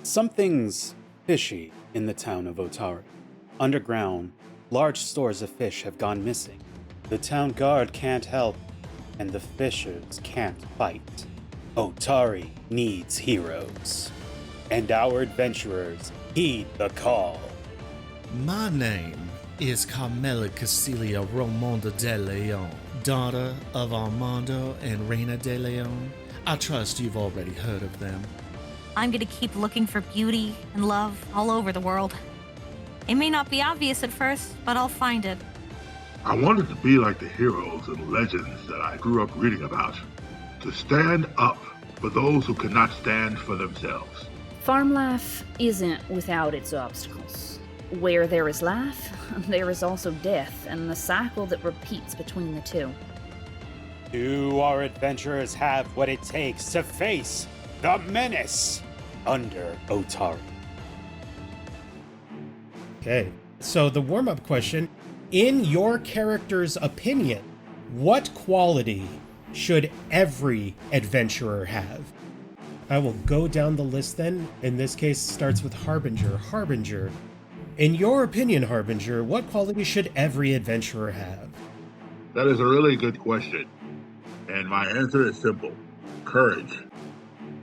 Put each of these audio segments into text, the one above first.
Something's fishy in the town of Otari. Underground, large stores of fish have gone missing. The town guard can't help, and the fishers can't fight. Otari needs heroes, and our adventurers heed the call. My name is Carmella Cecilia Romonda DeLeon, daughter of Armando and Reina DeLeon. I trust you've already heard of them. I'm gonna keep looking for beauty and love all over the world. It may not be obvious at first, but I'll find it. I wanted to be like the heroes and legends that I grew up reading about. To stand up for those who cannot stand for themselves. Farm life isn't without its obstacles. Where there is life, there is also death, and the cycle that repeats between the two. Do our adventurers have what it takes to face the Menace Under Otari? Okay, so the warm-up question, in your character's opinion, what quality should every adventurer have? I will go down the list then. In this case, starts with Harbinger. Harbinger, in your opinion, Harbinger, what quality should every adventurer have? That is a really good question. And my answer is simple. Courage.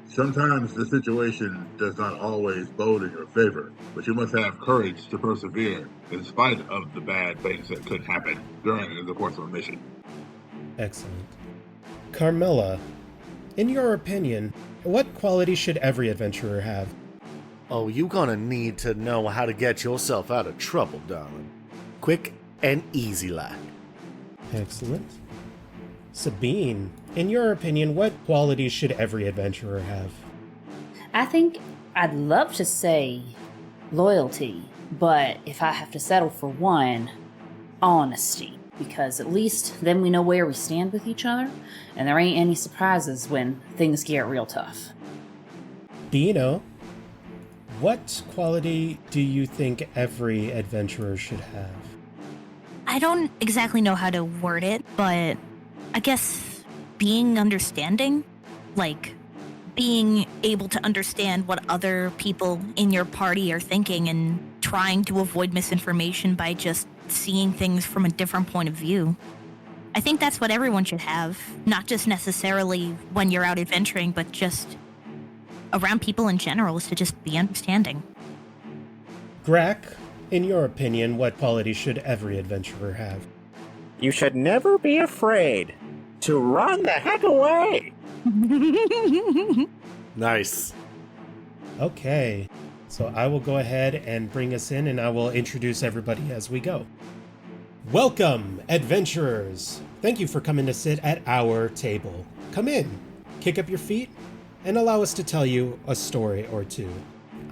Sometimes the situation does not always bode in your favor, but you must have courage to persevere in spite of the bad things that could happen during the course of a mission. Excellent. Carmella, in your opinion, what quality should every adventurer have? Oh, you gonna need to know how to get yourself out of trouble, darling. Quick and easy like. Excellent. Sabine, in your opinion, what qualities should every adventurer have? I think I'd love to say loyalty, but if I have to settle for one, honesty. Because at least then we know where we stand with each other, and there ain't any surprises when things get real tough. Beeno, what quality do you think every adventurer should have? I don't exactly know how to word it, but I guess being understanding, like being able to understand what other people in your party are thinking and trying to avoid misinformation by just seeing things from a different point of view. I think that's what everyone should have, not just necessarily when you're out adventuring, but just around people in general, is to just be understanding. Graak, in your opinion, what quality should every adventurer have? You should never be afraid to run the heck away. Nice. Okay, so I will go ahead and bring us in, and I will introduce everybody as we go. Welcome, adventurers! Thank you for coming to sit at our table. Come in, kick up your feet, and allow us to tell you a story or two.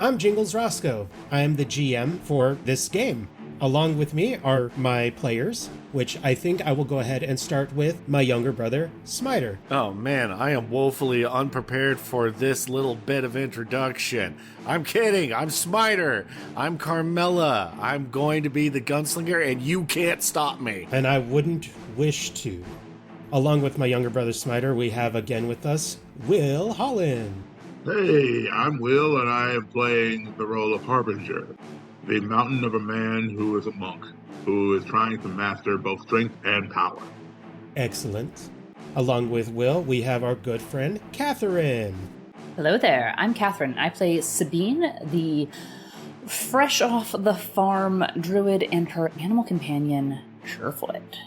I'm Jingles Rasco. I am the GM for this game. Along with me are my players, which I think I will go ahead and start with my younger brother, Smiter. Oh man, I am woefully unprepared for this little bit of introduction. I'm kidding, I'm Smiter. I'm Carmella. I'm going to be the gunslinger and you can't stop me. And I wouldn't wish to. Along with my younger brother, Smiter, we have again with us, Will Holland. Hey, I'm Will, and I am playing the role of Harbinger, the mountain of a man who is a monk, who is trying to master both strength and power. Excellent. Along with Will, we have our good friend, Katherine. Hello there, I'm Katherine. I play Sabine, the fresh off the farm druid, and her animal companion, Surefoot.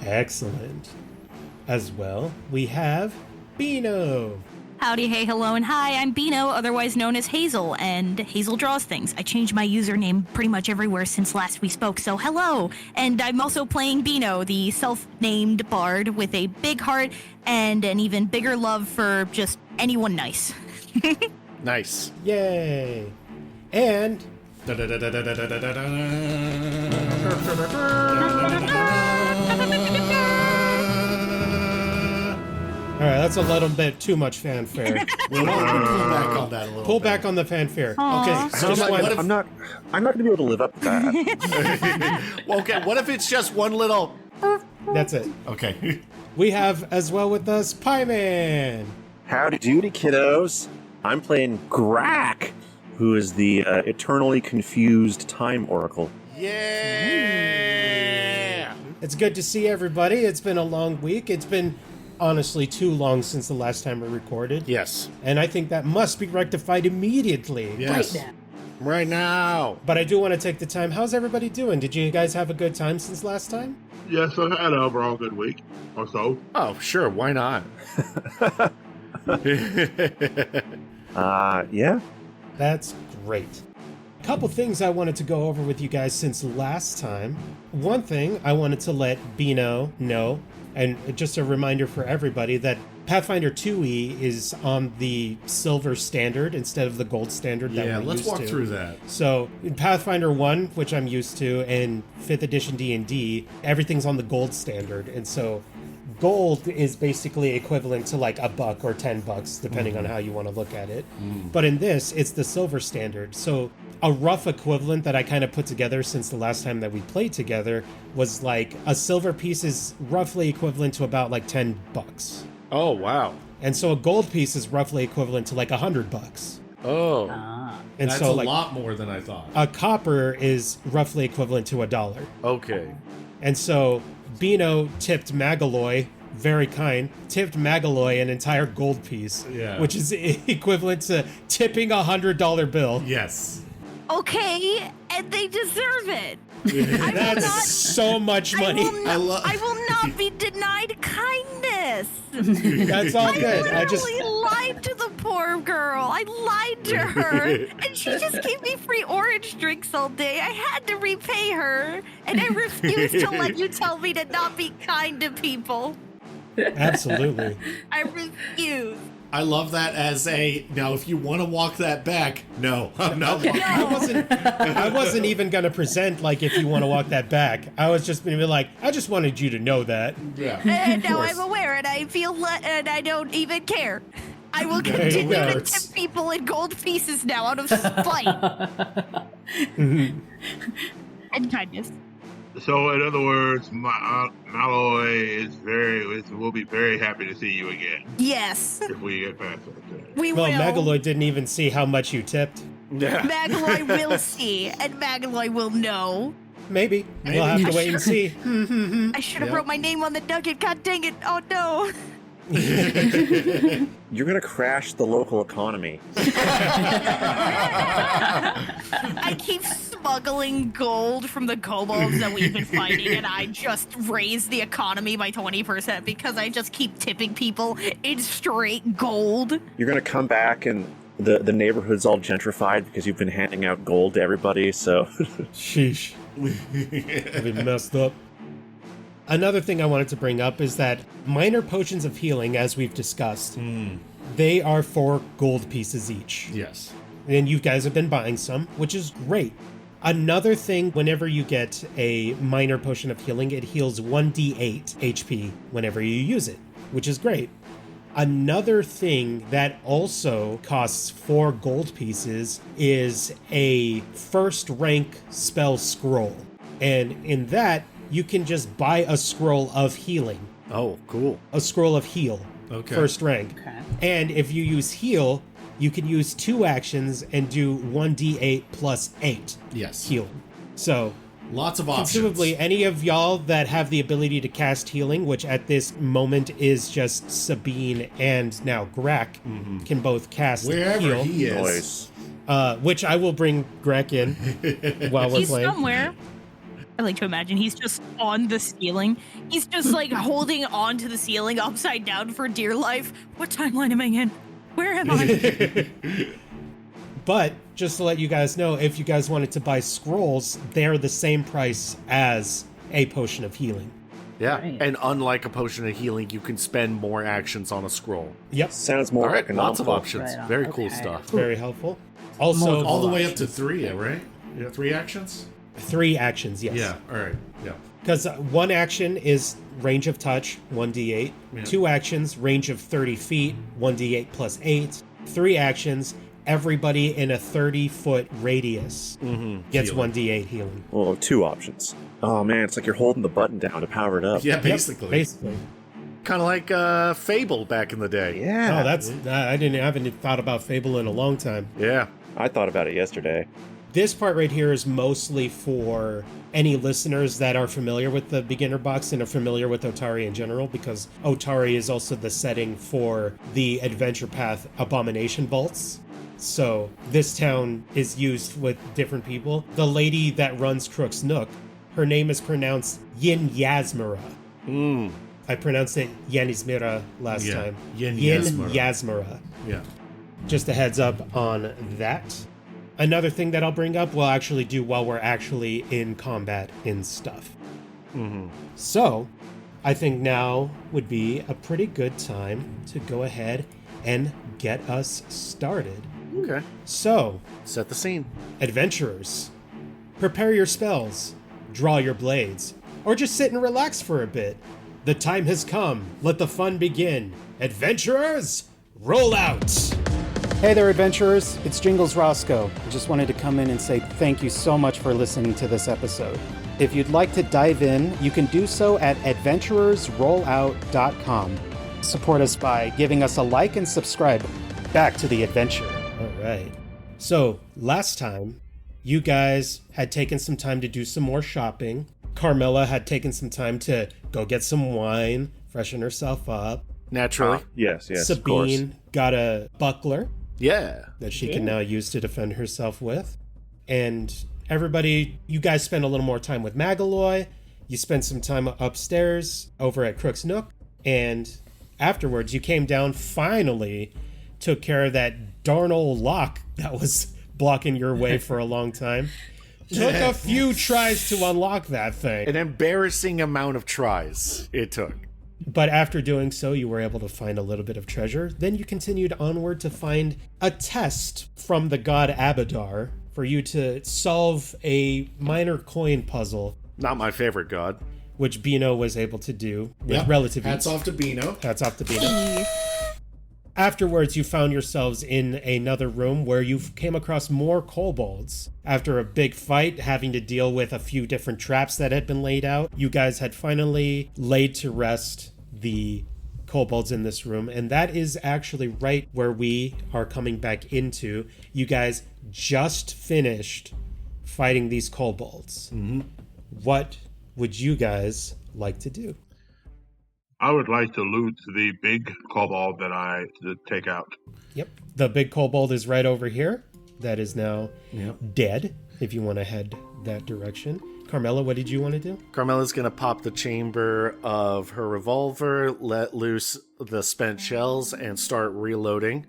Excellent. As well, we have Beeno. Howdy, hey, hello, and hi, I'm Beeno, otherwise known as Hazel, and HazelDrawsThings. I changed my username pretty much everywhere since last we spoke, so hello! And I'm also playing Beeno, the self-named bard with a big heart and an even bigger love for just anyone nice. Nice. Yay! And... Alright, that's a little bit too much fanfare. We'll pull back on that a little Pull bit. back on the fanfare. Aww. Okay, So just like, one- what if- I'm not going to be able to live up to that. Okay, what if it's just one little... That's it. Okay. We have as well with us Piman. Howdy doody, kiddos. I'm playing Graak, who is the eternally confused time oracle. Yeah! It's good to see everybody. It's been a long week. It's been honestly too long since the last time we recorded. Yes. And I think that must be rectified immediately. Yes. Right now. But I do want to take the time. How's everybody doing? Did you guys have a good time since last time? Yes, I had an overall good week or so. Oh, sure. Why not? Yeah. That's great. A couple things I wanted to go over with you guys since last time. One thing I wanted to let Beeno know, and just a reminder for everybody, that Pathfinder 2e is on the silver standard instead of the gold standard that Yeah, we're let's used walk to. through that. So in Pathfinder 1, which I'm used to, and 5th edition D&D, everything's on the gold standard. And so gold is basically equivalent to like $1 or $10, depending on how you want to look at it. But in this, it's the silver standard. So a rough equivalent that I kind of put together since the last time that we played together was like a silver piece is roughly equivalent to about like $10. Oh, wow. And so a gold piece is roughly equivalent to like $100. Oh. And That's so a like lot more than I thought. a copper is roughly equivalent to $1. Okay. And so Beeno tipped Magaloy, very kind, tipped Magaloy an entire gold piece, Yeah. which is equivalent to tipping a $100 bill. Yes. Okay, and they deserve it. I will That's not. so much money. I will not be denied kindness. That's all good. I just literally lied to the poor girl. I lied to her, and she just gave me free orange drinks all day. I had to repay her, and I refuse to let you tell me to not be kind to people. absolutely. I refuse. I love that as a, now if you want to walk that back, no, I'm not walking. I wasn't even gonna present like if you want to walk that back. I was just gonna be like, I just wanted you to know that. Yeah. And now I'm aware, and I feel and I don't even care. I will There you continue go. to tip people in gold pieces now out of spite and kindness. So, in other words, Malloy will be very happy to see you again Yes, if we get past that. we Well, will. Megaloid didn't even see how much you tipped. Magaloy will see, and Magaloy will know. Maybe. We'll have to wait and see. I should have wrote my name on the nugget. God dang it! Oh no! You're gonna crash the local economy. I keep smuggling gold from the kobolds that we've been fighting, and I just raise the economy by 20% because I just keep tipping people in straight gold. You're gonna come back and the neighborhood's all gentrified because you've been handing out gold to everybody, so Sheesh. I've been messed up. Another thing I wanted to bring up is that minor potions of healing, as we've discussed, they are 4 gold pieces each. Yes. And you guys have been buying some, which is great. Another thing, whenever you get a minor potion of healing, it heals 1d8 HP whenever you use it, which is great. Another thing that also costs 4 gold pieces is a first rank spell scroll. And in that, you can just buy a scroll of healing. Oh, cool. A scroll of heal. Okay. First rank. Okay. And if you use heal, you can use 2 actions and do 1d8 plus 8 Yes. heal. So, Lots of options. conceivably, any of y'all that have the ability to cast healing, which at this moment is just Sabine and now Graak, can both cast Wherever heal. he is. noise. Which I will bring Graak in while we're He's playing. somewhere. I like to imagine he's just on the ceiling. He's just like holding on to the ceiling upside down for dear life. What timeline am I in? Where am I? But just to let you guys know, if you guys wanted to buy scrolls, they're the same price as a potion of healing. Yeah. Right. And unlike a potion of healing, you can spend more actions on a scroll. Yep, Sounds more All right. economical. Lots of options. Right on. Very cool Okay. stuff. very helpful. Also, All the way up to 3, right? Yeah, 3 actions? 3 actions, yes. Yeah. All right. Yeah. Because 1 action is range of touch, 1d8. Yeah. 2 actions, range of 30 feet, 1d8 plus 8. 3 actions, everybody in a 30-foot radius gets Healing. 1d8 healing. Well, 2 options. Oh man, it's like you're holding the button down to power it up. Yeah, Yep, basically. basically. Kind of like Fable back in the day. Yeah. Oh, that's I haven't thought about Fable in a long time. Yeah. I thought about it yesterday. This part right here is mostly for any listeners that are familiar with the beginner box and are familiar with Otari in general, because Otari is also the setting for the Adventure Path Abomination Vaults. So this town is used with different people. The lady that runs Crook's Nook, her name is pronounced Yin Yasmira. I pronounced it Yanismira last time. Yin Yasmira. Yeah. Just a heads up on that. Another thing that I'll bring up, we'll actually do while we're actually in combat in stuff. So, I think now would be a pretty good time to go ahead and get us started. Okay. So, Set the scene. adventurers, prepare your spells, draw your blades, or just sit and relax for a bit. The time has come. Let the fun begin. Adventurers, roll out! Hey there, adventurers. It's Jingles Rasco. I just wanted to come in and say thank you so much for listening to this episode. If you'd like to dive in, you can do so at adventurersrollout.com. Support us by giving us a like and subscribe. Back to the adventure. All right. So, last time, you guys had taken some time to do some more shopping. Carmella had taken some time to go get some wine, freshen herself up. Naturally. Yes, of course. Sabine got a buckler Yeah. that she can now use to defend herself with. And everybody, you guys spent a little more time with Magaloy. You spent some time upstairs over at Crook's Nook. And afterwards, you came down, finally took care of that darn old lock that was blocking your way for a long time. Took a few tries to unlock that thing. An embarrassing amount of tries it took. But after doing so, you were able to find a little bit of treasure. Then you continued onward to find a test from the god Abadar for you to solve a minor coin puzzle, Not my favorite god. which Beeno was able to do with relative Hats ease. off to Beeno. Hats off to Beeno. Afterwards, you found yourselves in another room where you came across more kobolds. After a big fight, having to deal with a few different traps that had been laid out, you guys had finally laid to rest the kobolds in this room, and that is actually right where we are coming back into. You guys just finished fighting these kobolds. What would you guys like to do? I would like to loot the big kobold that I did take out. Yep. The big kobold is right over here. That is now dead, if you want to head that direction. Carmella, what did you want to do? Carmella's gonna pop the chamber of her revolver, let loose the spent shells, and start reloading.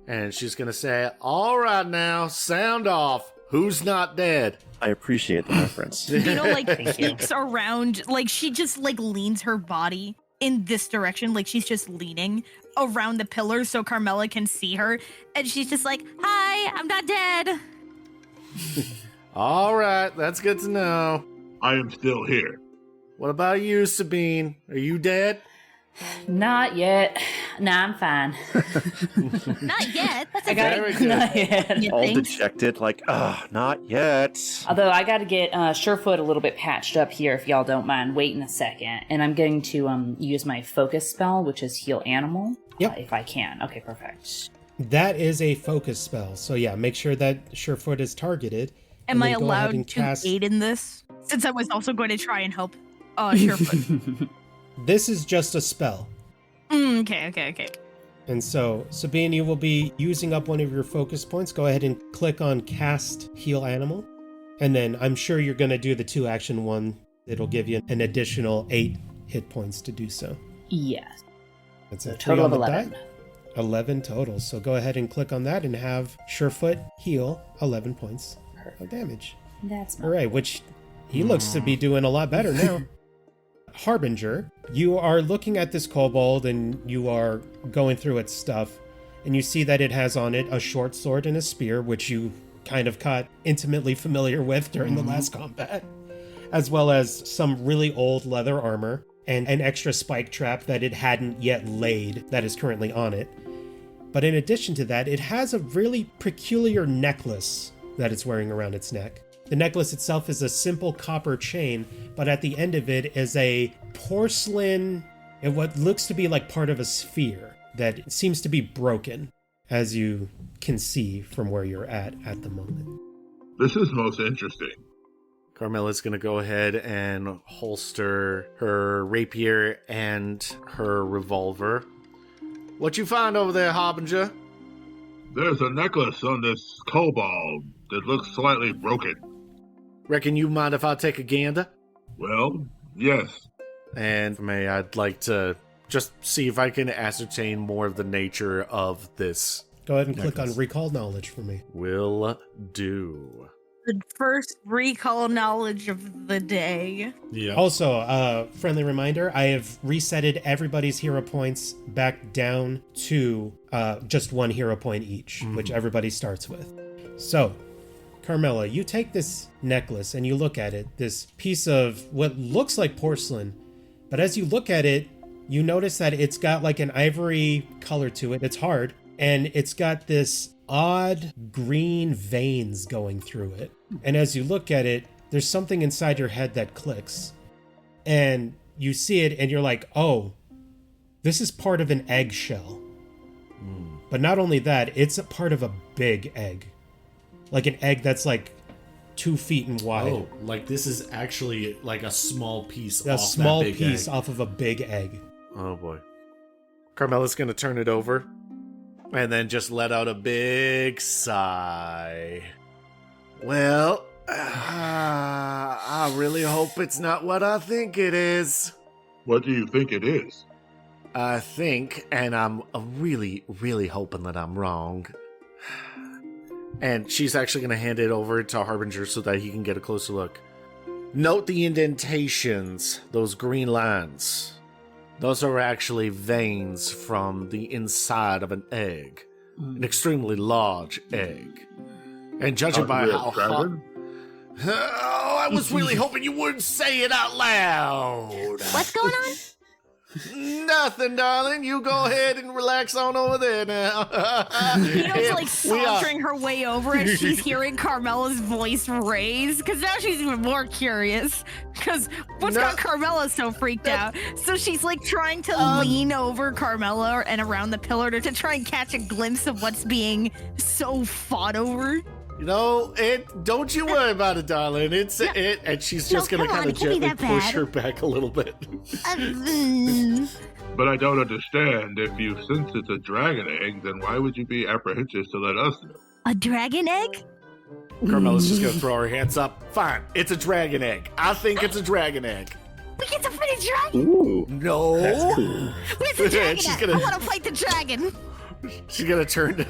And she's gonna say, "All right now, sound off. Who's not dead?" I appreciate the reference. Peeks around, she just leans her body in this direction, she's just leaning around the pillar so Carmella can see her, and she's just like, "Hi, I'm not dead." All right, that's good to know. I am still here. What about you, Sabine? Are you dead? Not yet. Nah, I'm fine. Not yet. That's a Very good. Not yet. You All think? dejected, like, not yet. Although I got to get Surefoot a little bit patched up here, if y'all don't mind waiting a second. And I'm going to use my focus spell, which is heal animal. Yep. If I can. Okay, perfect. That is a focus spell. So yeah, make sure that Surefoot is targeted. Am and I then go ahead allowed and to cast- aid in this? Since I was also going to try and help Surefoot. This is just a spell. Okay. And so, Sabine, you will be using up one of your focus points. Go ahead and click on Cast Heal Animal. And then I'm sure you're going to do the 2-action one. It'll give you an additional 8 hit points to do so. Yes. That's a 3 Total on of the 11. die. 11 total. So go ahead and click on that and have Surefoot heal 11 points of damage. That's All right, which he looks to be doing a lot better now. Harbinger, you are looking at this kobold and you are going through its stuff, and you see that it has on it a short sword and a spear, which you kind of got intimately familiar with during the last combat, as well as some really old leather armor and an extra spike trap that it hadn't yet laid that is currently on it. But in addition to that, it has a really peculiar necklace that it's wearing around its neck. The necklace itself is a simple copper chain, but at the end of it is a porcelain, and what looks to be like part of a sphere that seems to be broken. as you can see from where you're at the moment. This is most interesting. Carmella's going to go ahead and holster her rapier and her revolver. What you find over there, Harbinger? There's a necklace on this kobold that looks slightly broken. Reckon you mind if I take a gander? Well, yes. And for me, I'd like to just see if I can ascertain more of the nature of this. Go ahead and click necklace. on recall knowledge for me. Will do. The first recall knowledge of the day. Yeah. Also, friendly reminder, I have resetted everybody's hero points back down to just 1 hero point each, which everybody starts with. So, Carmella, you take this necklace and you look at it, this piece of what looks like porcelain, but as you look at it, you notice that it's got like an ivory color to it. It's hard, and it's got this odd green veins going through it. And as you look at it, there's something inside your head that clicks. And you see it and you're like, oh, this is part of an eggshell. But not only that, it's a part of a big egg. Like an egg that's like 2 feet in wide. Oh, like this is actually like a small piece A off small that big piece egg. off of a big egg. Oh boy. Carmella's going to turn it over and then just let out a big sigh. Well, I really hope it's not what I think it is. What do you think it is? I think, and I'm really, really hoping that I'm wrong. And she's actually going to hand it over to Harbinger so that he can get a closer look. Note the indentations, those green lines. Those are actually veins from the inside of an egg. An extremely large egg. And judging by Possibly a how hot... dragon? Oh, I was really hoping you wouldn't say it out loud. What's going on? Nothing, darling. You go ahead and relax on over there now. Beeno's like We are- sauntering her way over as she's hearing Carmella's voice raised, because now she's even more curious. Because what's got Carmella so freaked out? So she's like trying to lean over Carmella and around the pillar to try and catch a glimpse of what's being so fought over. You know, don't you worry about it, darling. It's it, and she's just No, gonna come kind on, of it can't be gently that push bad. her back a little bit. But I don't understand. If you sense it's a dragon egg, then why would you be apprehensive to let us know? A dragon egg? Carmella's just gonna throw her hands up. Fine, it's a dragon egg. I think it's a dragon egg. We get to fight a dragon? Ooh, No, that's cool. Where's the dragon She's at? gonna- I want to fight the dragon. she's gonna turn to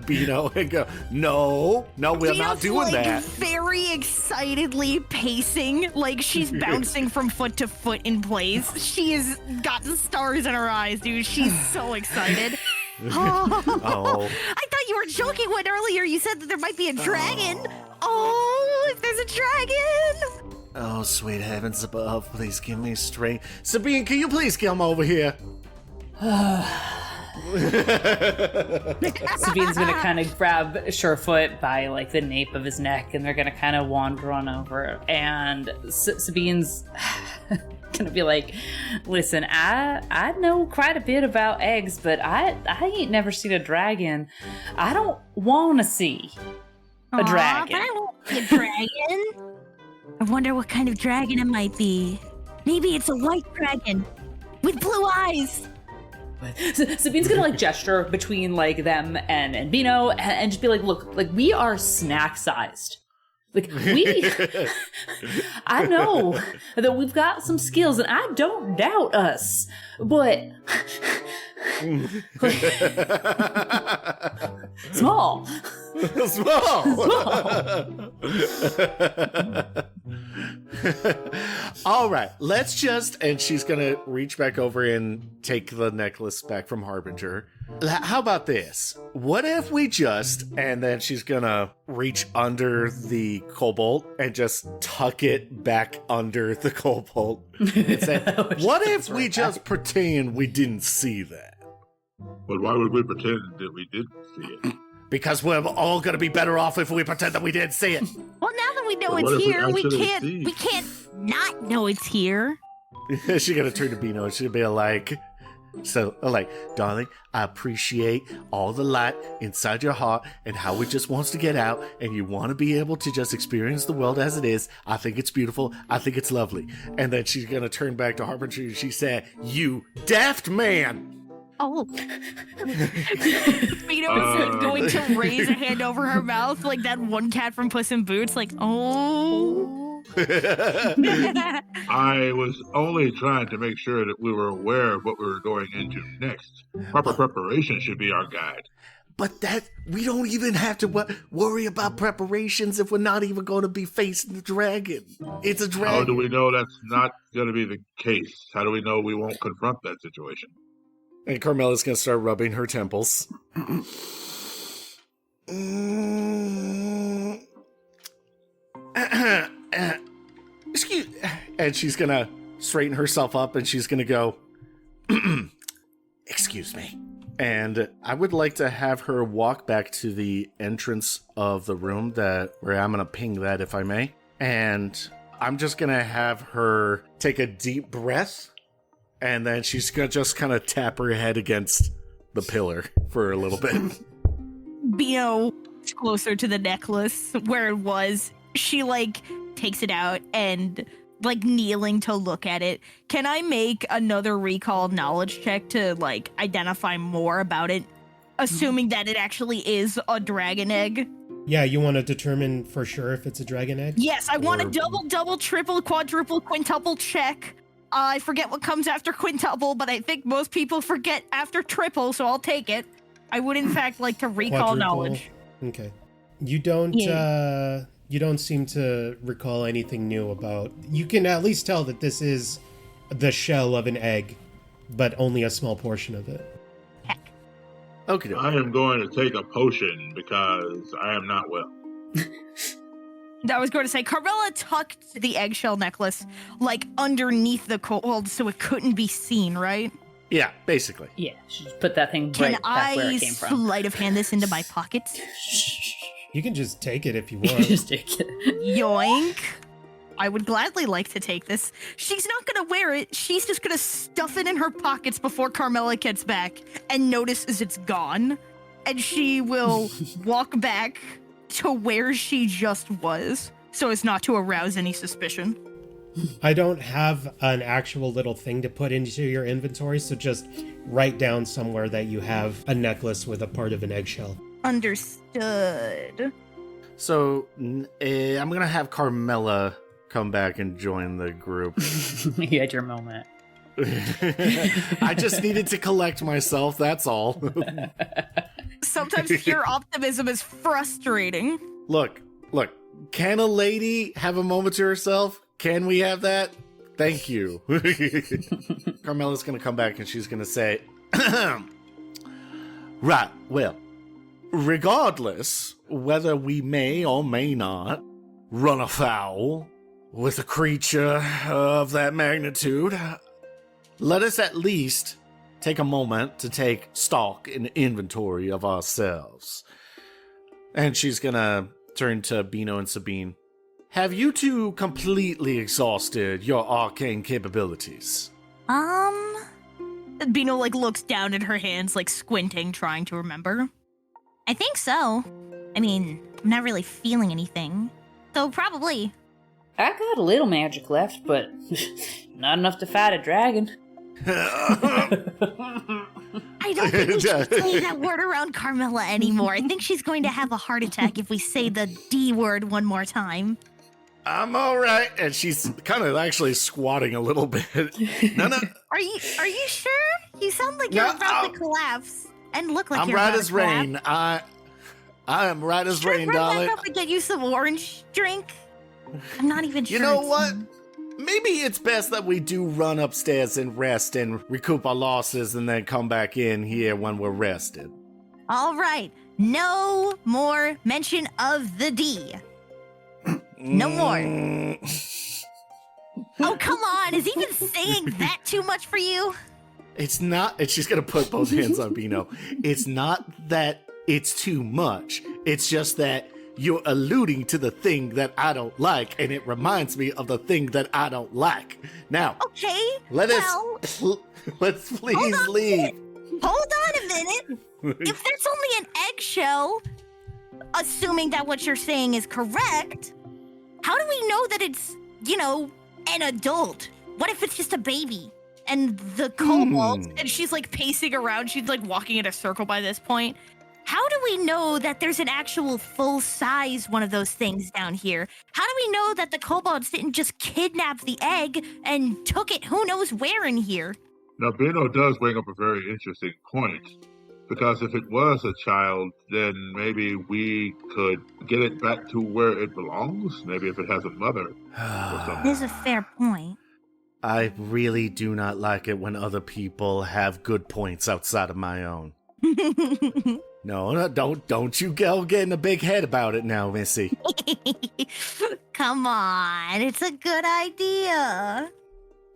Beeno and go, "No, we're not Beeno's, doing like, that." very excitedly pacing, like she's bouncing from foot to foot in place. She has got the stars in her eyes, dude. She's so excited. Oh. I thought you were joking when earlier you said that there might be a dragon. Oh, if there's a dragon. Oh, sweet heavens above, please give me strength. Sabine, can you please come over here? Sabine's gonna kind of grab Surefoot by like the nape of his neck, and they're gonna kind of wander on over. And Sabine's gonna be like, "Listen, I know quite a bit about eggs, but I ain't never seen a dragon. I don't want to see a dragon." But I won't be a dragon. I wonder what kind of dragon it might be. Maybe it's a white dragon with blue eyes. Sabine's gonna like gesture between like them and Beeno and just be like, "Look, like we are snack sized. Like we, I know that we've got some skills, and I don't doubt us, but small." All right, let's just, and she's gonna reach back over and take the necklace back from Harbinger. How about this? What if we just, and then she's gonna reach under the cobalt and just tuck it back under the cobalt and say, what if we just pretend we didn't see that? But why would we pretend that we didn't see it? Because we're all gonna be better off if we pretend that we didn't see it. Well, now that we know But it's what if we here, we actually can't see? we can't not know it's here. She's gonna turn to Beeno and she'll be like, So, like, darling, I appreciate all the light inside your heart and how it just wants to get out, and you want to be able to just experience the world as it is. I think it's beautiful. I think it's lovely. And then she's going to turn back to Harbinger and she said, "You daft man!" Oh. Beeno is going to raise a hand over her mouth like that one cat from Puss in Boots, like, oh. I was only trying to make sure that we were aware of what we were going into next. Proper preparation should be our guide. But we don't even have to worry about preparations if we're not even going to be facing the dragon. It's a dragon. How do we know that's not going to be the case? How do we know we won't confront that situation? And Carmella's going to start rubbing her temples. Excuse. And she's going to straighten herself up and she's going to go, "Excuse me." And I would like to have her walk back to the entrance of the room where I'm going to ping that, if I may. And I'm just going to have her take a deep breath. And then she's going to just kind of tap her head against the pillar for a little bit. Beeno closer to the necklace where it was. She, like, takes it out and, like, kneeling to look at it. Can I make another recall knowledge check to, like, identify more about it? Assuming that it actually is a dragon egg? Yeah, you want to determine for sure if it's a dragon egg? Yes, I want to double, triple, quadruple, quintuple check. I forget what comes after quintuple, but I think most people forget after triple, so I'll take it. I would, in fact, like to recall Quadruple. knowledge. Okay. You don't seem to recall anything new about... You can at least tell that this is the shell of an egg, but only a small portion of it. Heck. Okay. I am going to take a potion because I am not well. I was going to say, Carmella tucked the eggshell necklace, like, underneath the cold so it couldn't be seen, right? Yeah, basically. Yeah, she just put that thing Can right back where it came from. sleight of hand this into my pockets? You can just take it if you want. Just take it. Yoink. I would gladly like to take this. She's not going to wear it. She's just going to stuff it in her pockets before Carmella gets back and notices it's gone. And she will walk back to where she just was, so as not to arouse any suspicion. I don't have an actual little thing to put into your inventory, so just write down somewhere that you have a necklace with a part of an eggshell. Understood. So, I'm going to have Carmella come back and join the group. You had your moment. I just needed to collect myself, that's all. Sometimes pure optimism is frustrating. Look, can a lady have a moment to herself? Can we have that? Thank you. Carmella's going to come back and she's going to say, right, well, regardless whether we may or may not run afoul with a creature of that magnitude, let us at least take a moment to take stock and inventory of ourselves. And she's gonna turn to Beeno and Sabine. Have you two completely exhausted your arcane capabilities? Beeno, like, looks down at her hands, like, squinting, trying to remember. I think so. I mean, I'm not really feeling anything. So probably. I got a little magic left, but not enough to fight a dragon. I don't think we should say that word around Carmella anymore. I think she's going to have a heart attack if we say the D word one more time. I'm all right. And she's kind of actually squatting a little bit. No. Are you sure? You sound like you're about to collapse and look like I'm you're right about as to collapse. rain. I am right as rain, Run darling. back up and get you some orange drink. I'm not even sure. You know it's- what? Maybe it's best that we do run upstairs and rest and recoup our losses and then come back in here when we're rested. All right. No more mention of the D. No more. Oh, come on. Is even saying that too much for you? It's not, and she's going to put both hands on Beeno. It's not that it's too much. It's just that You're alluding to the thing that I don't like, and it reminds me of the thing that I don't like. Now, Okay. let's please Hold on a leave. minute. Hold on a minute. If that's only an eggshell, assuming that what you're saying is correct, how do we know that it's, an adult? What if it's just a baby? And the kobold, and she's like pacing around, she's like walking in a circle by this point. How do we know that there's an actual full-size one of those things down here? How do we know that the kobolds didn't just kidnap the egg and took it who knows where in here? Now, Beeno does bring up a very interesting point, because if it was a child, then maybe we could get it back to where it belongs. Maybe if it has a mother or something. This is a fair point. I really do not like it when other people have good points outside of my own. No, don't you go getting a big head about it now, Missy. Come on, it's a good idea.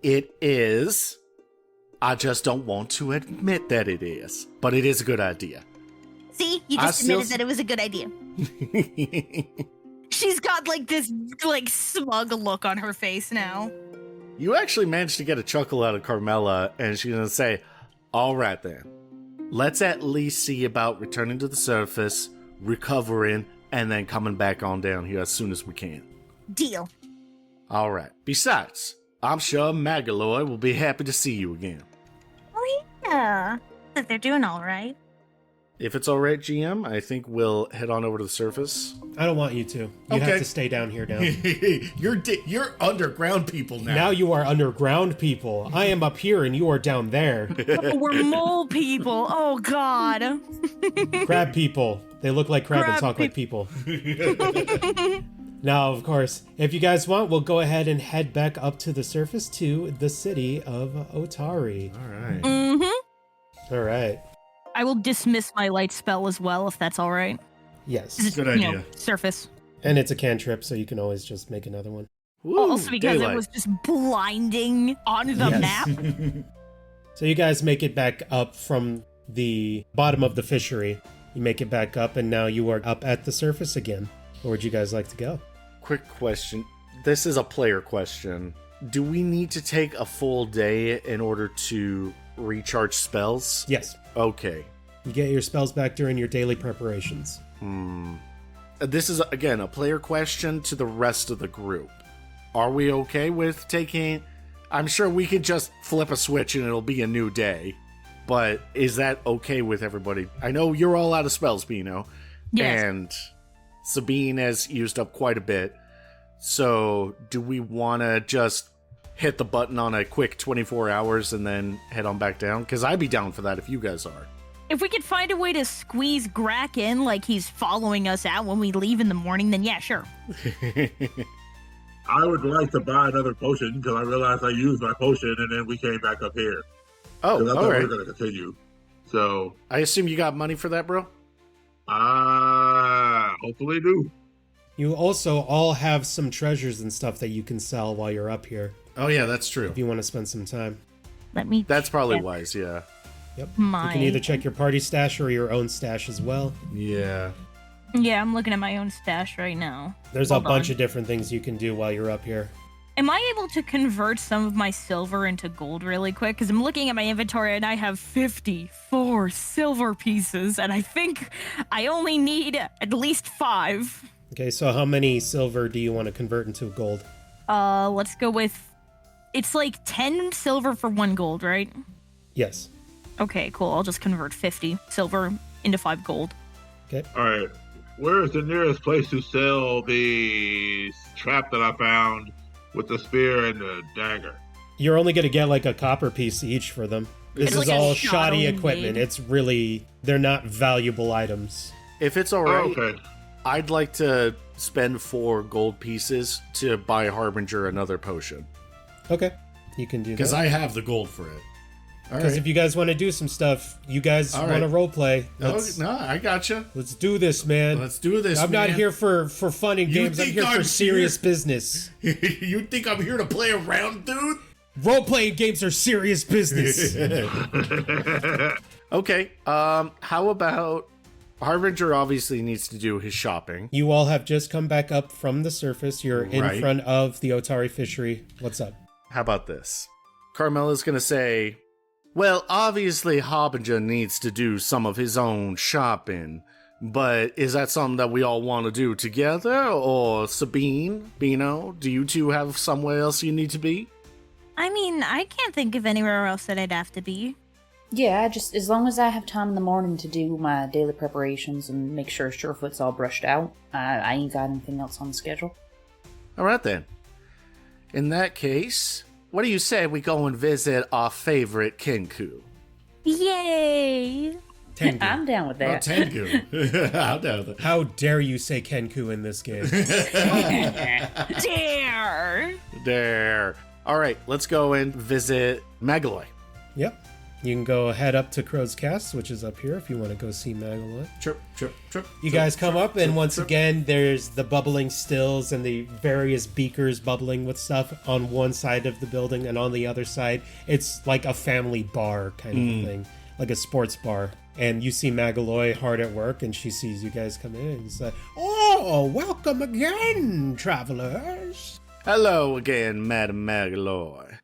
It is. I just don't want to admit that it is. But it is a good idea. See, you just admitted that it was a good idea. She's got like this smug look on her face now. You actually managed to get a chuckle out of Carmella, and she's going to say, all right then. Let's at least see about returning to the surface, recovering, and then coming back on down here as soon as we can. Deal. All right. Besides, I'm sure Magaloy will be happy to see you again. Oh, yeah. That they're doing all right. If it's all right, GM, I think we'll head on over to the surface. I don't want you to. You Okay. have to stay down here now. You're underground people now. Now you are underground people. I am up here and you are down there. Oh, we're mole people. Oh, God. Crab people. They look like crab and Crab talk like people. Now, of course, if you guys want, we'll go ahead and head back up to the surface to the city of Otari. All right. Mm-hmm. All right. I will dismiss my light spell as well, if that's all right. Yes. Good idea. Surface. And it's a cantrip, so you can always just make another one. Woo, Also because daylight. it was just blinding on the map. So you guys make it back up from the bottom of the fishery. You make it back up, and now you are up at the surface again. Where would you guys like to go? Quick question. This is a player question. Do we need to take a full day in order to recharge spells? Yes. Okay. You get your spells back during your daily preparations. This is, again, a player question to the rest of the group. Are we okay with taking... I'm sure we could just flip a switch and it'll be a new day. But is that okay with everybody? I know you're all out of spells, Beeno. Yes. And Sabine has used up quite a bit. So do we want to just hit the button on a quick 24 hours and then head on back down? Because I'd be down for that if you guys are. If we could find a way to squeeze Graak in like he's following us out when we leave in the morning, then yeah, sure. I would like to buy another potion because I realized I used my potion and then we came back up here. Oh, Because I all thought we right. were going to continue. So, I assume you got money for that, bro? hopefully do. You also all have some treasures and stuff that you can sell while you're up here, Oh, yeah, that's true. if you want to spend some time. Let me That's probably check wise, yeah. Yep. my... You can either check your party stash or your own stash as well. Yeah. Yeah, I'm looking at my own stash right now. There's Hold a bunch on. of different things you can do while you're up here. Am I able to convert some of my silver into gold really quick? Because I'm looking at my inventory and I have 54 silver pieces, and I think I only need at least 5. Okay, so how many silver do you want to convert into gold? Let's go with... It's like 10 silver for 1 gold, right? Yes. Okay, cool. I'll just convert 50 silver into 5 gold. All right. Where is the nearest place to sell the trap that I found with the spear and the dagger? You're only going to get like a copper piece each for them. This It's is like a all shadow shoddy equipment. made. It's really, they're not valuable items. If it's all right, Oh, okay. I'd like to spend 4 gold pieces to buy Harbinger another potion. Okay, you can do Because that. I have the gold for it. All Because right. if you guys want to do some stuff, you guys All want to right. role play. No, Let's, I gotcha. let's do this, man. Let's do this, I'm not man. here for fun and You games. I'm think here I'm for serious here? business. You think I'm here to play around, dude? Role playing games are serious business. Okay, how about Harbinger obviously needs to do his shopping. You all have just come back up from the surface. You're in Right. front of the Otari fishery. What's up? How about this? Carmella's gonna say, well, obviously Harbinger needs to do some of his own shopping, but is that something that we all want to do together? Or Sabine, Beeno, do you two have somewhere else you need to be? I mean, I can't think of anywhere else that I'd have to be. Yeah, just as long as I have time in the morning to do my daily preparations and make sure Surefoot's all brushed out, I ain't got anything else on the schedule. All right then. In that case, what do you say we go and visit our favorite Kenku? Yay! Tengu. I'm down with that. Tengu. I'm down with that. How dare you say Kenku in this game? Dare! There. All right, let's go and visit Megaloy. Yep. You can go head up to Crow's Cast, which is up here if you want to go see Magaloy. Trip. You guys come up, and once again, there's the bubbling stills and the various beakers bubbling with stuff on one side of the building, and on the other side, it's like a family bar kind of thing, like a sports bar. And you see Magaloy hard at work, and she sees you guys come in, and it's like, "Oh, welcome again, travelers." Hello again, Madam Megaloy.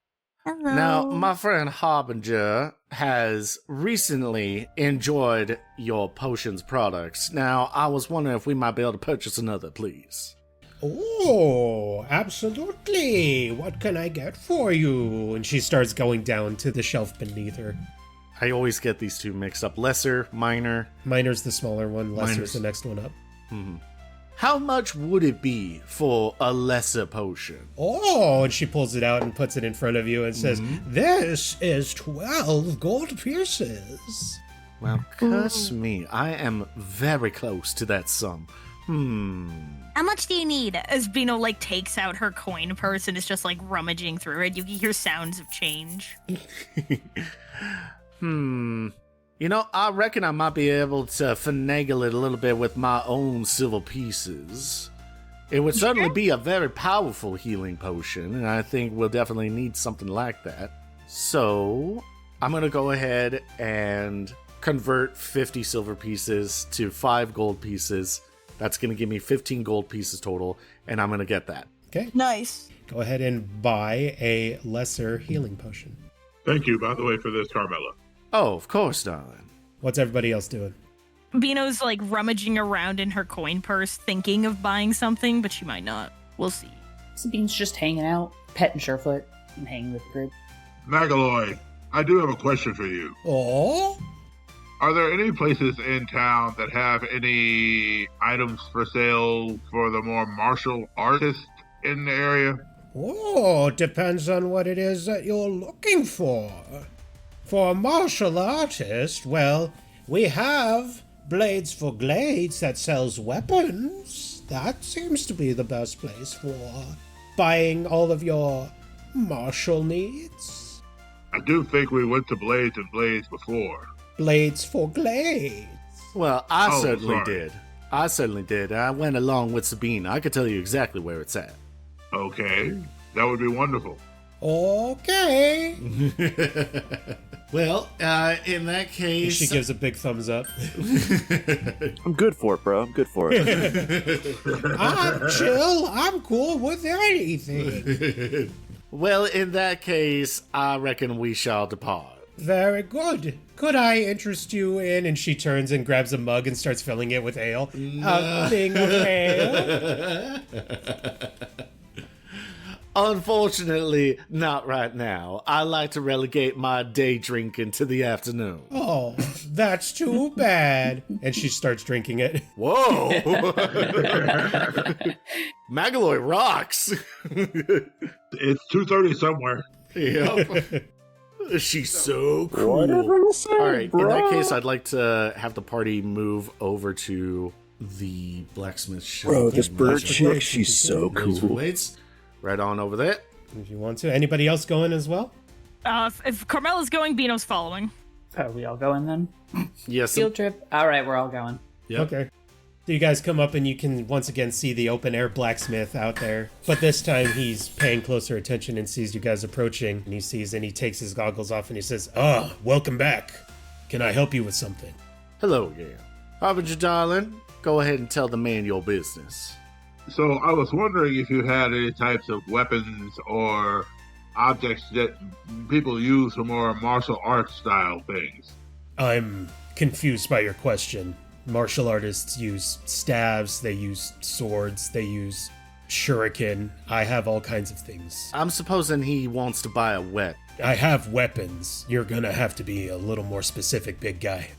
Hello. Now, my friend Harbinger has recently enjoyed your potions products. Now, I was wondering if we might be able to purchase another, please. Oh, absolutely. What can I get for you? And she starts going down to the shelf beneath her. I always get these two mixed up. Lesser, minor. Minor's the smaller one, lesser's Minor's- the next one up. How much would it be for a lesser potion? Oh, and she pulls it out and puts it in front of you and says, "This is 12 gold pieces." Well, curse me. I am very close to that sum. How much do you need? As Beeno, takes out her coin purse and is just, rummaging through it. You can hear sounds of change. You know, I reckon I might be able to finagle it a little bit with my own silver pieces. It would certainly be a very powerful healing potion, and I think we'll definitely need something like that. So, I'm going to go ahead and convert 50 silver pieces to 5 gold pieces. That's going to give me 15 gold pieces total, and I'm going to get that. Okay, Nice. go ahead and buy a lesser healing potion. Thank you, by the way, for this, Carmella. Oh, of course, darling. What's everybody else doing? Beeno's, rummaging around in her coin purse, thinking of buying something, but she might not. We'll see. Sabine's just hanging out, petting Surefoot, and hanging with the group. Magaloy, I do have a question for you. Oh? Are there any places in town that have any items for sale for the more martial artists in the area? Oh, depends on what it is that you're looking for. For a martial artist, well, we have Blades for Glades that sells weapons. That seems to be the best place for buying all of your martial needs. I do think we went to Blades and Blades before. Blades for Glades. Well, I Oh, certainly sorry. did. I certainly did. I went along with Sabine. I could tell you exactly where it's at. Okay, that would be wonderful. Okay. Well, in that case... She gives a big thumbs up. I'm good for it, bro. I'm good for it. I'm chill. I'm cool with anything. Well, in that case, I reckon we shall depart. Very good. Could I interest you in? And she turns and grabs a mug and starts filling it with ale. A thing of ale. Unfortunately, not right now. I like to relegate my day drinking to the afternoon. Oh, that's too bad. And she starts drinking it. Whoa! Magaloy rocks! It's 2:30 somewhere. Yep. She's so cool. Whatever you say, All right, in bro. that case, I'd like to have the party move over to the blacksmith shop. Bro, this bird Blacksmith chick, she's so Blades for cool. Blades. Right on over there. If you want to. Anybody else going as well? If Carmella's going, Beeno's following. Are we all going then? Yes. Field trip? Alright, we're all going. Yep. Okay. So you guys come up and you can once again see the open air blacksmith out there. But this time he's paying closer attention and sees you guys approaching. And he sees and he takes his goggles off and he says, "Ah, welcome back. Can I help you with something?" Hello again. Harbinger, darling, go ahead and tell the man your business. So I was wondering if you had any types of weapons or objects that people use for more martial arts style things. I'm confused by your question. Martial artists use staves, they use swords, they use shuriken. I have all kinds of things. I'm supposing he wants to buy a wet. I have weapons. You're gonna have to be a little more specific, big guy.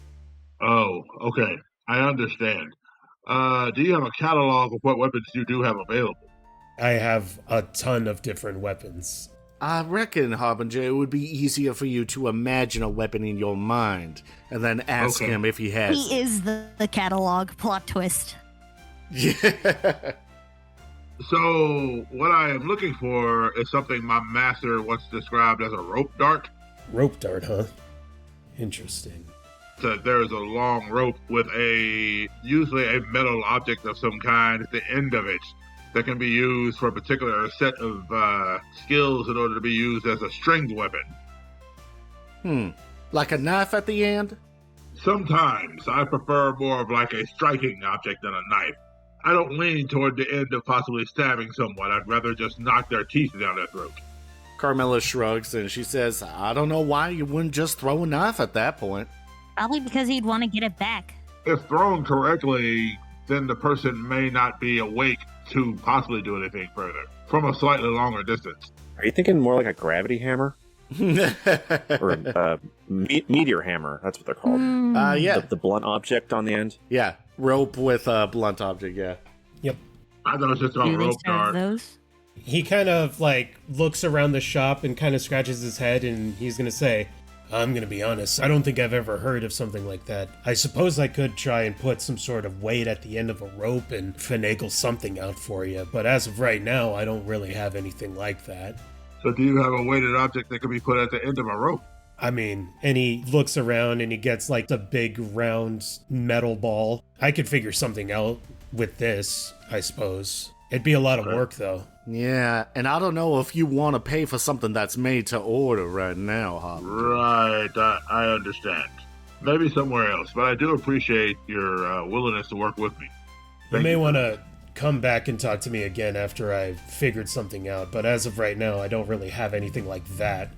Oh, okay. I understand. Do you have a catalog of what weapons you do have available? I have a ton of different weapons. I reckon, Harbinger, it would be easier for you to imagine a weapon in your mind and then ask Okay. him if he has. He is the catalog plot twist. Yeah. So, what I am looking for is something my master once described as a rope dart. Rope dart, huh? Interesting. So there is a long rope with usually a metal object of some kind at the end of it that can be used for a particular set of skills in order to be used as a stringed weapon. Like a knife at the end? Sometimes I prefer more of like a striking object than a knife. I don't lean toward the end of possibly stabbing someone. I'd rather just knock their teeth down their throat. Carmella shrugs and she says, I don't know why you wouldn't just throw a knife at that point. Probably because he'd want to get it back. If thrown correctly, then the person may not be awake to possibly do anything further from a slightly longer distance. Are you thinking more like a gravity hammer? Or a meteor hammer? That's what they're called. Yeah. The blunt object on the end? Yeah. Rope with a blunt object, yeah. Yep. I thought it was just a Do they rope serve dart. those? He kind of like looks around the shop and kind of scratches his head, and he's gonna say, I'm gonna be honest, I don't think I've ever heard of something like that. I suppose I could try and put some sort of weight at the end of a rope and finagle something out for you, but as of right now, I don't really have anything like that. So do you have a weighted object that can be put at the end of a rope? I mean, and he looks around and he gets like the big round metal ball. I could figure something out with this, I suppose. It'd be a lot of work though. Yeah, and I don't know if you want to pay for something that's made to order right now, Harbinger. Right, I understand. Maybe somewhere else, but I do appreciate your willingness to work with me. You may want to come back and talk to me again after I've figured something out, but as of right now, I don't really have anything like that.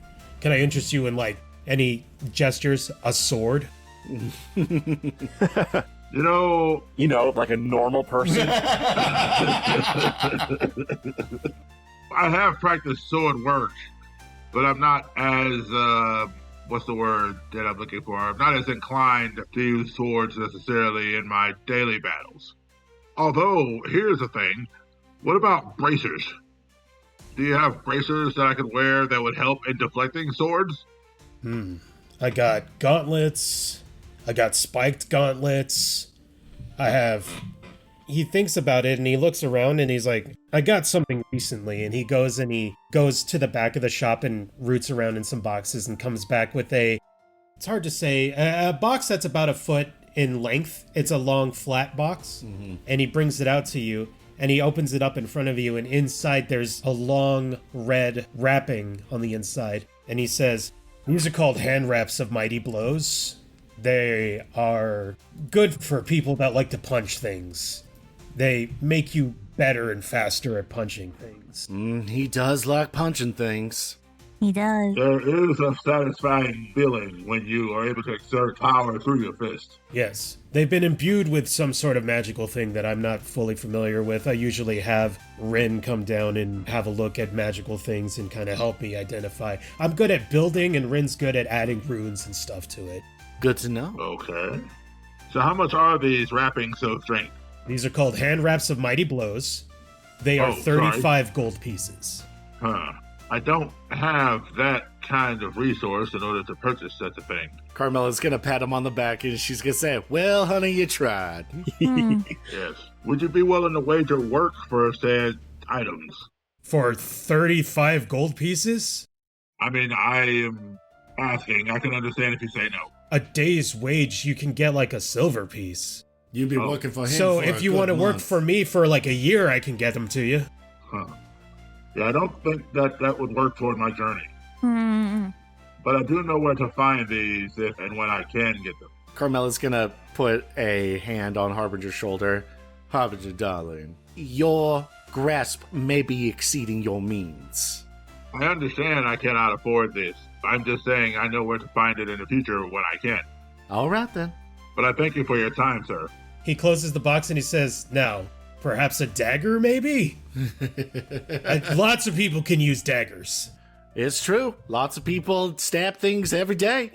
Can I interest you in, like, any gestures? A sword? You know, Like a normal person? I have practiced sword work, but I'm not as, what's the word that I'm looking for? I'm not as inclined to use swords necessarily in my daily battles. Although, here's the thing. What about bracers? Do you have bracers that I could wear that would help in deflecting swords? I got gauntlets. I got spiked gauntlets. He thinks about it and he looks around and he's like, I got something recently. And he goes to the back of the shop and roots around in some boxes and comes back with it's hard to say, a box that's about a foot in length. It's a long flat box. And he brings it out to you and he opens it up in front of you. And inside there's a long red wrapping on the inside. And he says, these are called hand wraps of mighty blows. They are good for people that like to punch things. They make you better and faster at punching things. He does like punching things. He does. There is a satisfying feeling when you are able to exert power through your fist. Yes, they've been imbued with some sort of magical thing that I'm not fully familiar with. I usually have Rin come down and have a look at magical things and kind of help me identify. I'm good at building and Rin's good at adding runes and stuff to it. Good to know. Okay. So how much are these wrappings of strength? These are called hand wraps of mighty blows. They are Oh, sorry. 35 gold pieces. Huh. I don't have that kind of resource in order to purchase such a thing. Carmella's gonna pat him on the back and she's gonna say, well, honey, you tried. Yes. Would you be willing to wager work for said items? For 35 gold pieces? I mean, I am asking. I can understand if you say no. A day's wage, you can get like a silver piece. You'd be Oh. working for him. So for if a you good want to work month. for me for like a year, I can get them to you. Huh. Yeah, I don't think that would work toward my journey. Hmm. But I do know where to find these if and when I can get them. Carmella's gonna put a hand on Harbinger's shoulder. Harbinger, darling, your grasp may be exceeding your means. I understand I cannot afford this. I'm just saying I know where to find it in the future when I can. All right, then. But I thank you for your time, sir. He closes the box and he says, now, perhaps a dagger, maybe? Lots of people can use daggers. It's true. Lots of people stab things every day.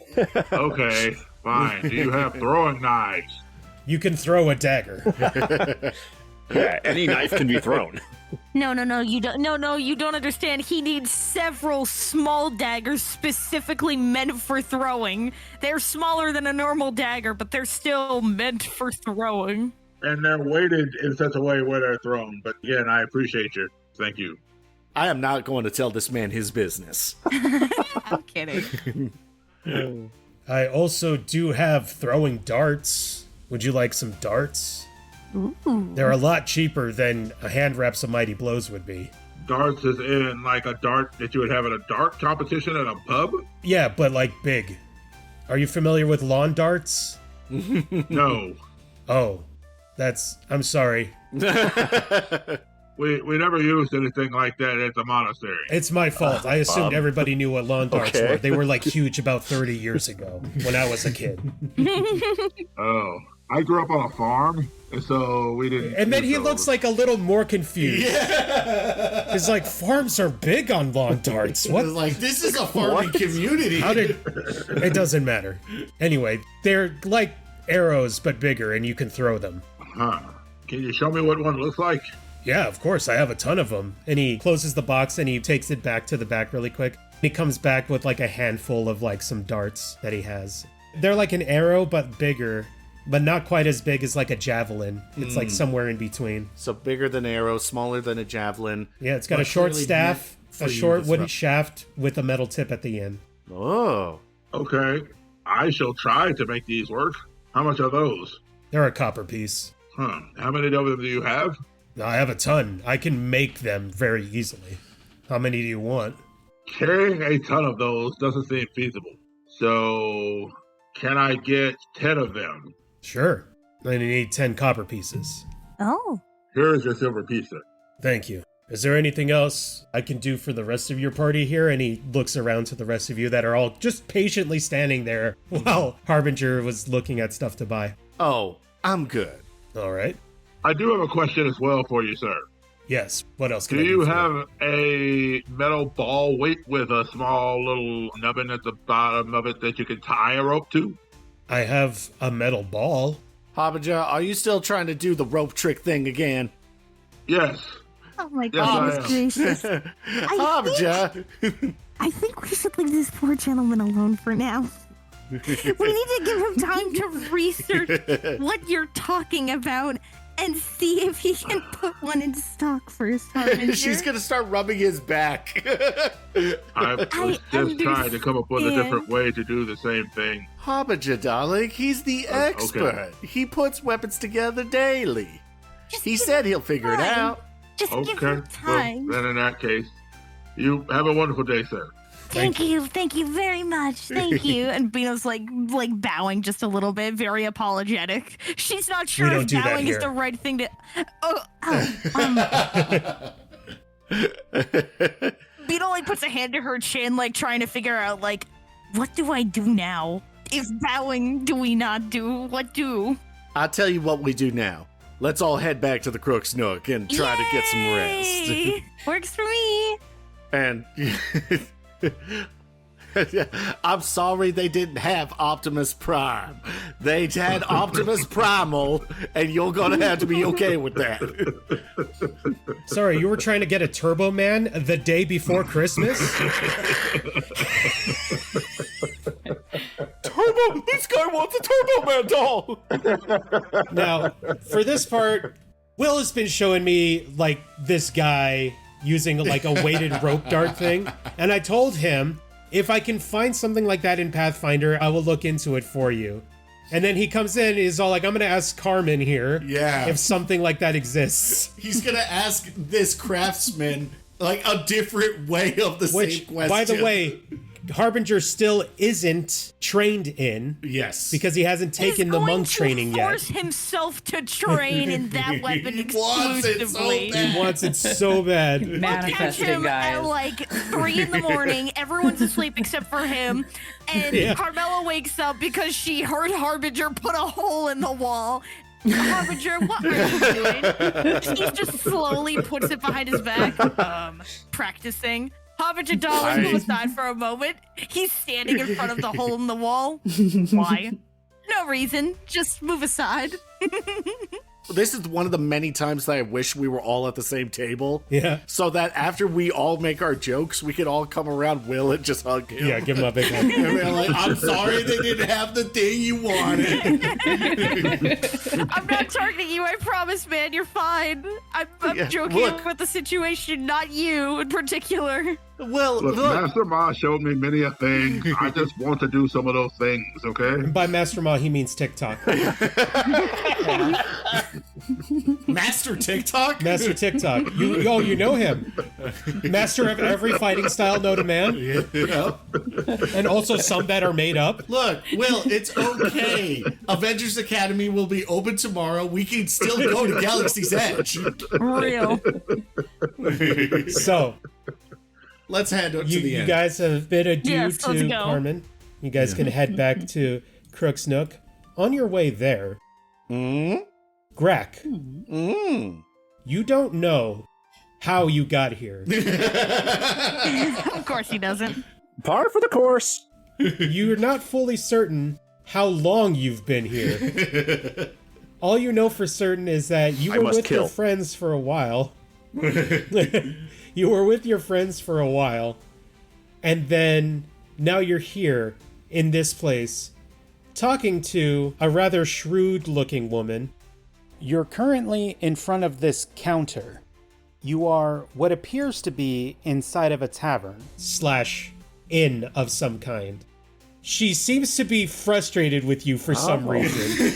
Okay, fine. Do you have throwing knives? You can throw a dagger. Yeah, any knife can be thrown. No, you don't. No, you don't understand. He needs several small daggers specifically meant for throwing. They're smaller than a normal dagger, but they're still meant for throwing. And they're weighted in such a way where they're thrown. But again, I appreciate you. Thank you. I am not going to tell this man his business. I'm kidding. I also do have throwing darts. Would you like some darts? Ooh. They're a lot cheaper than a hand wraps of mighty blows would be. Darts is in like a dart that you would have at a dart competition at a pub? Yeah, but like big. Are you familiar with lawn darts? No. Oh, I'm sorry. We never used anything like that at the monastery. It's my fault. I assumed everybody knew what lawn darts Okay. were. They were like huge about 30 years ago when I was a kid. Oh. I grew up on a farm, and so we didn't... And then use he those. looks like a little more confused. Yeah. It's like, farms are big on lawn darts. What? Like, this is a farming community. How did... It doesn't matter. Anyway, they're like arrows, but bigger, and you can throw them. Huh. Can you show me what one looks like? Yeah, of course, I have a ton of them. And he closes the box and he takes it back to the back really quick. He comes back with like a handful of like some darts that he has. They're like an arrow, but bigger, but not quite as big as like a javelin. It's like somewhere in between. So bigger than an arrow, smaller than a javelin. Yeah, it's got But a short clearly staff, meant for a you short to wooden throw. shaft with a metal tip at the end. Oh. Okay. I shall try to make these work. How much are those? They're a copper piece. Huh. How many of them do you have? I have a ton. I can make them very easily. How many do you want? Carrying a ton of those doesn't seem feasible. So, can I get 10 of them? Sure. I need 10 copper pieces. Oh. Here's your silver piece, sir. Thank you. Is there anything else I can do for the rest of your party here? And he looks around to the rest of you that are all just patiently standing there while Harbinger was looking at stuff to buy. Oh, I'm good. All right. I do have a question as well for you, sir. Yes. What else can Do I do you for have a metal ball weight with a small little nubbin at the bottom of it that you can tie a rope to? I have a metal ball. Harbinger, are you still trying to do the rope trick thing again? Yes. Oh my Yes, I goodness am. gracious. Harbinger! I think we should leave this poor gentleman alone for now. We need to give him time to research what you're talking about and see if he can put one in stock first. Harbinger. She's gonna start rubbing his back. I was just trying to come up with a different way to do the same thing. Harbinger, darling, he's the Okay. expert. He puts weapons together daily. Just He give said him he'll figure it time. out. Just give Okay. him Well, time. then in that case, you have a wonderful day, sir. Thank you very much. Thank you. And Beeno's like bowing just a little bit, very apologetic. She's not sure don't if do that bowing is here. the right thing to. Beeno like puts a hand to her chin, like trying to figure out like, what do I do now? If bowing, do we not do? What do? I'll tell you what we do now. Let's all head back to the Crook's Nook and try to get some rest. Yay! Works for me. And I'm sorry they didn't have Optimus Prime. They had Optimus Primal, and you're gonna have to be okay with that. Sorry, you were trying to get a Turbo Man the day before Christmas? Turbo! This guy wants a Turbo Man doll! Now, for this part, Will has been showing me, like, this guy using, like, a weighted rope dart thing. And I told him, if I can find something like that in Pathfinder, I will look into it for you. And then he comes in and he's all like, I'm going to ask Carmen here Yeah. if something like that exists. He's gonna ask this craftsman, like, a different way of the Which, same question. by the way, Harbinger still isn't trained in. Yes. Because he hasn't taken the monk training yet. Force himself to train in that weapon exclusively. He wants it so bad. Catch Manifesting, him guys. at like 3 a.m. Everyone's asleep except for him. And Carmella wakes up because she heard Harbinger put a hole in the wall. Harbinger, what are you doing? He just slowly puts it behind his back. Practicing. Harbinger darling, move aside for a moment. He's standing in front of the hole in the wall. Why? No reason. Just move aside. This is one of the many times that I wish we were all at the same table. Yeah. So that after we all make our jokes, we could all come around Will and just hug him. Yeah, give him a big hug. And we're like, I'm sorry they didn't have the thing you wanted. I'm not targeting you, I promise, man. You're fine. I'm joking with the situation, not you in particular. Well, Look, Master Ma showed me many a thing. I just want to do some of those things, okay? By Master Ma, he means TikTok. Master TikTok? Master TikTok. You know him. Master of every fighting style known to man. Yeah. And also some that are made up. Look, Will, it's okay. Avengers Academy will be open tomorrow. We can still go to Galaxy's Edge. Real. So, let's head up to the you end. guys have bid adieu Yes, let's to go. Carmen. You guys can head back to Crook's Nook. On your way there, Graak, you don't know how you got here. Of course he doesn't. Par for the course. You're not fully certain how long you've been here. All you know for certain is that you were with your friends for a while. You were with your friends for a while, and then now you're here in this place, talking to a rather shrewd-looking woman. You're currently in front of this counter. You are what appears to be inside of a tavern. / inn of some kind. She seems to be frustrated with you for some reason.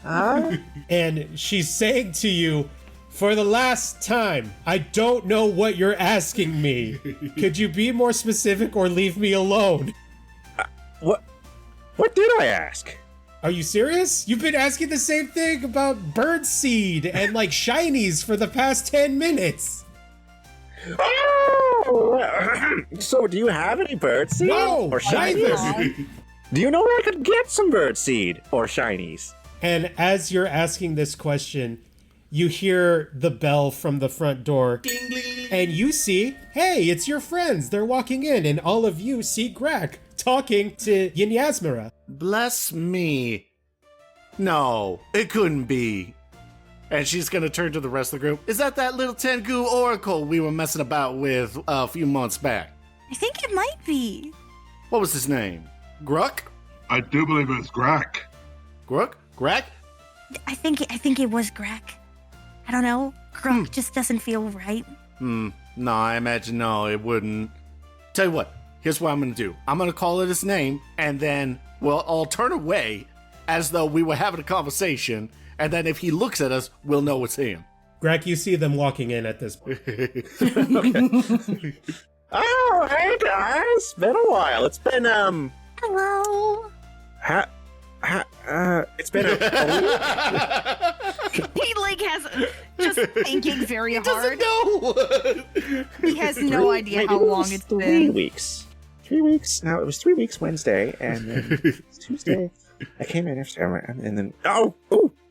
And she's saying to you, for the last time, I don't know what you're asking me. Could you be more specific or leave me alone? What did I ask? Are you serious? You've been asking the same thing about birdseed and like shinies for the past 10 minutes. Oh! So do you have any birdseed? No, or shinies? Do you know where I could get some birdseed or shinies? And as you're asking this question, you hear the bell from the front door. Ding, ding. And you see, hey, it's your friends. They're walking in, and all of you see Graak talking to Yinyasmara. Bless me. No, it couldn't be. And she's gonna turn to the rest of the group. Is that little Tengu oracle we were messing about with a few months back? I think it might be. What was his name? Graak? I do believe it's Graak. Graak? Graak? I think it was Graak. I don't know. Graak just doesn't feel right. No, I imagine no, it wouldn't. Tell you what, here's what I'm gonna do. I'm gonna call it his name, and then, well, I'll turn away as though we were having a conversation, and then if he looks at us, we'll know it's him. Graak, you see them walking in at this point. Oh, hey guys! Been a while. It's been, Hello. it's been a He like has just thinking very hard. Doesn't know. He has no idea Wait, how it was long it's 3 been. weeks. 3 weeks. No, it was 3 weeks Wednesday, and then Tuesday I came in after, and then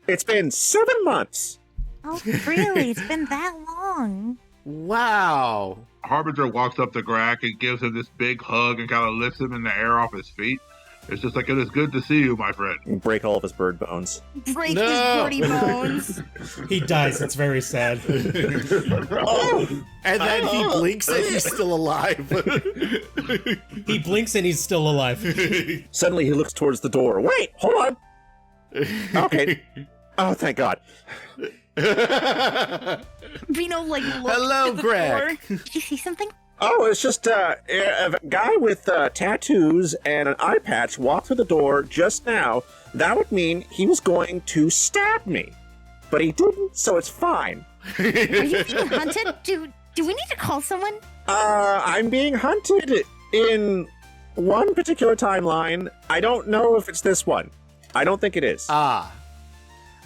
it's been 7 months. Oh, really? It's been that long. Wow. Harbinger walks up to Graak and gives him this big hug and kind of lifts him in the air off his feet. It's just like, it is good to see you, my friend. Break all of his bird bones. Break his bloody bones. He dies. It's very sad. And then he blinks and he's still alive. He blinks and he's still alive. Suddenly he looks towards the door. Wait, hold on. Okay. Oh, thank God. Beeno like looked Hello, at the Graak. door. Did you see something? Oh, it's just a guy with tattoos and an eye patch walked through the door just now. That would mean he was going to stab me. But he didn't, so it's fine. Are you being hunted? Do we need to call someone? I'm being hunted in one particular timeline. I don't know if it's this one. I don't think it is. Ah.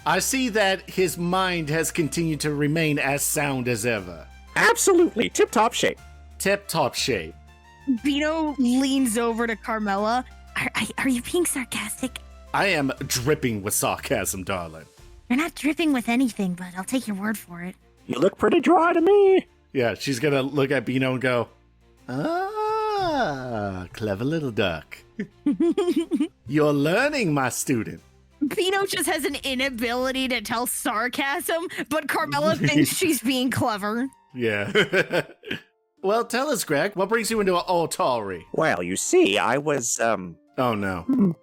I see that his mind has continued to remain as sound as ever. Absolutely. Tip-top shape. Tip-top shape. Beeno leans over to Carmella. Are you being sarcastic? I am dripping with sarcasm, darling. You're not dripping with anything, but I'll take your word for it. You look pretty dry to me. Yeah, she's gonna look at Beeno and go, ah, clever little duck. You're learning, my student. Beeno just has an inability to tell sarcasm, but Carmella thinks she's being clever. Yeah. Well, tell us, Graak, what brings you into Otari? Well, you see, I was, Oh, no.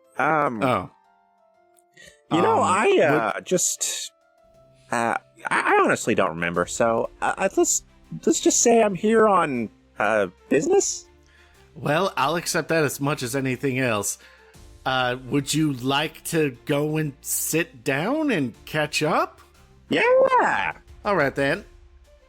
I honestly don't remember, so let's just say I'm here on, business? Well, I'll accept that as much as anything else. Would you like to go and sit down and catch up? Yeah! All right, then.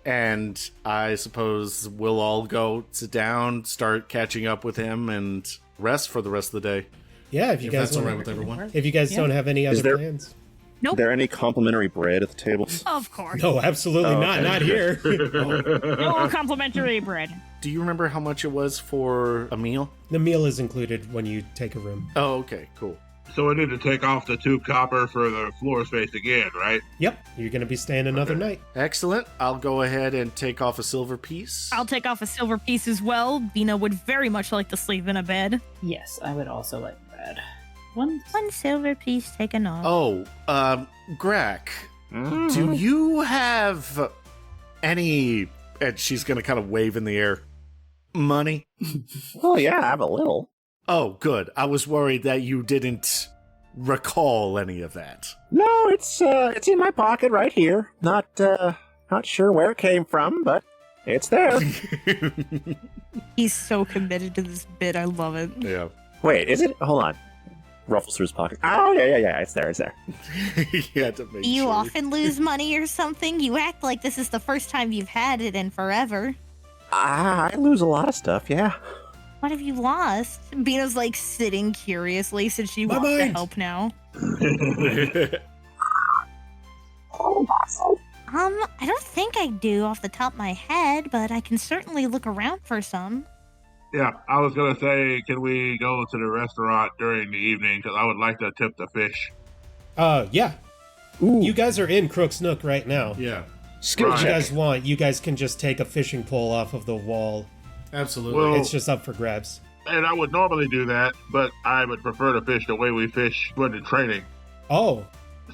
And I suppose we'll all go sit down, start catching up with him, and rest for the rest of the day. Yeah, if you guys That's all wanna- right with everyone. If you guys don't have any other there- plans. Nope. Is there any complimentary bread at the table? Of course. No, absolutely Oh, not. okay. Not here. No complimentary bread. Do you remember how much it was for a meal? The meal is included when you take a room. Oh, okay, cool. So we need to take off the 2 copper for the floor space again, right? Yep, you're going to be staying another night. Excellent. I'll go ahead and take off a silver piece. I'll take off a silver piece as well. Beeno would very much like to sleep in a bed. Yes, I would also like that. One. One silver piece taken off. Oh, Graak, do you have any... And she's going to kind of wave in the air. Money? Well, yeah, I have a little. Oh, good. I was worried that you didn't recall any of that. No, it's in my pocket right here. Not sure where it came from, but it's there. He's so committed to this bit. I love it. Yeah. Wait, is it? Hold on. Ruffles through his pocket. Oh, yeah, it's there. You had to make You sure. often lose money or something? You act like this is the first time you've had it in forever. I lose a lot of stuff, yeah. What have you lost? Beeno's like sitting curiously since she My wants to mind. help now. I don't think I do off the top of my head, but I can certainly look around for some. Yeah, I was going to say, can we go to the restaurant during the evening? Because I would like to tip the fish. Yeah. Ooh, You guys are in Crook's Nook right now. Yeah, skill If you Right. guys want, you guys can just take a fishing pole off of the wall. absolutely. Well- It's just up for grabs. And I would normally do that, but I would prefer to fish the way we fish when in training. Oh,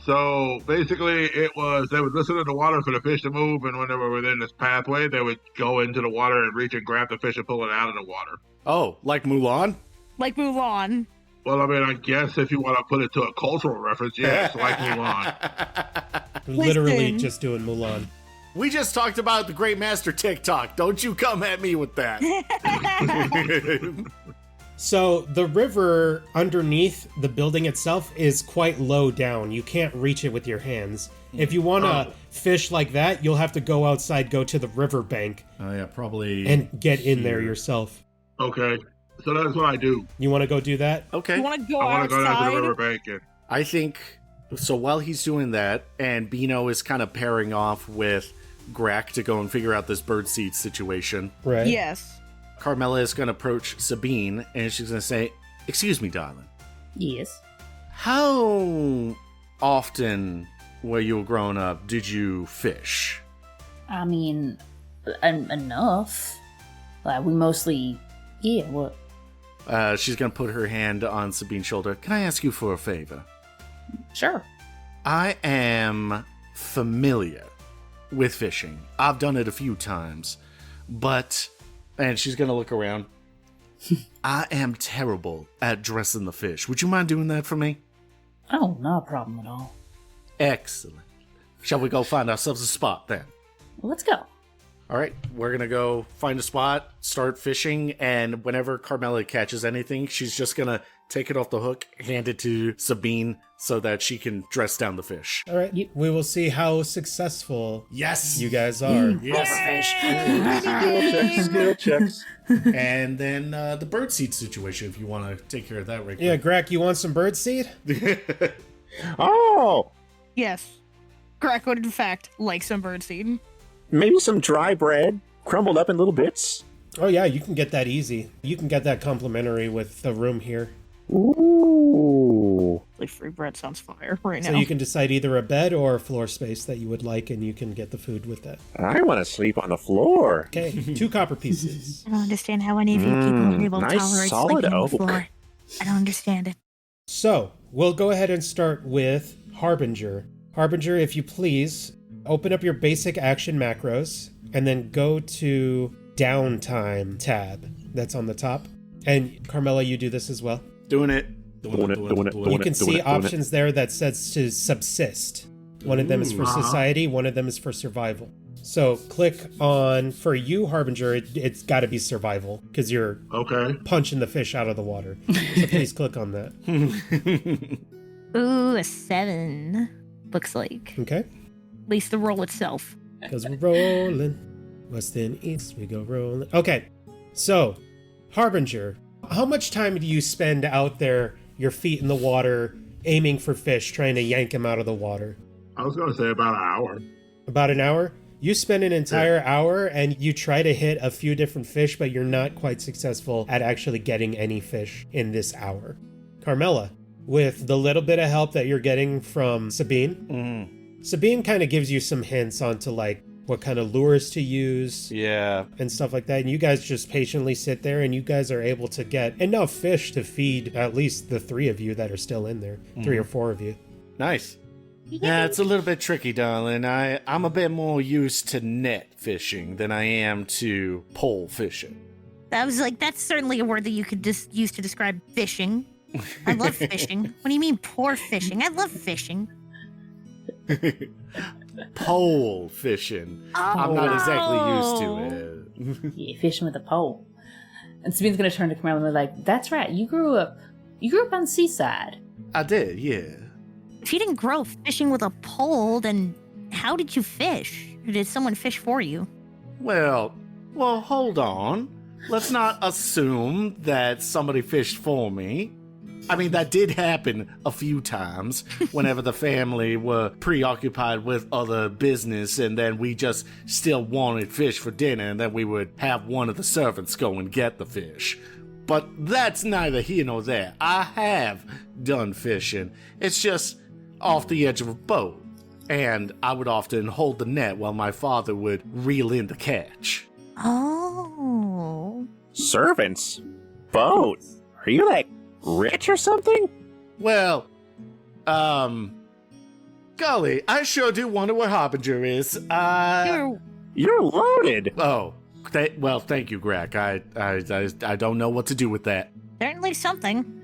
So basically, it was they would listen to the water for the fish to move, and when they were within this pathway, they would go into the water and reach and grab the fish and pull it out of the water. Oh, like Mulan? Like Mulan. Well, I mean, I guess if you want to put it to a cultural reference, yes, like Mulan. literally Listen. just doing Mulan. We just talked about the Great Master TikTok. Don't you come at me with that. So the river underneath the building itself is quite low down. You can't reach it with your hands. If you want to fish like that, you'll have to go outside, go to the riverbank, Oh, yeah, probably. and get in there here. yourself. Okay, so that's what I do. You want to go do that? Okay. You want to go I want to go down to the outside? riverbank and I think so. While he's doing that, and Beeno is kind of pairing off with Graak to go and figure out this birdseed situation, Right. Yes. Carmella is going to approach Sabine and she's going to say, "Excuse me, darling. Yes. How often, where you were growing up, did you fish?" I mean, enough. Like, we mostly. Yeah, what? She's going to put her hand on Sabine's shoulder. "Can I ask you for a favor? Sure. I am familiar with fishing. I've done it a few times, but," and she's going to look around, "I am terrible at dressing the fish. Would you mind doing that for me?" Oh, not a problem at all. Excellent. Shall we go find ourselves a spot then? Well, let's go. All right, we're going to go find a spot, start fishing, and whenever Carmella catches anything, she's just going to take it off the hook, hand it to Sabine so that she can dress down the fish. All right, we will see how successful Yes! you guys are. Skill checks. And then the birdseed situation, if you want to take care of that right Yeah, quick. Graak, you want some birdseed? Oh, Yes. Graak would, in fact, like some birdseed. maybe some dry bread crumbled up in little bits. Oh yeah, you can get that easy. You can get that complimentary with the room here. Ooh. Like, free bread sounds fire right now. So you can decide either a bed or a floor space that you would like, and you can get the food with that. I want to sleep on the floor. Okay, 2 copper pieces. I don't understand how any of you people are able to nice tolerate solid sleeping on oak. the floor. I don't understand it. So, we'll go ahead and start with Harbinger. Harbinger, if you please, open up your basic action macros, and then go to Downtime tab that's on the top. And Carmella, you do this as well. Doing it. You can see options there that says to subsist. One of them is for society, one of them is for survival. So click on, for you, Harbinger, it's got to be survival, because you're Okay. punching the fish out of the water. So please click on that. Ooh, a 7. Looks like. Okay? At least the roll itself. Because we're rolling. West and east, we go rolling. Okay, so, Harbinger, how much time do you spend out there, your feet in the water, aiming for fish, trying to yank them out of the water? I was going to say about an hour. About an hour? You spend an entire hour and you try to hit a few different fish, but you're not quite successful at actually getting any fish in this hour. Carmella, with the little bit of help that you're getting from Sabine, Sabine kind of gives you some hints onto like what kind of lures to use Yeah. and stuff like that. And you guys just patiently sit there and you guys are able to get enough fish to feed at least the 3 of you that are still in there. 3 or 4 of you. Nice. Yeah, it's a little bit tricky, darling. I'm a bit more used to net fishing than I am to pole fishing. I was like, that's certainly a word that you could just use to describe fishing. I love fishing. What do you mean poor fishing? I love fishing. Pole fishing. I'm not exactly used to it. Yeah, fishing with a pole. And Sabine's gonna turn to Carmella and be like, "That's right. You grew up on the seaside." I did, yeah. If you didn't grow up fishing with a pole, then how did you fish? Or did someone fish for you? Well, hold on. Let's not assume that somebody fished for me. I mean, that did happen a few times whenever the family were preoccupied with other business, and then we just still wanted fish for dinner, and then we would have one of the servants go and get the fish. But that's neither here nor there. I have done fishing. It's just off the edge of a boat, and I would often hold the net while my father would reel in the catch. Oh. Servants? Boat? Are you like rich or something? Well, golly, I sure do wonder where Harbinger is. You're loaded. Oh, thank you, Graak. I don't know what to do with that. Certainly something.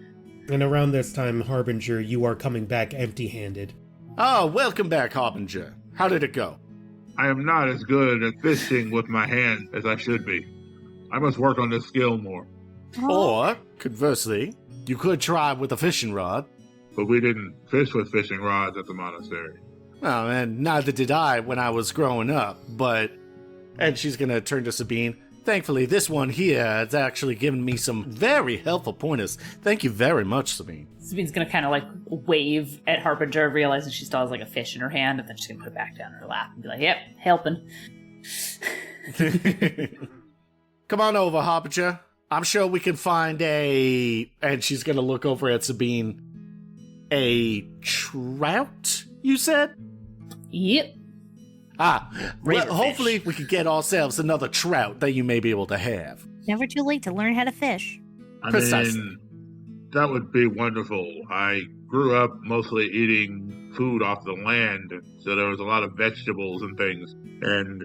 And around this time, Harbinger, you are coming back empty-handed. Oh, welcome back, Harbinger. How did it go? I am not as good at fishing with my hands as I should be. I must work on this skill more. Or, conversely, you could try with a fishing rod. But we didn't fish with fishing rods at the monastery. Well, and neither did I when I was growing up, but... And she's gonna turn to Sabine. Thankfully, this one here has actually given me some very helpful pointers. Thank you very much, Sabine. Sabine's gonna kind of like wave at Harbinger, realizing she still has like a fish in her hand, and then she's gonna put it back down in her lap and be like, "Yep, helping." Come on over, Harbinger. I'm sure we can find and she's gonna look over at Sabine. A trout, you said? Yep. Well, Razor hopefully fish. we could get ourselves another trout that you may be able to have. Never too late to learn how to fish. I Precisely. mean, that would be wonderful. I grew up mostly eating food off the land, so there was a lot of vegetables and things. And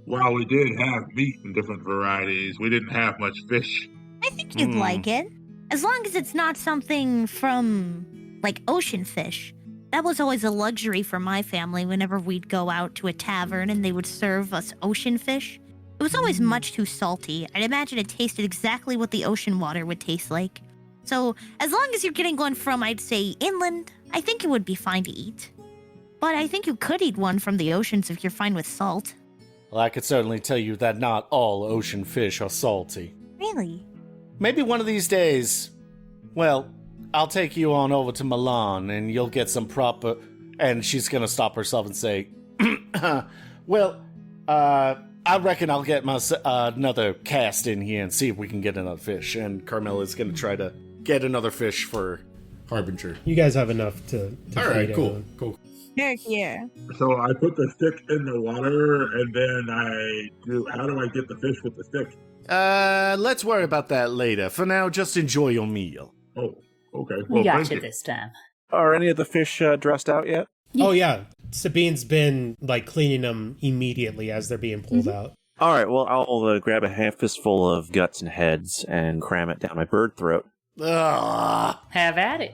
while we did have meat in different varieties, we didn't have much fish. I think you'd like it. As long as it's not something from, like, ocean fish. That was always a luxury for my family whenever we'd go out to a tavern and they would serve us ocean fish. It was always much too salty. I'd imagine it tasted exactly what the ocean water would taste like. So, as long as you're getting one from, I'd say, inland, I think it would be fine to eat. But I think you could eat one from the oceans if you're fine with salt. Well, I could certainly tell you that not all ocean fish are salty. Really? Maybe one of these days, well, I'll take you on over to Milan and you'll get some proper... And she's gonna stop herself and say, well, I reckon I'll get my another cast in here and see if we can get another fish. And Carmella's gonna try to get another fish for Harbinger. You guys have enough to All fight right, cool, over. cool. Heck yeah. So I put the stick in the water, and then how do I get the fish with the stick? Let's worry about that later. For now, just enjoy your meal. Oh, okay. We got thank you you. this time. Are any of the fish dressed out yet? Oh, yeah. Sabine's been, cleaning them immediately as they're being pulled out. All right, well, I'll grab a half fistful of guts and heads and cram it down my bird throat. Ugh. Have at it.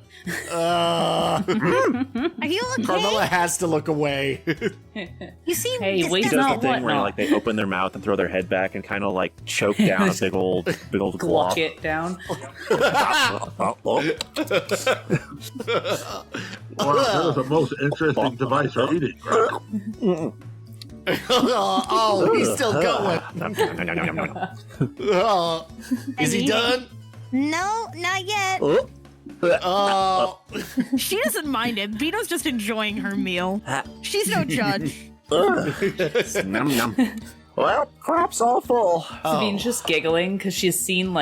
Are you okay? Carmella has to look away. You seem Hey, disgusted. wait, He does not the thing what where not. they open their mouth and throw their head back and kind of choke down a big old Gluck glob. it down. Well, that was the most interesting device for eating. Right? Oh, he's still going. Oh, is he done? No, not yet. Oh, She doesn't mind it. Beeno's just enjoying her meal. She's no judge. Nom, nom. Well, crap's all full. Sabine's just giggling because she's seen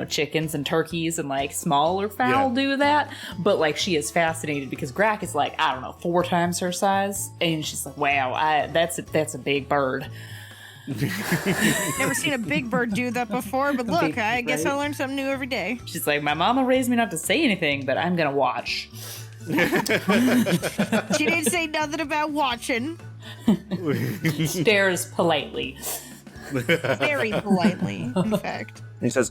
chickens and turkeys and smaller fowl do that, but she is fascinated because Graak is 4 times her size, and she's like, wow, that's a big bird. Never seen a big bird do that before, but look, I guess I learn something new every day. She's like, my mama raised me not to say anything, but I'm gonna watch. She didn't say nothing about watching. Stares politely. Very politely, in fact. And he says,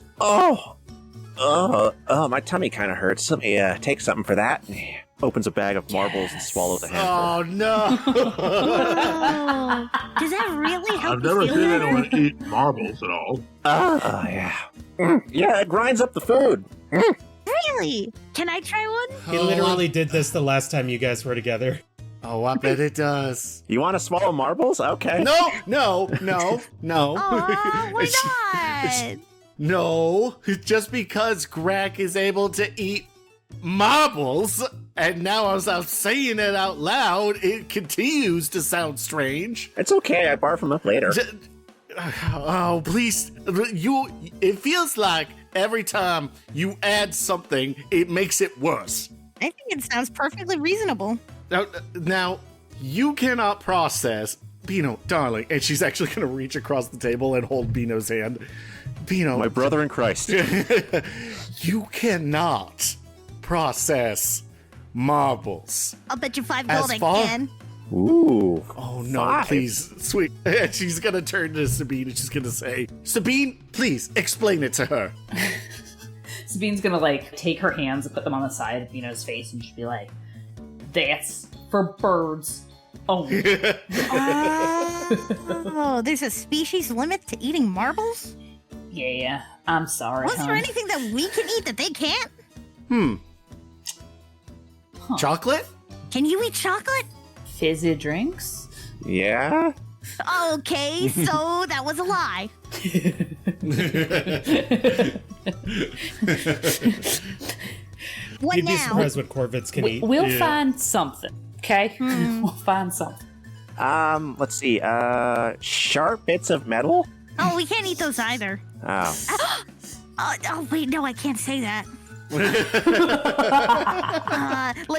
my tummy kind of hurts. Let me take something for that. And he opens a bag of marbles and swallows a handful. oh no. Oh, does that really help I've you never feel seen better? anyone eat marbles at all. Yeah. Yeah, it grinds up the food. Really? Can I try one? He literally did this the last time you guys were together. Oh, I bet it does. You want to swallow marbles? Okay. No. Aw, why not? No, just because Graak is able to eat marbles, and now as I'm saying it out loud, it continues to sound strange. It's okay. I barf them up later. Oh, please. It feels like every time you add something, it makes it worse. I think it sounds perfectly reasonable. Now, you cannot process, Beeno, darling, and she's actually going to reach across the table and hold Beeno's hand. Beeno, My brother in Christ. you cannot process marbles. I'll bet you 5 As gold I far- can. Ooh. Oh no, 5. please, sweet. And she's going to turn to Sabine and she's going to say, Sabine, please explain it to her. Sabine's gonna take her hands and put them on the side of Beeno's face and she'll be like, that's for birds only. Oh, there's a species limit to eating marbles? Yeah, I'm sorry. Was there hon. anything that we can eat that they can't? Chocolate? Can you eat chocolate? Fizzy drinks? Yeah? Okay, so that was a lie. What You'd be now? surprised what Corvids can eat. We'll find something, okay? We'll find something. Let's see. Sharp bits of metal? Oh, we can't eat those either. Oh. Oh, wait, no, I can't say that.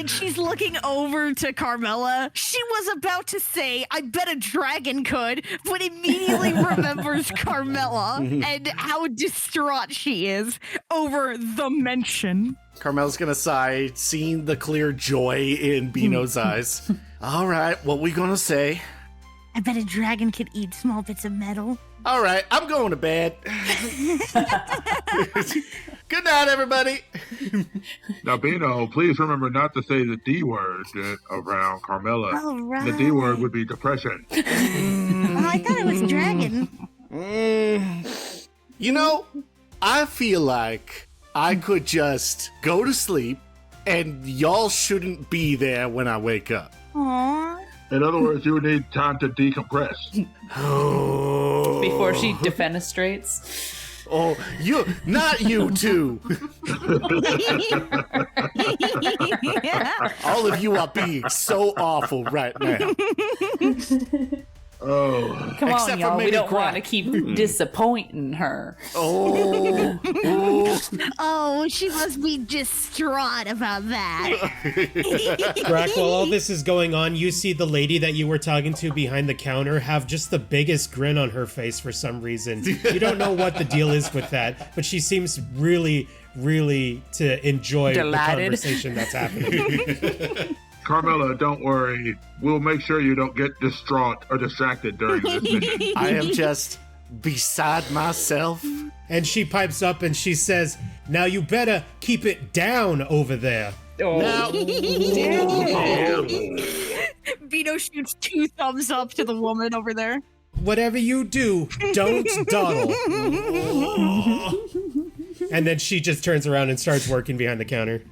She's looking over to Carmella. She was about to say, I bet a dragon could, but immediately remembers Carmella and how distraught she is over the mention. Carmel's gonna sigh, seeing the clear joy in Beeno's eyes. All right, what we gonna say? I bet a dragon could eat small bits of metal. All right, I'm going to bed. Good night, everybody. Now, Beeno, please remember not to say the D word around Carmella. All right. The D word would be depression. Oh, I thought it was dragon. You know, I feel like I could just go to sleep and y'all shouldn't be there when I wake up. Aww. In other words, you would need time to decompress. Before she defenestrates. Oh, not you two. All of you are being so awful right now. Oh. Come Except on, for y'all. We maybe don't want to Graak. keep disappointing her. Oh. Oh, she must be distraught about that. Graak, while all this is going on, you see the lady that you were talking to behind the counter have just the biggest grin on her face for some reason. You don't know what the deal is with that, but she seems really, really to enjoy Delighted. the conversation that's happening. Carmella, don't worry. We'll make sure you don't get distraught or distracted during this mission. I am just beside myself. And she pipes up and she says, "Now you better keep it down over there." Now, Beeno shoots 2 thumbs up to the woman over there. Whatever you do, don't dawdle. And then she just turns around and starts working behind the counter.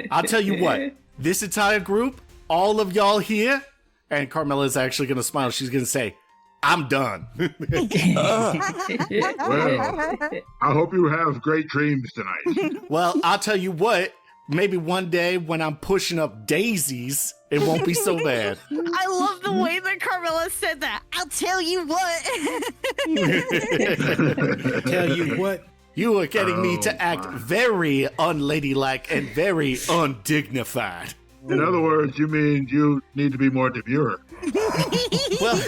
I'll tell you what, this entire group, all of y'all here, and Carmella's actually going to smile. She's going to say, I'm done. Well, I hope you have great dreams tonight. Well, I'll tell you what, maybe one day when I'm pushing up daisies, it won't be so bad. I love the way that Carmella said that. I'll tell you what. Tell you what. You are getting me to act very unladylike and very undignified. In other words, you mean you need to be more demure. Well,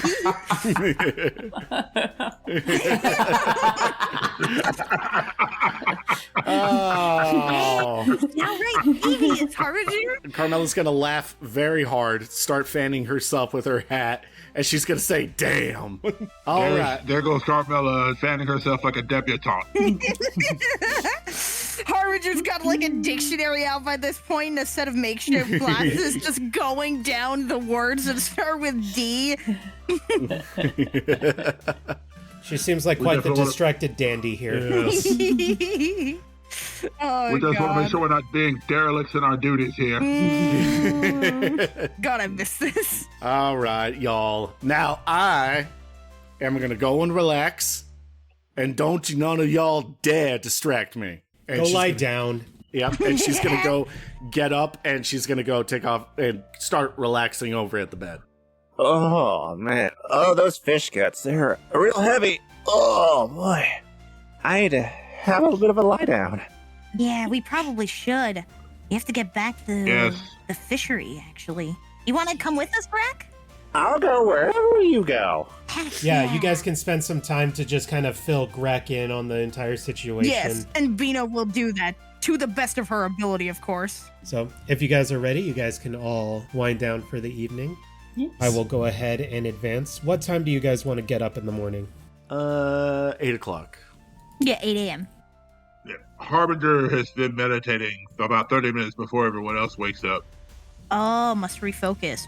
oh. All right, devious, Harbinger. Carmella's gonna laugh very hard, start fanning herself with her hat, and she's gonna say, damn. All right. There goes Carmella fanning herself like a debutante. Harbinger's got like a dictionary out by this point and a set of makeshift glasses just going down the words that start with D. She seems like quite the distracted dandy here. Yes. Oh, We just want to God. make sure we're not being derelicts in our duties here. God, I miss this. All right, y'all. Now I am gonna go and relax, and don't you none of y'all dare distract me. And Go she's lie gonna- down. Yep, and she's gonna go get up, and she's gonna go take off and start relaxing over at the bed. Oh, man. Oh, those fish guts. They're real heavy. Oh, boy. I need to have a little bit of a lie down. Yeah, we probably should. We have to get back to Yes. the fishery, actually. You want to come with us, Graak? I'll go wherever you go. Heck Yeah, you guys can spend some time to just kind of fill Graak in on the entire situation. Yes, and Beeno will do that to the best of her ability, of course. So if you guys are ready, you guys can all wind down for the evening. Yes. I will go ahead and advance. What time do you guys want to get up in the morning? 8 o'clock. Yeah, 8 a.m. Yeah. Harbinger has been meditating for about 30 minutes before everyone else wakes up. Oh, must refocus.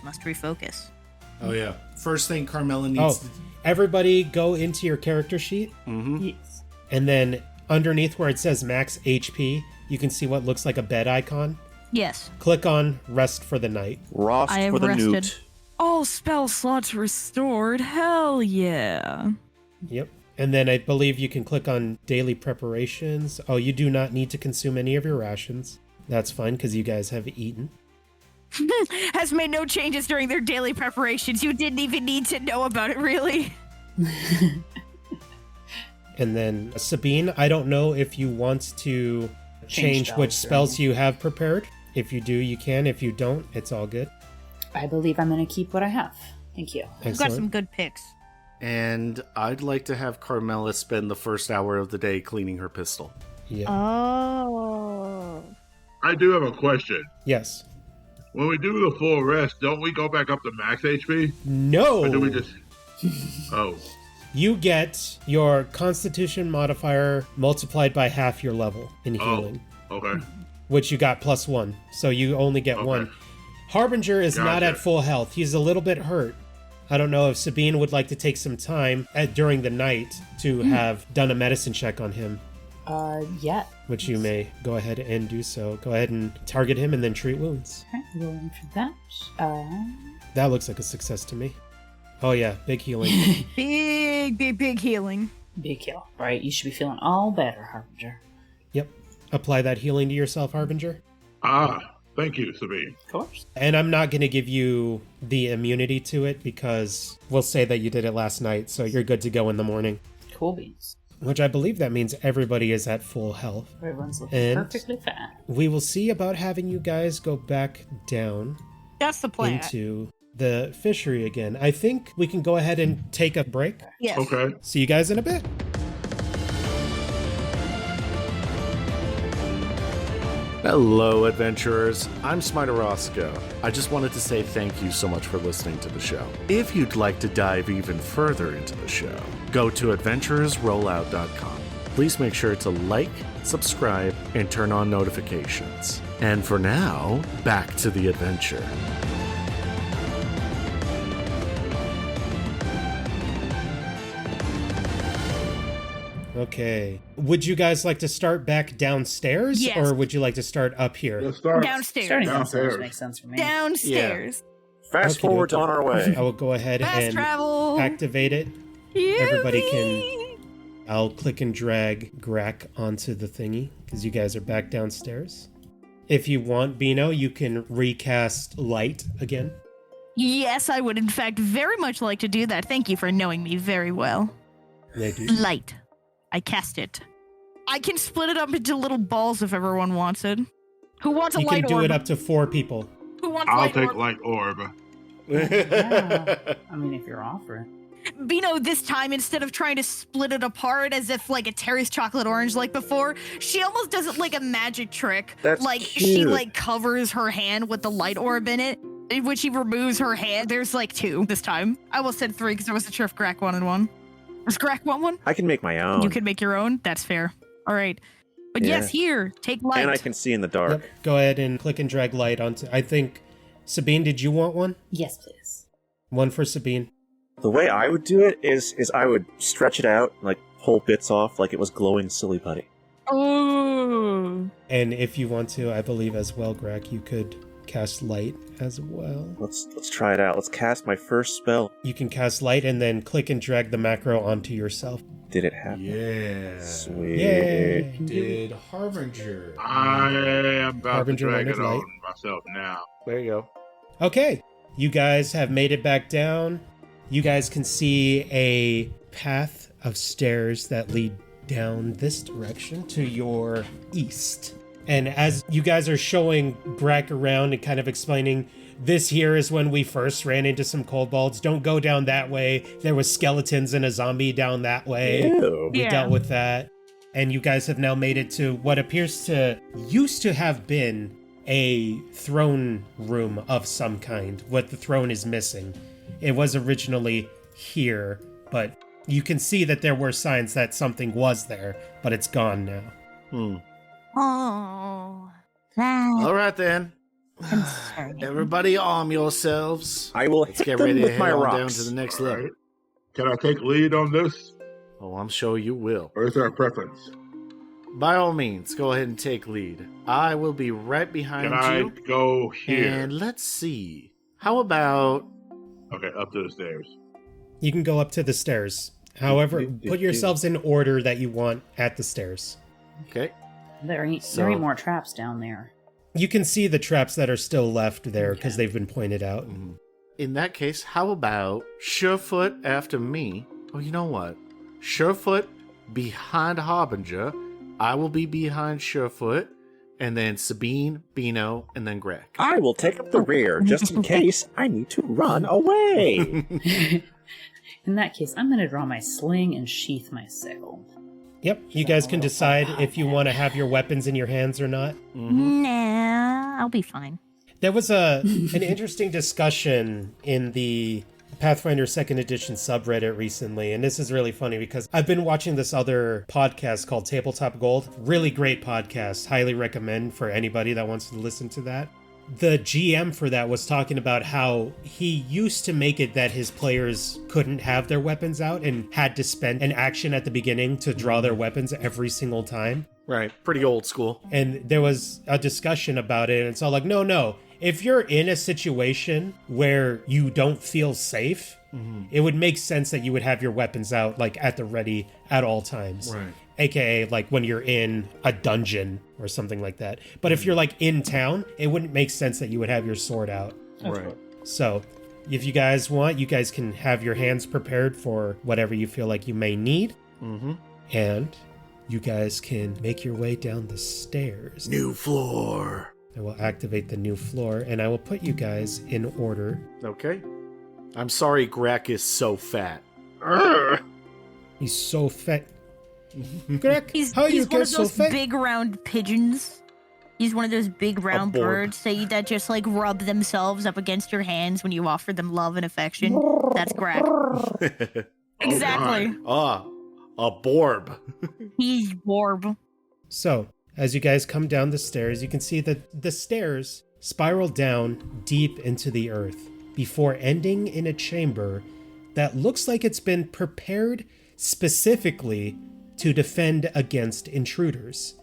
Oh yeah. First thing Carmella needs. Oh, everybody go into your character sheet, Yes. and then underneath where it says max HP, you can see what looks like a bed icon. Yes. Click on rest for the night. Rost I have for the rested. newt. All spell slots restored. Hell yeah. Yep. And then I believe you can click on daily preparations. Oh, you do not need to consume any of your rations. That's fine because you guys have eaten. Has made no changes during their daily preparations. You didn't even need to know about it, really. And then Sabine, I don't know if you want to change spells, which spells you have prepared. If you do, you can. If you don't, it's all good. I believe I'm going to keep what I have. Thank you. We've got some Excellent. good picks. And I'd like to have Carmella spend the first hour of the day cleaning her pistol. Yeah. Oh. I do have a question. Yes. When we do the full rest, don't we go back up to max HP? No. Or do we just... Oh. You get your Constitution modifier multiplied by half your level in healing, Okay. which you got +1. So you only get Okay. 1. Harbinger is not Gotcha. at full health. He's a little bit hurt. I don't know if Sabine would like to take some time during the night to have done a medicine check on him. Yeah. Which you may go ahead and do so. Go ahead and target him and then treat wounds. Okay, going for that. That looks like a success to me. Oh yeah, big healing. Big healing. Big kill. Right, you should be feeling all better, Harbinger. Yep. Apply that healing to yourself, Harbinger. Thank you, Sabine. Of course. And I'm not going to give you the immunity to it because we'll say that you did it last night, so you're good to go in the morning. Cool beans. Which I believe that means everybody is at full health. Everyone's looking And perfectly fine. we will see about having you guys go back down That's the plan. into the fishery again. I think we can go ahead and take a break. Yes. Okay. See you guys in a bit. Hello, adventurers. I'm Smiter Rasco. I just wanted to say thank you so much for listening to the show. If you'd like to dive even further into the show, go to adventurersrollout.com. Please make sure to like, subscribe, and turn on notifications. And for now, back to the adventure. Okay. Would you guys like to start back downstairs? Yes. Or would you like to start up here? Let's start. Downstairs. Starting Downstairs. downstairs makes sense for me. Downstairs. Fast Okay, forward okay. on our way. I will go ahead Fast and travel. activate it. Everybody Yippee. I'll click and drag Graak onto the thingy because you guys are back downstairs. If you want, Beeno, you can recast light again. Yes, I would in fact very much like to do that. Thank you for knowing me very well. They do. Light. I cast it. I can split it up into little balls if everyone wants it. Who wants a You can light do orb? it up to 4 people. Who wants I'll light take orb? light orb. Yeah. I mean, if you're offering. Beeno, this time, instead of trying to split it apart as if like a Terry's chocolate orange like before, she almost does it like a magic trick. That's like she cute. like covers her hand with the light orb in it. And when she removes her hand, there's like 2 this time. I almost said 3 because I wasn't sure if Graak wanted one. Does Graak want one? I can make my own. You can make your own? That's fair. All right. But Yeah. yes, here, take light. And I can see in the dark. Yep. Go ahead and click and drag light onto. I think, Sabine, did you want one? Yes, please. One for Sabine. The way I would do it is I would stretch it out, like pull bits off like it was glowing silly putty. Oh. And if you want to, I believe as well, Graak, you could cast light as well. Let's try it out. Let's cast my first spell. You can cast light and then click and drag the macro onto yourself. Did it happen? Yeah. Sweet. Yay! Did Harbinger. I am about Harbinger to drag wanted it on light. myself now. There you go. Okay, you guys have made it back down. You guys can see a path of stairs that lead down this direction to your east. And as you guys are showing Graak around and kind of explaining, this here is when we first ran into some kobolds. Don't go down that way. There was skeletons and a zombie down that way. Ew. We Yeah. dealt with that. And you guys have now made it to what appears to used to have been a throne room of some kind. What the throne is missing. It was originally here, but you can see that there were signs that something was there, but it's gone now. Oh, that All right, then. concerning. Everybody arm yourselves. I will Let's hit get them ready to with head my on down rocks. to the next All level. right. Can I take lead on this, Oh, I'm sure you will. or is there a preference? By all means, go ahead and take lead. I will be right behind Can I you. go here? And let's see. How about Okay, up to the stairs. You can go up to the stairs. However, put yourselves in order that you want at the stairs. okay? There ain't So- more traps down there. You can see the traps that are still left there because they've been pointed out. In that case, how about Surefoot after me? Oh, you know what? Surefoot behind Harbinger. I will be behind Surefoot, and then Sabine, Beeno, and then Graak. I will take up the rear just in case I need to run away. In that case, I'm going to draw my sling and sheath my sickle. Yep, you guys can decide if you want to have your weapons in your hands or not. Nah, I'll be fine. There was an interesting discussion in the Pathfinder 2nd Edition subreddit recently, and this is really funny because I've been watching this other podcast called Tabletop Gold. Really great podcast. Highly recommend for anybody that wants to listen to that. The GM for that was talking about how he used to make it that his players couldn't have their weapons out and had to spend an action at the beginning to draw their weapons every single time. Right. Pretty old school. And there was a discussion about it, and it's all like, no. If you're in a situation where you don't feel safe, it would make sense that you would have your weapons out, like, at the ready at all times. Right. AKA, like, when you're in a dungeon or something like that. But if you're, like, in town, it wouldn't make sense that you would have your sword out. Right. So, if you guys want, you guys can have your hands prepared for whatever you feel like you may need. And you guys can make your way down the stairs. New floor. I will activate the new floor, and I will put you guys in order. Okay. I'm sorry Graak is so fat. He's so fat. Graak, He's how you one get of so those fat? big round pigeons. He's one of those big round borg. birds that just like rub themselves up against your hands when you offer them love and affection. That's Graak. Exactly. A borb. He's Borb. So, as you guys come down the stairs, you can see that the stairs spiral down deep into the earth before ending in a chamber that looks like it's been prepared specifically to defend against intruders.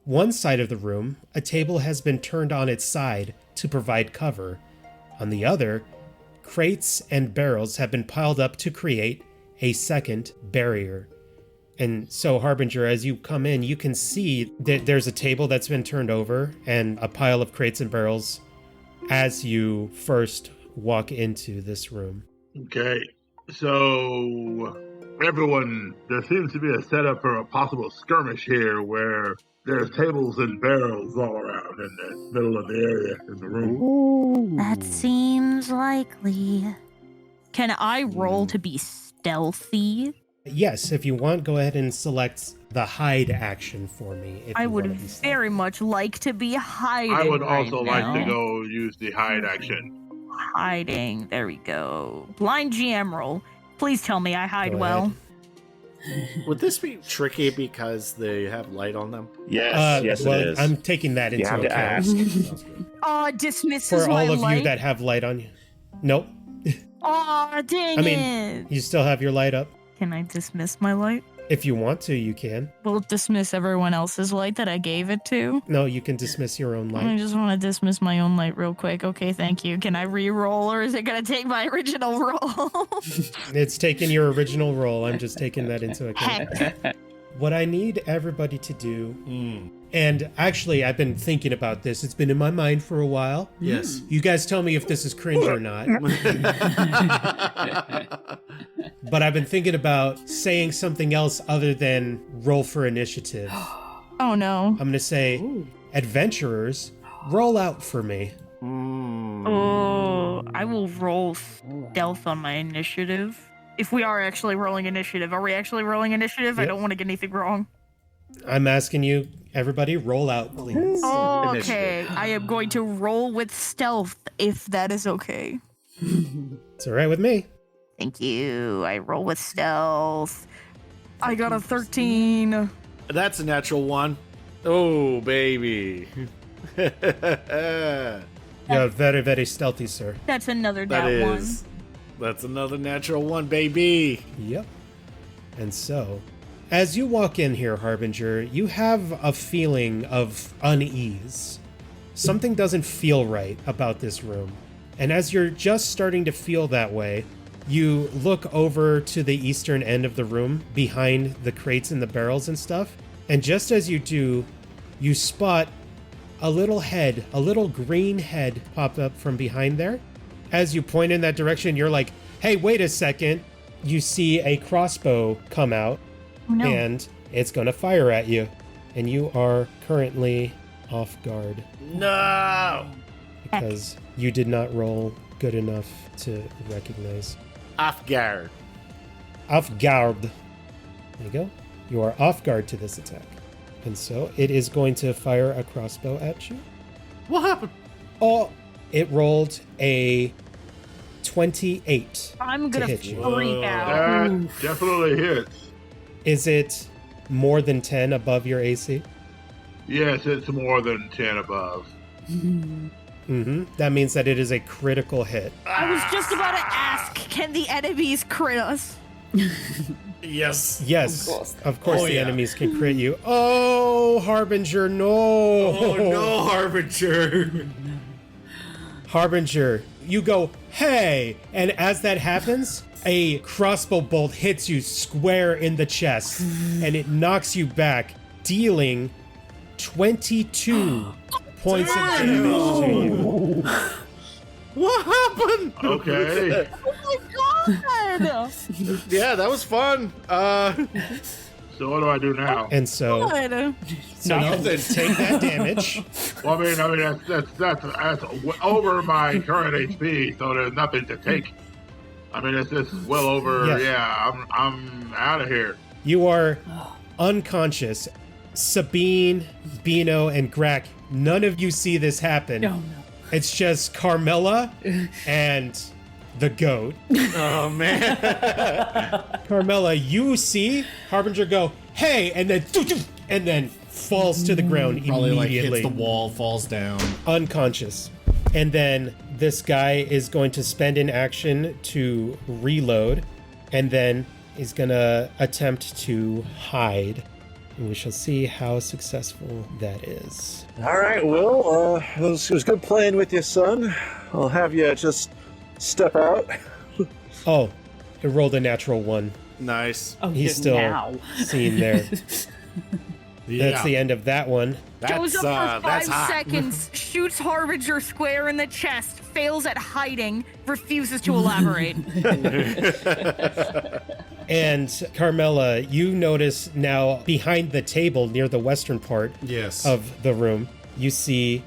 One side of the room, a table has been turned on its side to provide cover. On the other, crates and barrels have been piled up to create a second barrier. And so, Harbinger, as you come in, you can see that there's a table that's been turned over and a pile of crates and barrels as you first walk into this room. Okay, so everyone, there seems to be a setup for a possible skirmish here where there's tables and barrels all around in the middle of the area in the room. That seems likely. Can I roll to be stealthy? Yes, if you want, go ahead and select the hide action for me. If I you would wanna be stealthy. very much like to be hiding. I would right also like to now. go use the hide action. Hiding. There we go. Blind GM roll. Please tell me I hide Go well. Would this be tricky because they have light on them? Yes, yes, well, it is. I'm taking that you into have to account. ask. Dismisses For my all of light. you that have light on you. Nope. Dang I mean, it. you still have your light up. Can I dismiss my light? If you want to, you can. Will it dismiss everyone else's light that I gave it to? No, you can dismiss your own I light. just want to dismiss my own light real quick. Okay, thank you. Can I re-roll, or is it going to take my original roll? It's taking your original roll. I'm just taking that into account. Heck. What I need everybody to do, and actually I've been thinking about this, it's been in my mind for a while. Yes. You guys tell me if this is cringe or not. But I've been thinking about saying something else other than roll for initiative. Oh no. I'm going to say, adventurers, roll out for me. Oh, I will roll stealth on my initiative. If we are actually rolling initiative. Are we actually rolling initiative? I Yep. don't want to get anything wrong. I'm asking you, everybody, roll out, please. Okay, I am going to roll with stealth, if that is okay. It's all right with me. Thank you. I roll with stealth. I got a 13. That's a natural one. Oh, baby. You're very, very stealthy, sir. That's another That nat one. is. That's another natural one, baby. Yep. And so, as you walk in here, Harbinger, you have a feeling of unease. Something doesn't feel right about this room. And as you're just starting to feel that way, you look over to the eastern end of the room, behind the crates and the barrels and stuff. And just as you do, you spot a little head, a little green head pop up from behind there. As you point in that direction, you're like, hey, wait a second. You see a crossbow come out, Oh, no. and it's going to fire at you. And you are currently off guard No. because you did not roll good enough to recognize. Off guard. Off guard. There you go. You are off guard to this attack. And so it is going to fire a crossbow at you. What happened? Oh, it rolled a 28. I'm to gonna hit you. freak out. That definitely hits. Is it more than 10 above your AC? Yes, it's more than 10 above. That means that it is a critical hit. I was just about to ask, can the enemies crit us? Yes. Yes, of course Oh, the yeah. enemies can crit you. Oh, Harbinger, no. Oh no, Harbinger. Harbinger, you go, hey! And as that happens, a crossbow bolt hits you square in the chest, and it knocks you back, dealing 22 points of damage to you. What happened? Okay. Oh my god! Yeah, that was fun. So what do I do now? And so, Good. Nothing. take that damage. Well, I mean, that's over my current HP, so there's nothing to take. I mean, it's just well over. Yeah. I'm out of here. You are unconscious. Sabine, Beeno, and Graak, none of you see this happen. Oh, no. It's just Carmella and the goat. Oh man. Carmella, you see Harbinger go, hey, and then falls to the ground Probably like immediately. hits the wall, falls down. Unconscious. And then this guy is going to spend an action to reload, and then he's gonna attempt to hide. And we shall see how successful that is. All right, Will. It was good playing with you, son. I'll have you just step out. Oh, it rolled a natural 1. Nice. Oh, He's good still now. seen there. Yeah. That's the end of that one. Goes up for 5 that's hot. seconds, shoots Harbinger square in the chest, fails at hiding, refuses to elaborate. And Carmella, you notice now behind the table near the western part Yes. of the room, you see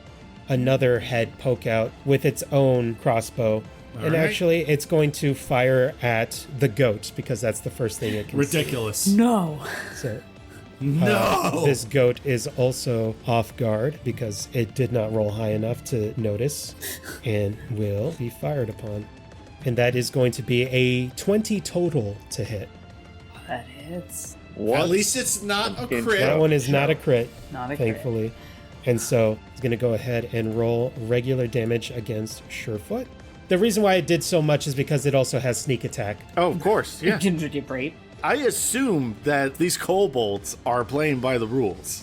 another head poke out with its own crossbow. And right. actually, it's going to fire at the goat because that's the first thing it can Ridiculous. No. see. So, No. this goat is also off guard because it did not roll high enough to notice and will be fired upon. And that is going to be a 20 total to hit. That hits. At least it's not a crit. That one is not a crit, Not a crit. thankfully. And so he's going to go ahead and roll regular damage against Surefoot. The reason why it did so much is because it also has sneak attack. Oh, of course. Yeah. Great. I assume that these kobolds are playing by the rules.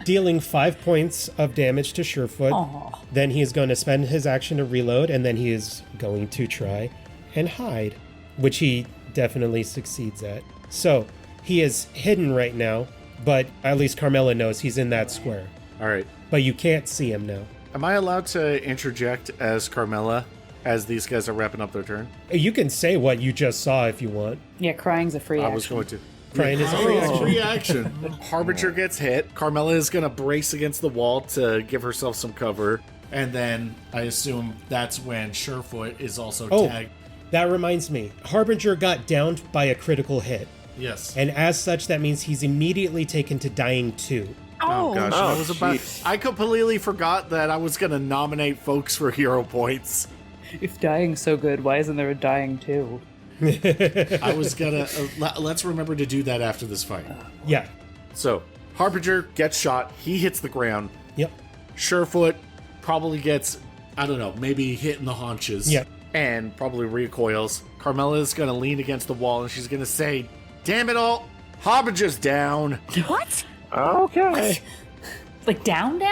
Dealing 5 points of damage to Surefoot. Aw. Then he is going to spend his action to reload, and then he is going to try and hide, which he definitely succeeds at. So he is hidden right now, but at least Carmella knows he's in that square. All right. But you can't see him now. Am I allowed to interject as Carmella as these guys are wrapping up their turn? You can say what you just saw if you want. Yeah, crying's a free I action. was going to. Crying is a free action. Free action. Harbinger gets hit. Carmella is going to brace against the wall to give herself some cover. And then I assume that's when Surefoot is also tagged. That reminds me. Harbinger got downed by a critical hit. Yes. And as such, that means he's immediately taken to dying 2. Oh gosh, Oh, I was about. jeez. I completely forgot that I was going to nominate folks for hero points. If dying's so good, why isn't there a dying too? I was gonna. Let's remember to do that after this fight. Yeah. So Harbinger gets shot. He hits the ground. Yep. Surefoot probably gets, I don't know, maybe hit in the haunches. Yep. And probably recoils. Carmella is gonna lean against the wall and she's gonna say, "Damn it all, Harbinger's down." What? Okay. Like down?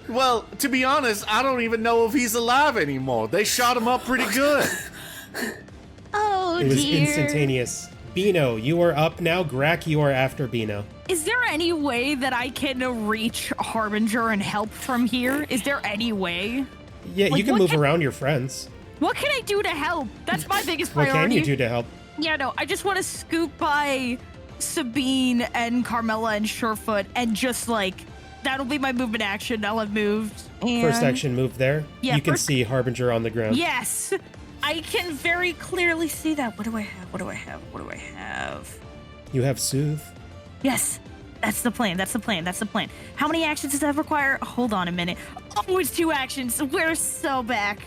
Well, to be honest, I don't even know if he's alive anymore. They shot him up pretty good. Oh, It was dear. instantaneous. Beeno, you are up now. Graak, you are after Beeno. Is there any way that I can reach Harbinger and help from here? Is there any way? Yeah, Like, you can what move can- around your friends. What can I do to help? That's my biggest What priority. can you do to help? Yeah, no, I just want to scoop by Sabine and Carmella and Surefoot and just like, that'll be my movement action. I'll have moved. And First action move there. Yeah, you can first- see Harbinger on the ground. Yes, I can very clearly see that. What do I have? What do I have? What do I have? You have Soothe. Yes, that's the plan. That's the plan. That's the plan. How many actions does that require? Hold on a minute. Oh, it's 2 actions. We're so back.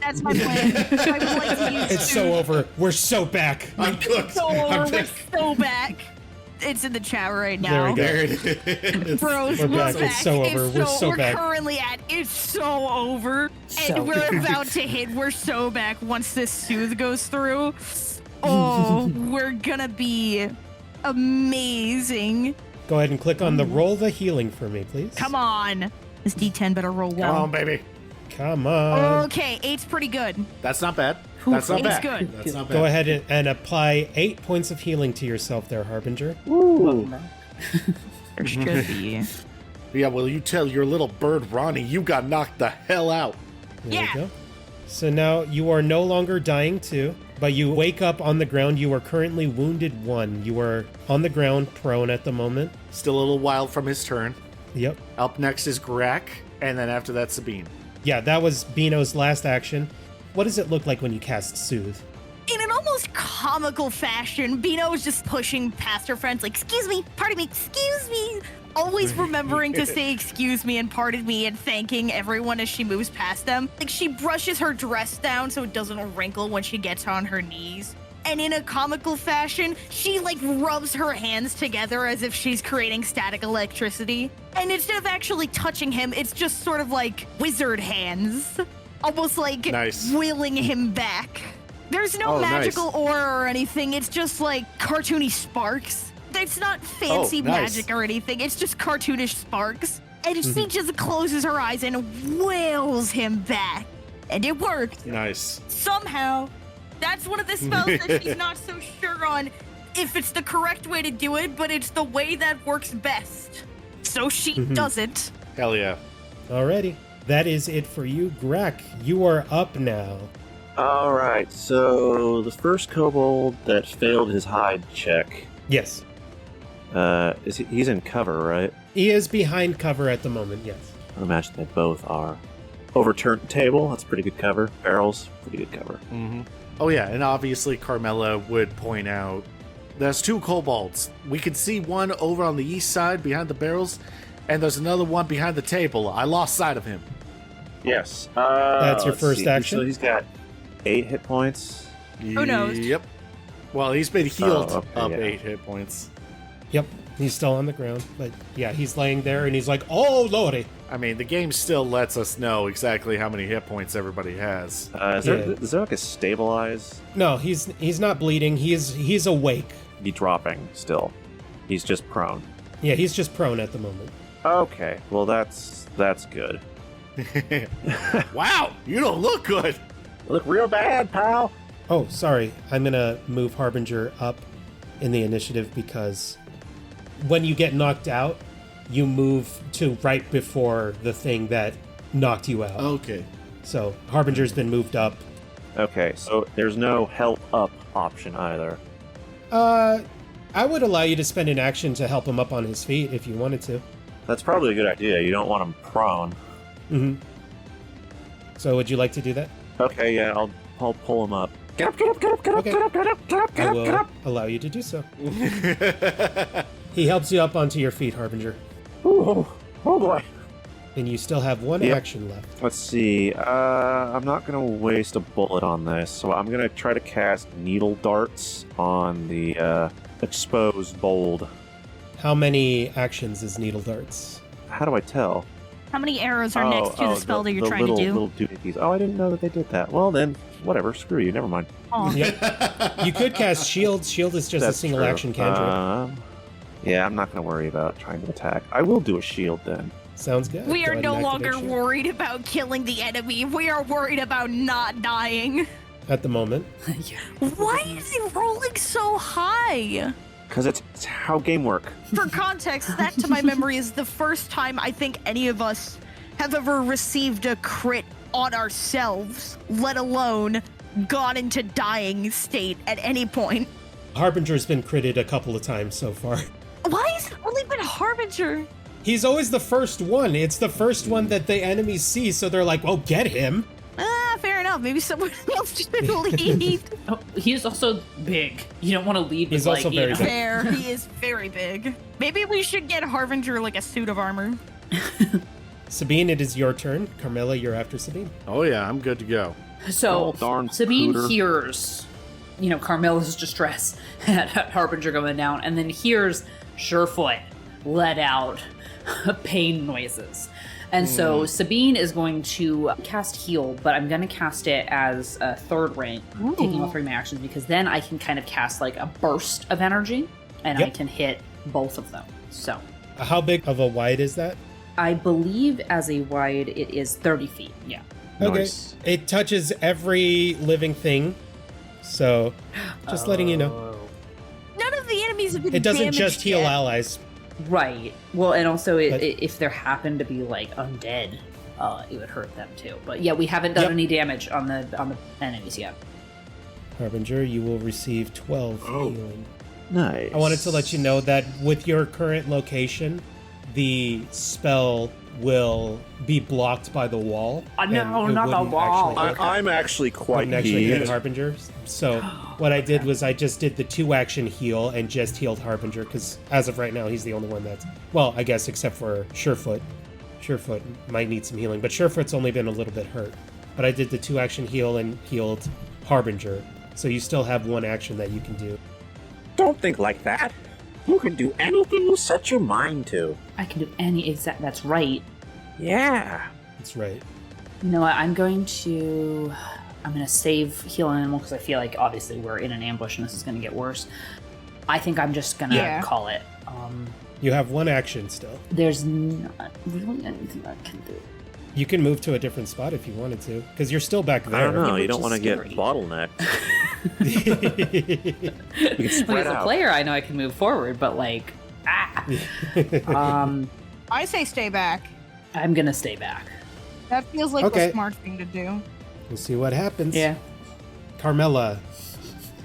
That's my plan. I would like to use It's so over. We're so back. I'm cooked. so over. We're so back. It's in the chat right There now. we go. There it is. Bros, We're we're back. back. It's so over. We're so back. currently at it's so over. So And we're about to hit we're so back once this soothe goes through. Oh, we're gonna be amazing. Go ahead and click on the roll the healing for me, please. Come on. This D10 better roll well. Come on, baby. Come on. Okay, 8's pretty good. That's not bad. That's not It's bad. good. That's not bad. Go ahead and apply 8 points of healing to yourself there, Harbinger. Ooh. There should be. Yeah, well, you tell your little bird Ronnie you got knocked the hell out. There Yeah. we go. So now you are no longer dying 2, but you wake up on the ground. You are currently wounded 1. You are on the ground, prone at the moment. Still a little wild from his turn. Yep. Up next is Graak, and then after that, Sabine. Yeah, that was Beeno's last action. What does it look like when you cast Soothe? In an almost comical fashion, Beeno is just pushing past her friends like, excuse me, pardon me, excuse me. Always remembering to say excuse me and pardon me and thanking everyone as she moves past them. Like she brushes her dress down so it doesn't wrinkle when she gets on her knees. And in a comical fashion, she like rubs her hands together as if she's creating static electricity. And instead of actually touching him, it's just sort of like wizard hands. Almost like Nice. willing him back. There's no Oh, nice. magical aura or anything. It's just like cartoony sparks. It's not fancy Oh, nice. magic or anything. It's just cartoonish sparks. And she just closes her eyes and wills him back. And it worked. Nice. Somehow. That's one of the spells that she's not so sure on if it's the correct way to do it, but it's the way that works best. So she does it. Hell yeah. Alrighty. That is it for you, Graak. You are up now. All right, so the first kobold that failed his hide check, Yes. he's in cover, right? He is behind cover at the moment, yes. I imagine they both are. Overturned table, that's pretty good cover. Barrels, pretty good cover. Mm-hmm. Oh, yeah, and obviously Carmella would point out there's 2 kobolds. We can see one over on the east side behind the barrels, and there's another one behind the table. I lost sight of him. Yes. That's your let's first see. action? So he's got 8 hit points. Who knows? Yep. Well, he's been healed okay, up yeah. 8 hit points. Yep. He's still on the ground. But yeah, he's laying there and he's like, oh, lordy. I mean, the game still lets us know exactly how many hit points everybody has. Is there like a stabilize? No, he's not bleeding. He's awake. Be dropping still. He's just prone. Yeah, he's just prone at the moment. Okay, well that's good. Wow, you don't look good. Look real bad, pal. Oh, sorry. I'm going to move Harbinger up in the initiative because when you get knocked out, you move to right before the thing that knocked you out. Okay. So Harbinger's been moved up. Okay, so there's no help up option either. I would allow you to spend an action to help him up on his feet if you wanted to. That's probably a good idea. You don't want him prone. Mm-hmm. So would you like to do that? Okay, yeah, I'll pull him up. Get up, get up, get up, get up, Okay. get up, get up, get up, get I up, will get up. allow you to do so. He helps you up onto your feet, Harbinger. Ooh, oh boy. And you still have one Yep. action left. Let's see. I'm not gonna waste a bullet on this, so I'm gonna try to cast needle darts on the exposed bold. How many actions is Needle Darts? How do I tell? How many arrows are next to the spell that you're trying little, to do? Little doohickeys. Oh, I didn't know that they did that. Well then, whatever. Screw you. Never mind. Aw. Yep. You could cast Shield. Shield is just a That's single true. action cantrip. Yeah, I'm not gonna worry about trying to attack. I will do a shield then. Sounds good. We Go are ahead no and longer activate Shield. worried about killing the enemy. We are worried about not dying. At the moment. Why is he rolling so high? Because it's how game work. For context, that to my memory is the first time I think any of us have ever received a crit on ourselves, let alone gone into dying state at any point. Harbinger's been critted a couple of times so far. Why has it only been Harbinger? He's always the first one. It's the first one that the enemies see, so they're like, oh, get him. Fair enough. Maybe someone else should lead. Oh, he's also big. You don't want to lead He's with also like, very big. Fair. He is very big. Maybe we should get Harbinger like a suit of armor. Sabine, it is your turn. Carmella, you're after Sabine. Oh, yeah, I'm good to go. So Oh, darn Sabine pooter. hears Carmella's distress at Harbinger going down, and then hears Surefoot let out pain noises. And so Sabine is going to cast Heal, but I'm going to cast it as a third rank, taking all 3 of my actions, because then I can kind of cast like a burst of energy, and I can hit both of them. So, how big of a wide is that? I believe as a wide, it is 30 feet. Yeah. Okay. Nice. It touches every living thing, so just letting you know. None of the enemies have been It doesn't damaged just heal yet. allies. Right. Well, and also if there happened to be like undead, it would hurt them too. But yeah, we haven't done any damage on the enemies yet. Harbinger, you will receive 12 healing. Nice. I wanted to let you know that with your current location, the spell will be blocked by the wall. No, and it not the wouldn't wall. actually hit- I'm actually quite wouldn't actually hit healed. Harbinger. So what I did was I just did the 2-action heal and just healed Harbinger, because as of right now, he's the only one that's... Well, I guess except for Surefoot. Surefoot might need some healing, but Surefoot's only been a little bit hurt. But I did the 2-action heal and healed Harbinger. So you still have 1 action that you can do. Don't think like that. You can do anything you set your mind to. I can do any exact. That's right. Yeah. That's right. You know what? I'm going to save heal animal because I feel like obviously we're in an ambush and this is going to get worse. I think I'm just gonna call it. You have 1 action still. There's not really anything I can do. You can move to a different spot if you wanted to, because you're still back there. I don't know. which You don't is want to get scary. bottlenecked. You can Like, spread as a out. player, I know I can move forward, but like, I say stay back. I'm gonna stay back. That feels like Okay. the smart thing to do. We'll see what happens. Yeah. Carmella,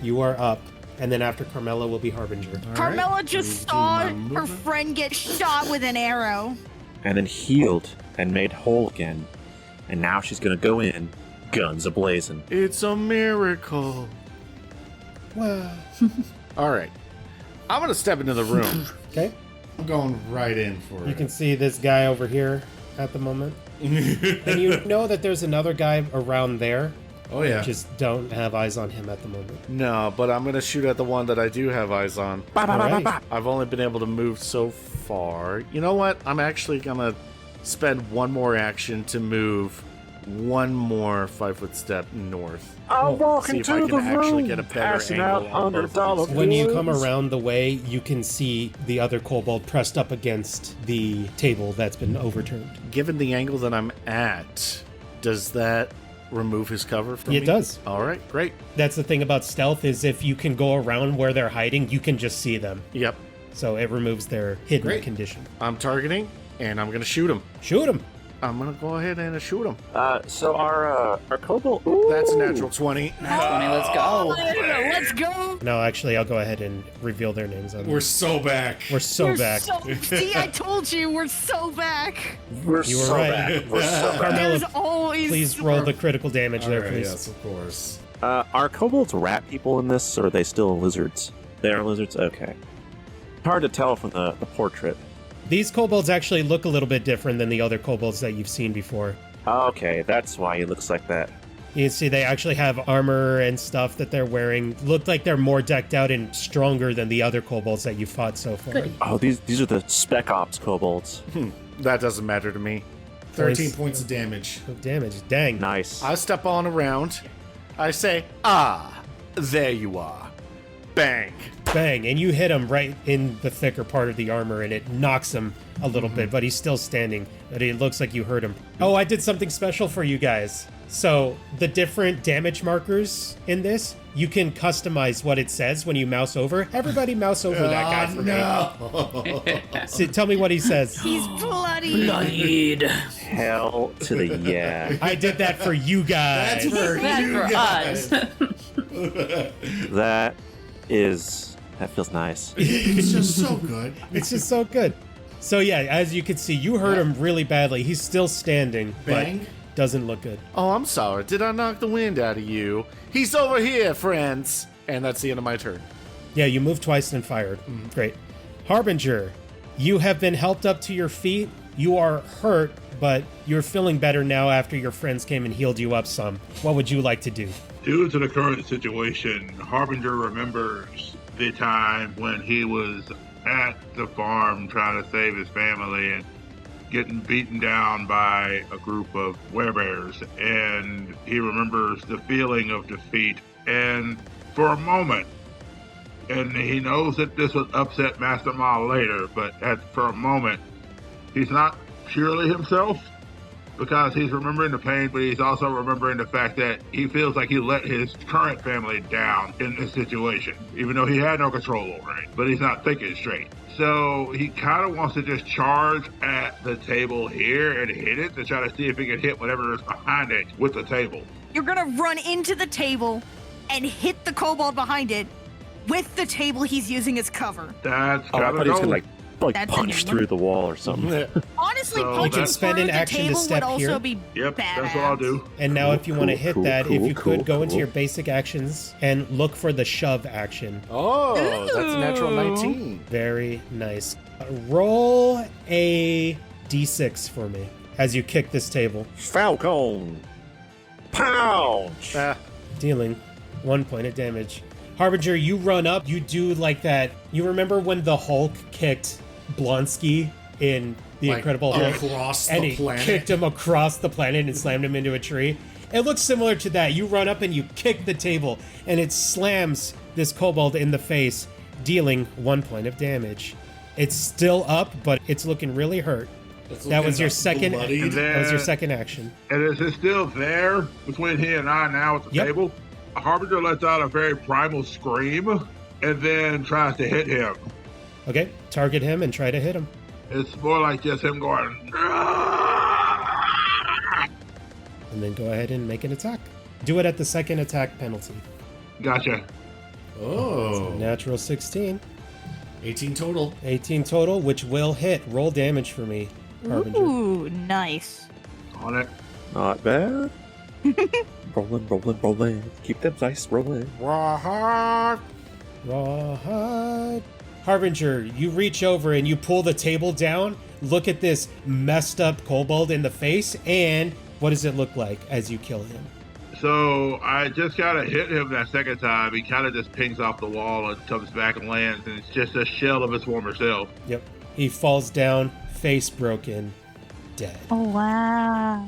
you are up. And then after Carmella will be Harbinger. Carmella just saw her friend get shot with an arrow. And then healed and made whole again. And now she's gonna go in, guns ablazing. It's a miracle. Wow. All right. I'm going to step into the room. Okay. I'm going right in for You it. can see this guy over here at the moment. And you know that there's another guy around there. Oh, yeah. Just don't have eyes on him at the moment. No, but I'm going to shoot at the one that I do have eyes on. All right. I've only been able to move so far. You know what? I'm actually going to spend 1 more action to move 1 more 5-foot step north. I'll walk See if into I can the actually room, get a better passing angle out on both of $100 these. When you come bills. around the way, you can see the other kobold pressed up against the table that's been overturned. Given the angle that I'm at, does that remove his cover from me? It does. All right, great. That's the thing about stealth, is if you can go around where they're hiding, you can just see them. Yep. So it removes their hidden Great. condition. I'm targeting, and I'm going to shoot him. Shoot him. I'm going to go ahead and shoot him. So our kobold. That's a Ooh. natural 20. That's funny. Let's go. Let's go. No, actually, I'll go ahead and reveal their names. On We're so back. We're so We're back. See, I told you, we're so back. We're You were so right. back. We're so back. There's Carmella, always. please roll the critical damage All there, right, please. yes, of course. Are kobolds rat people in this, or are they still lizards? They are lizards? Okay. Hard to tell from the portrait. These kobolds actually look a little bit different than the other kobolds that you've seen before. Okay, that's why he looks like that. You see, they actually have armor and stuff that they're wearing. Look like they're more decked out and stronger than the other kobolds that you fought so far. Goody. Oh, these are the spec ops kobolds. That doesn't matter to me. 13 Nice. points of damage. Oh, damage. Dang. Nice. I step on around. I say, there you are. Bang. Bang. And you hit him right in the thicker part of the armor, and it knocks him a little bit, but he's still standing. But it looks like you hurt him. Oh, I did something special for you guys. So the different damage markers in this, you can customize what it says when you mouse over. Everybody mouse over that guy for me. So tell me what he says. He's bloody. Bloodied. Hell to the yeah. I did that for you guys. That's for us. That feels nice. It's just so good. It's just so good. So yeah, as you can see, you hurt him really badly. He's still standing, Bang. but doesn't look good. Oh, I'm sorry. Did I knock the wind out of you? He's over here, friends. And that's the end of my turn. Yeah, you moved twice and fired. Great. Harbinger, you have been helped up to your feet You are hurt, but you're feeling better now after your friends came and healed you up some. What would you like to do? Due to the current situation, Harbinger remembers the time when he was at the farm trying to save his family and getting beaten down by a group of werebears. And he remembers the feeling of defeat. And for a moment, and he knows that this would upset Master Ma later, but for a moment, he's not purely himself because he's remembering the pain, but he's also remembering the fact that he feels like he let his current family down in this situation, even though he had no control over it, but he's not thinking straight. So he kind of wants to just charge at the table here and hit it to try to see if he can hit whatever is behind it with the table. You're gonna run into the table and hit the kobold behind it with the table he's using as cover. That's Oh, I kind thought he was of gonna like That's punch a- through the wall or something. Honestly, So punching that's- spend through an the action to table step would also here. be Yep, badass. that's what I'll do. And now if you want to hit Cool, that, if cool, you could cool, go into cool. your basic actions and look for the shove action. Oh, that's a natural Ooh. 19. Very nice. Roll a d6 for me as you kick this table, Falcon! Pounce! dealing 1 point of damage. Harbinger, you run up, you do like that. You remember when the Hulk kicked Blonsky in The Like, Incredible Hulk? across And the he planet. kicked him across the planet and slammed him into a tree. It looks similar to that. You run up and you kick the table, and it slams this kobold in the face, dealing 1 point of damage. It's still up, but it's looking really hurt. That was your second. bloodied. That was your second action. And is it still there between he and I now at the Yep. table? Harbinger lets out a very primal scream and then tries to hit him. Okay, target him and try to hit him. It's more like just him going, And then go ahead and make an attack. Do it at the second attack penalty. gotcha. Oh, Natural 16. 18 total. 18 total, which will hit. Roll damage for me, Harbinger. Ooh, nice. On it. Not bad. Rolling, rolling, rolling. Keep them dice rolling. Rawhide. Harbinger, you reach over and you pull the table down. Look at this messed up kobold in the face, and what does it look like as you kill him? So I just kind of hit him that second time. He kind of just pings off the wall and comes back and lands, and it's just a shell of his former self. Yep. He falls down, face broken, dead. Oh, wow.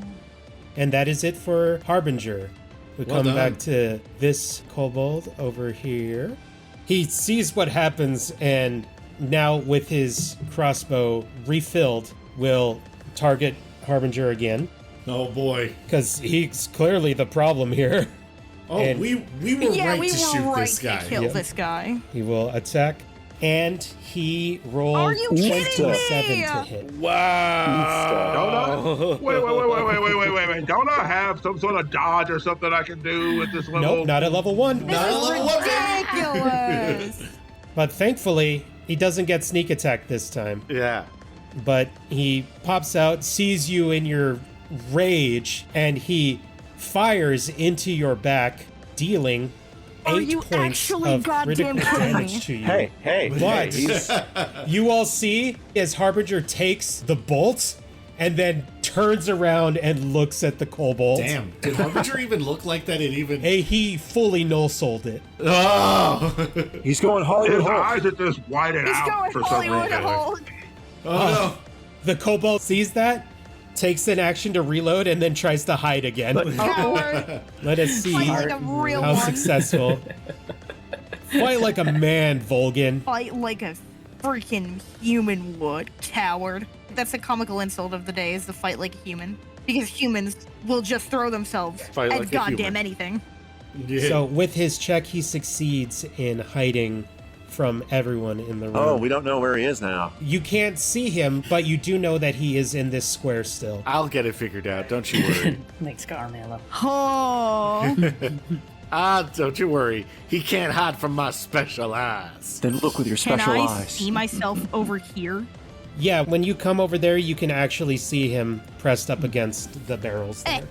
And that is it for Harbinger. We Well come done. back to this kobold over here. He sees what happens, and now with his crossbow refilled, will target Harbinger again, Oh boy. because he's clearly the problem here. Oh, And- we were Yeah, right we to were shoot right this guy. to kill Yep. this guy. He will attack, and he rolled Are you kidding 27 me? to hit. Don't I? Wait. Don't I have some sort of dodge or something I can do with this level? Nope, not at level 1. This is ridiculous. But thankfully, he doesn't get sneak attack this time. Yeah. But he pops out, sees you in your rage, and he fires into your back, dealing Are 8 you points actually of critical goddamn kidding damage me? to you. Hey, What? he's- You all see as Harbinger takes the bolt and then turns around and looks at the kobold. Damn. Did Harbinger even look like that? It even. Hey, he fully no-sold it. Oh. he's going Hollywood His Hulk. eyes are just whited He's out going for some Hollywood reason. Hulk. Oh The kobold sees that, takes an action to reload, and then tries to hide again. Coward. Let us see Fight like a real how one. successful. Fight like a man, Volgan. Fight like a freaking human would, coward. That's the comical insult of the day, is the fight like a human. Because humans will just throw themselves Fight at like a goddamn human. anything. yeah. So with his check, he succeeds in hiding from everyone in the room. Oh, we don't know where he is now. You can't see him, but you do know that he is in this square still. I'll get it figured out. Don't you worry. Thanks, Carmella. Oh, Don't you worry. He can't hide from my special eyes. Then look with your can special I eyes. see myself over here? Yeah, when you come over there, you can actually see him pressed up against the barrels there.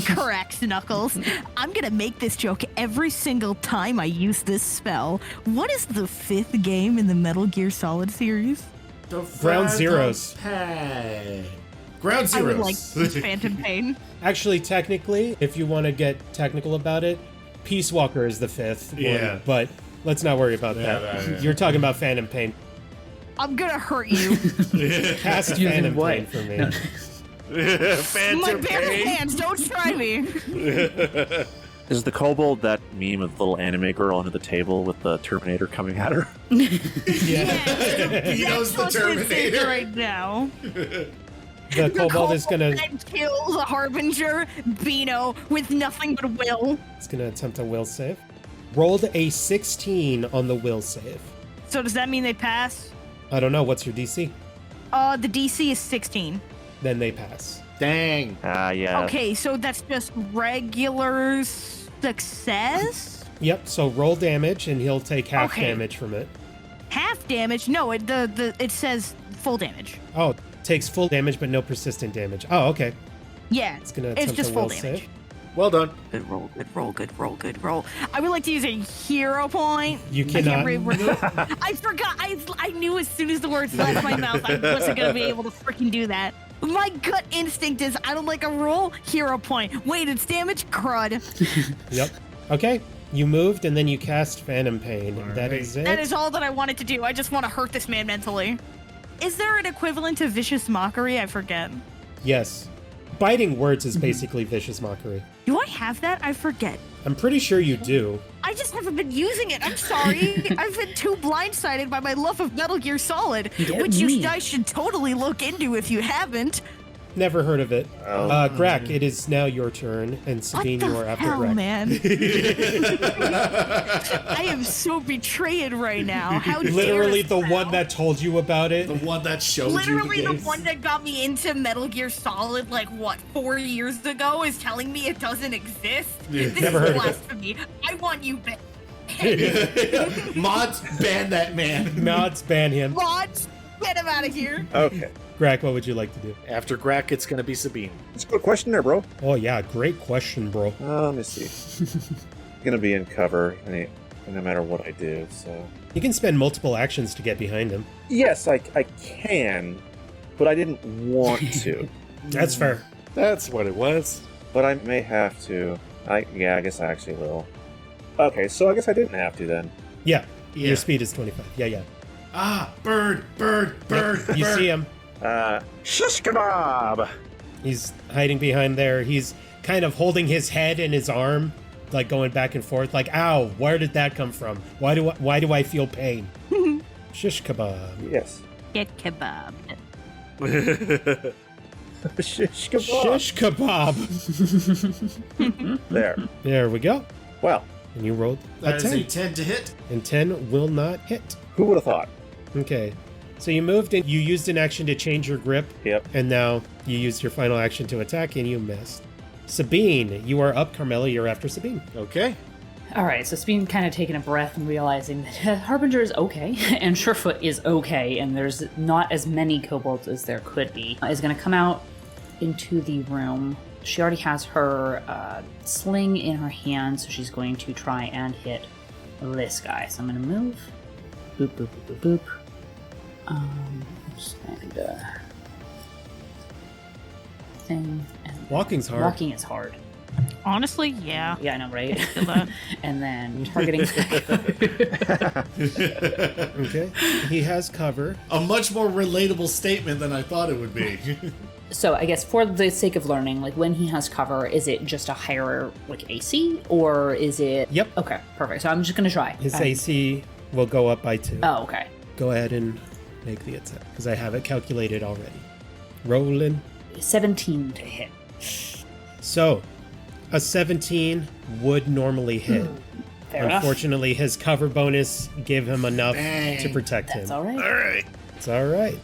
Correct, Knuckles. I'm gonna make this joke every single time I use this spell. What is the 5th game in the Metal Gear Solid series? Ground zeros. Ground I would zeros. like Phantom Pain. Actually, technically, if you want to get technical about it, Peace Walker is the 5th Yeah. one, but let's not worry about that. yeah. You're talking about Phantom Pain. I'm gonna hurt you. Cast Using Phantom what? Pain for me. My Phantom bare Pain. hands, don't try me. Is the kobold that meme of the little anime girl under the table with the Terminator coming at her? Beeno's the That's what's missing Terminator. right now. The kobold is gonna And kills a Harbinger, Beeno, with nothing but will. attempt a will save. Rolled a 16 on the will save. So does that mean they pass? I don't know, what's your DC? The DC is 16. Then they pass. Dang. Yeah. Okay, so that's just regular success? Yep, so roll damage and he'll take half Okay. damage from it. Half damage? No, it says full damage. Oh, takes full damage but no persistent damage. Oh, okay. Yeah, It's gonna it's attempt just a full will damage. save. Well done. Good roll, good roll, good roll, good roll. I would like to use a hero point. You I can't cannot. remember. I forgot. I knew as soon as the words left my mouth, I wasn't gonna be able to freaking do that. My gut instinct is I don't like a roll. Hero point. Wait, it's damage. Crud. Yep. Okay, you moved and then you cast Phantom Pain. That right. is it. That is all that I wanted to do. I just want to hurt this man mentally. Is there an equivalent to vicious mockery? I forget. Yes. Biting words is basically vicious mockery. Do I have that? I forget. I'm pretty sure you do. I just haven't been using it. I'm sorry. I've been too blindsided by my love of Metal Gear Solid, which you guys should totally look into if you haven't. Never heard of it. Oh. Graak, it is now your turn, and Sabine, What you the are after hell, Graak. man? I am so betrayed right now. How Literally dare the thou? one that told you about it. The one that showed Literally you the games. one that got me into Metal Gear Solid, like, what, 4 years ago, is telling me it doesn't exist? This Never heard is of it. blasphemy. I want you back. Mods, ban that man. Mods, ban him. Mods, get him out of here. Okay. Graak, what would you like to do? After Graak, it's gonna be Sabine. It's a good question there, bro. Oh yeah, great question, bro. Let me see. Gonna be in cover no matter what I do, so. You can spend multiple actions to get behind him. Yes, I can, but I didn't want to. That's fair. That's what it was. But I may have to. I guess I actually will. Okay, so I guess I didn't have to then. Yeah, Yeah. your speed is 25. Yeah. Ah, bird. Yep, you see him. Shish kebab! He's hiding behind there. He's kind of holding his head and his arm, like going back and forth. Like, ow, where did that come from? Why do I feel pain? Shish kebab. Yes. Get kebab. Shish kebab. Shish kebab. There. There we go. Well, And you rolled That a is 10. a 10 to hit. And 10 will not hit. who would have thought? Okay. So you moved and you used an action to change your grip. Yep. And now you used your final action to attack and you missed. Sabine, you are up. Carmella, you're after Sabine. Okay. All right, so Sabine kind of taking a breath and realizing that Harbinger is okay, and Surefoot is okay, and there's not as many kobolds as there could be, is going to come out into the room. She already has her sling in her hand, so she's going to try and hit this guy. So I'm going to move. Boop, boop, boop, boop, boop. Just kind of thing. And Walking's hard. Walking is hard. Honestly, yeah. Yeah, I know, right? And then targeting. Okay. He has cover. A much more relatable statement than I thought it would be. So I guess for the sake of learning, like when he has cover, is it just a higher like AC or is it? Yep. Okay, perfect. So I'm just gonna try. His AC will go up by 2. Oh, okay. Go ahead and make the attack because I have it calculated already. Rolling. 17 to hit. So, a 17 would normally hit. Fair enough. Unfortunately, his cover bonus gave him enough Dang. to protect That's him. all right. All right. It's all right.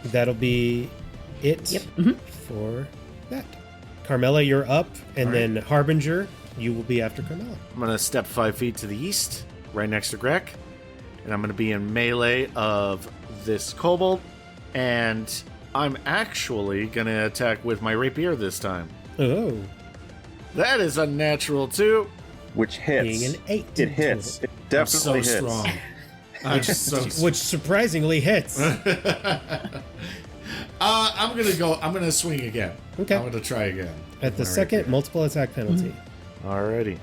That'll be it Yep. for that. Carmella, you're up, and All then Harbinger, you will be after Carmella. I'm going to step 5 feet to the east, right next to Graak. And I'm going to be in melee of this kobold. And I'm actually going to attack with my rapier this time. Oh, That is a natural 2. Which hits. being an 8. It hits. It I'm definitely so hits. strong. which surprisingly hits. I'm gonna swing again. Okay. I'm gonna try again. At the second, multiple attack penalty. Alrighty.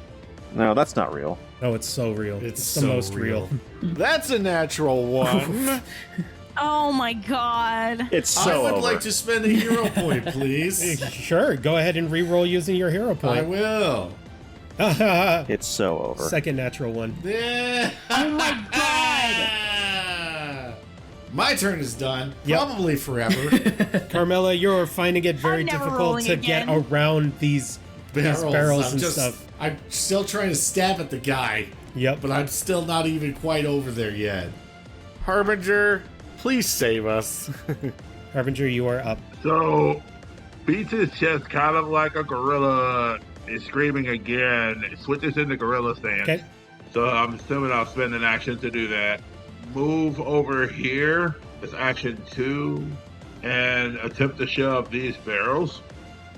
No, that's not real. Oh, it's so real. It's the so most real. That's a natural one. Oh my god. It's so I would over. like to spend a hero point, please. Sure, go ahead and re-roll using your hero I point. will. It's so over. Second natural one. Oh my god. My turn is done. Yep. Probably forever. Carmella, you're finding it very I'm never difficult rolling to again. get around these barrels and stuff. I'm still trying to stab at the guy, Yep. but I'm still not even quite over there yet. Harbinger, please save us. Harbinger, you are up. So, beats his chest kind of like a gorilla, is screaming again, switches into gorilla stance. Okay. So I'm assuming I'll spend an action to do that. Move over here, it's action 2, and attempt to shove these barrels,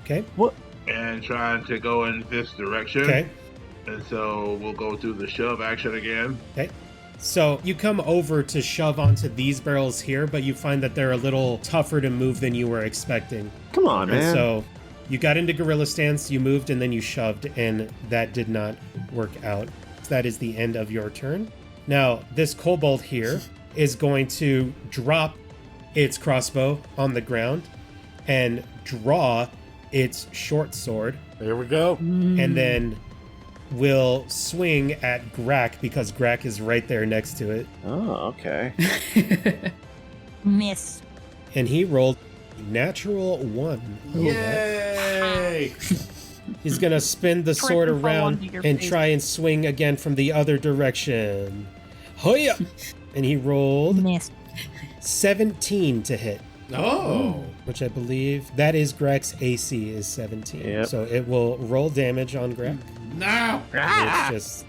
Okay. and trying to go in this direction. Okay. And so we'll go through the shove action again. Okay. So you come over to shove onto these barrels here, but you find that they're a little tougher to move than you were expecting. Come on, And man. so you got into gorilla stance, you moved, and then you shoved, and that did not work out. So that is the end of your turn. Now, this kobold here is going to drop its crossbow on the ground and draw its short sword, There we go. and then will swing at Graak because Graak is right there next to it. Oh, okay. Miss. And he rolled a natural 1. Oh, Yay! He's gonna spin the sword Triple fall around onto your and face. try and swing again from the other direction. Hoya! And he rolled Miss. 17 to hit, Oh. which I believe that is Graak's AC is 17. Yep. So it will roll damage on Graak. Now. It's just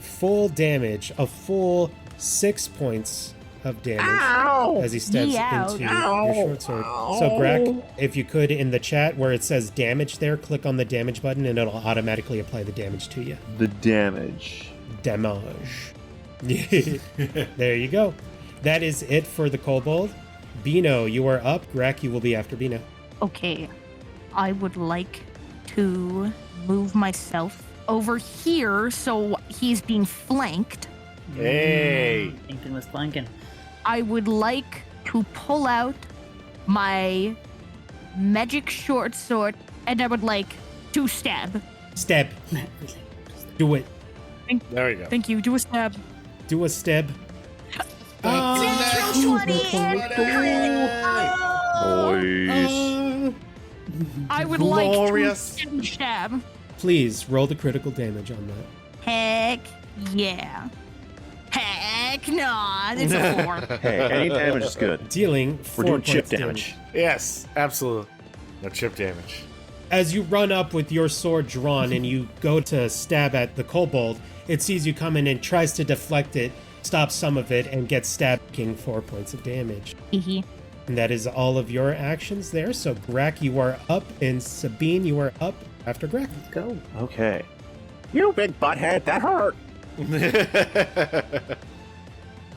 full damage, a full 6 points of damage as he steps Ouch. into your short sword. So Graak, if you could in the chat where it says damage there, click on the damage button and it'll automatically apply the damage to you. The damage. Damage. There you go. That is it for the kobold. Beeno, you are up. Graak, you will be after Beeno. Okay. I would like to move myself over here so he's being flanked. Hey. Thinking was flanking. I would like to pull out my magic short sword and I would like to stab. Stab. Do it. There we go. Thank you. Do a stab. Do a stab. Natural 20 and Boys. I would Glorious. like to stab. Please roll the critical damage on that. Heck yeah. Heck no. It's a 4. Hey, any damage is good. Dealing We're 4 doing chip points damage. Yes, absolutely. No chip damage. As you run up with your sword drawn and you go to stab at the kobold, it sees you coming and tries to deflect it, stops some of it, and gets stabbed, taking 4 points of damage. Hee. And that is all of your actions there. So Graak, you are up, and Sabine, you are up after Graak. Go. Okay. You big butthead, that hurt.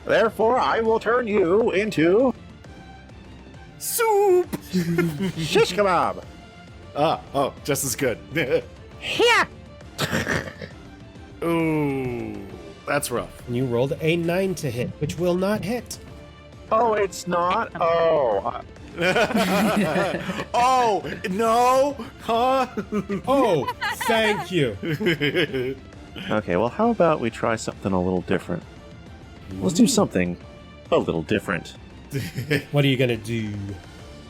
Therefore, I will turn you into Soup. shish kebab. Oh, just as good. Yeah. Ooh, that's rough. And you rolled a 9 to hit, which will not hit. Oh, it's not. Oh, Oh, no? Huh? Oh, thank you. okay. Well, how about we try something a little different? Let's do something a little different. What are you going to do?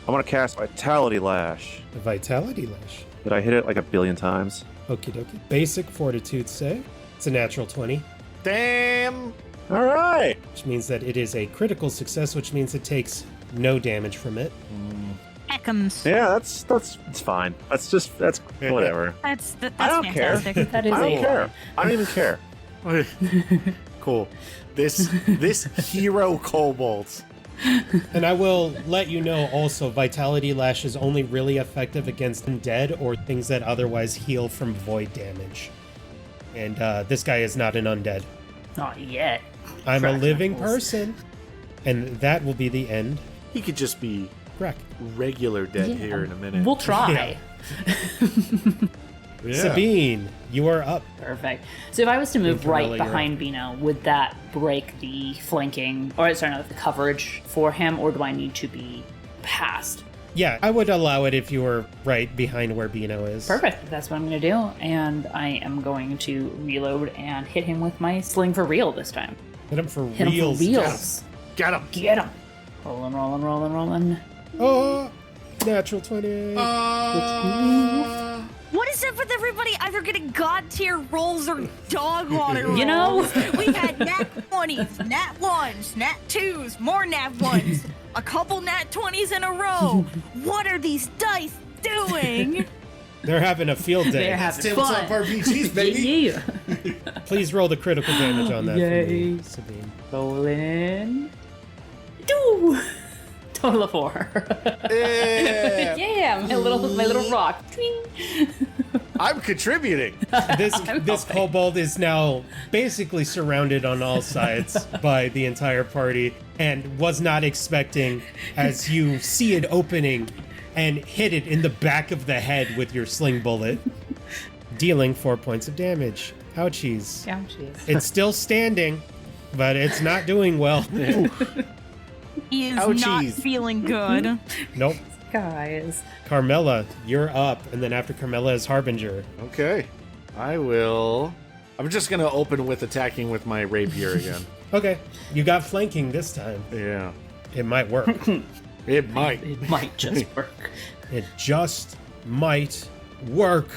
I want to cast Vitality Lash. A Vitality Lash. Did I hit it like a billion times? Okie dokie. Basic Fortitude save. It's a natural 20, Damn. All right. which means that it is a critical success, which means it takes no damage from it. Heckums. Yeah, that's fine. That's whatever. That's I don't care. fantastic. That is I don't a care. I don't even care. Cool. This hero kobold. And I will let you know also, Vitality Lash is only really effective against undead or things that otherwise heal from void damage. And this guy is not an undead. Not yet. I'm a Crack living knuckles. person. And that will be the end. He could just be Graak. regular dead Yeah, here in a minute. We'll try. Yeah. Sabine, you are up. Perfect. So if I was to move Carmella, right you're behind Beeno, would that break the flanking, or sorry, no, the coverage for him, or do I need to be past? Yeah, I would allow it if you were right behind where Beeno is. Perfect. That's what I'm going to do. And I am going to reload and hit him with my sling for real this time. Hit him for Hit him reals. for reals. Get him. Get him. Rolling, rolling, rolling, rolling. Oh, natural 20. What is up with everybody either getting god tier rolls or dog water rolls? You know? We've had nat 20s, nat 1s, nat 2s, more nat 1s, a couple nat 20s in a row. What are these dice doing? They're having a field day. They're having Tabletop fun. RPGs, baby. Yeah. Please roll the critical damage on that for Yay. me, Sabine. Rolling. Do. Total of 4. Yeah. Yeah, my little rock. Twing. I'm contributing. This kobold is now basically surrounded on all sides by the entire party and was not expecting as you see it opening and hit it in the back of the head with your sling bullet, dealing 4 points of damage. Ouchies. Ouchies. It's still standing, but it's not doing well. He is not Ouchies. feeling good. Nope. Guys. Carmella, you're up, and then after Carmella is Harbinger. Okay. I'm just going to open with attacking with my rapier again. Okay, you got flanking this time. Yeah. It might work. It might. It might just work. It just might work.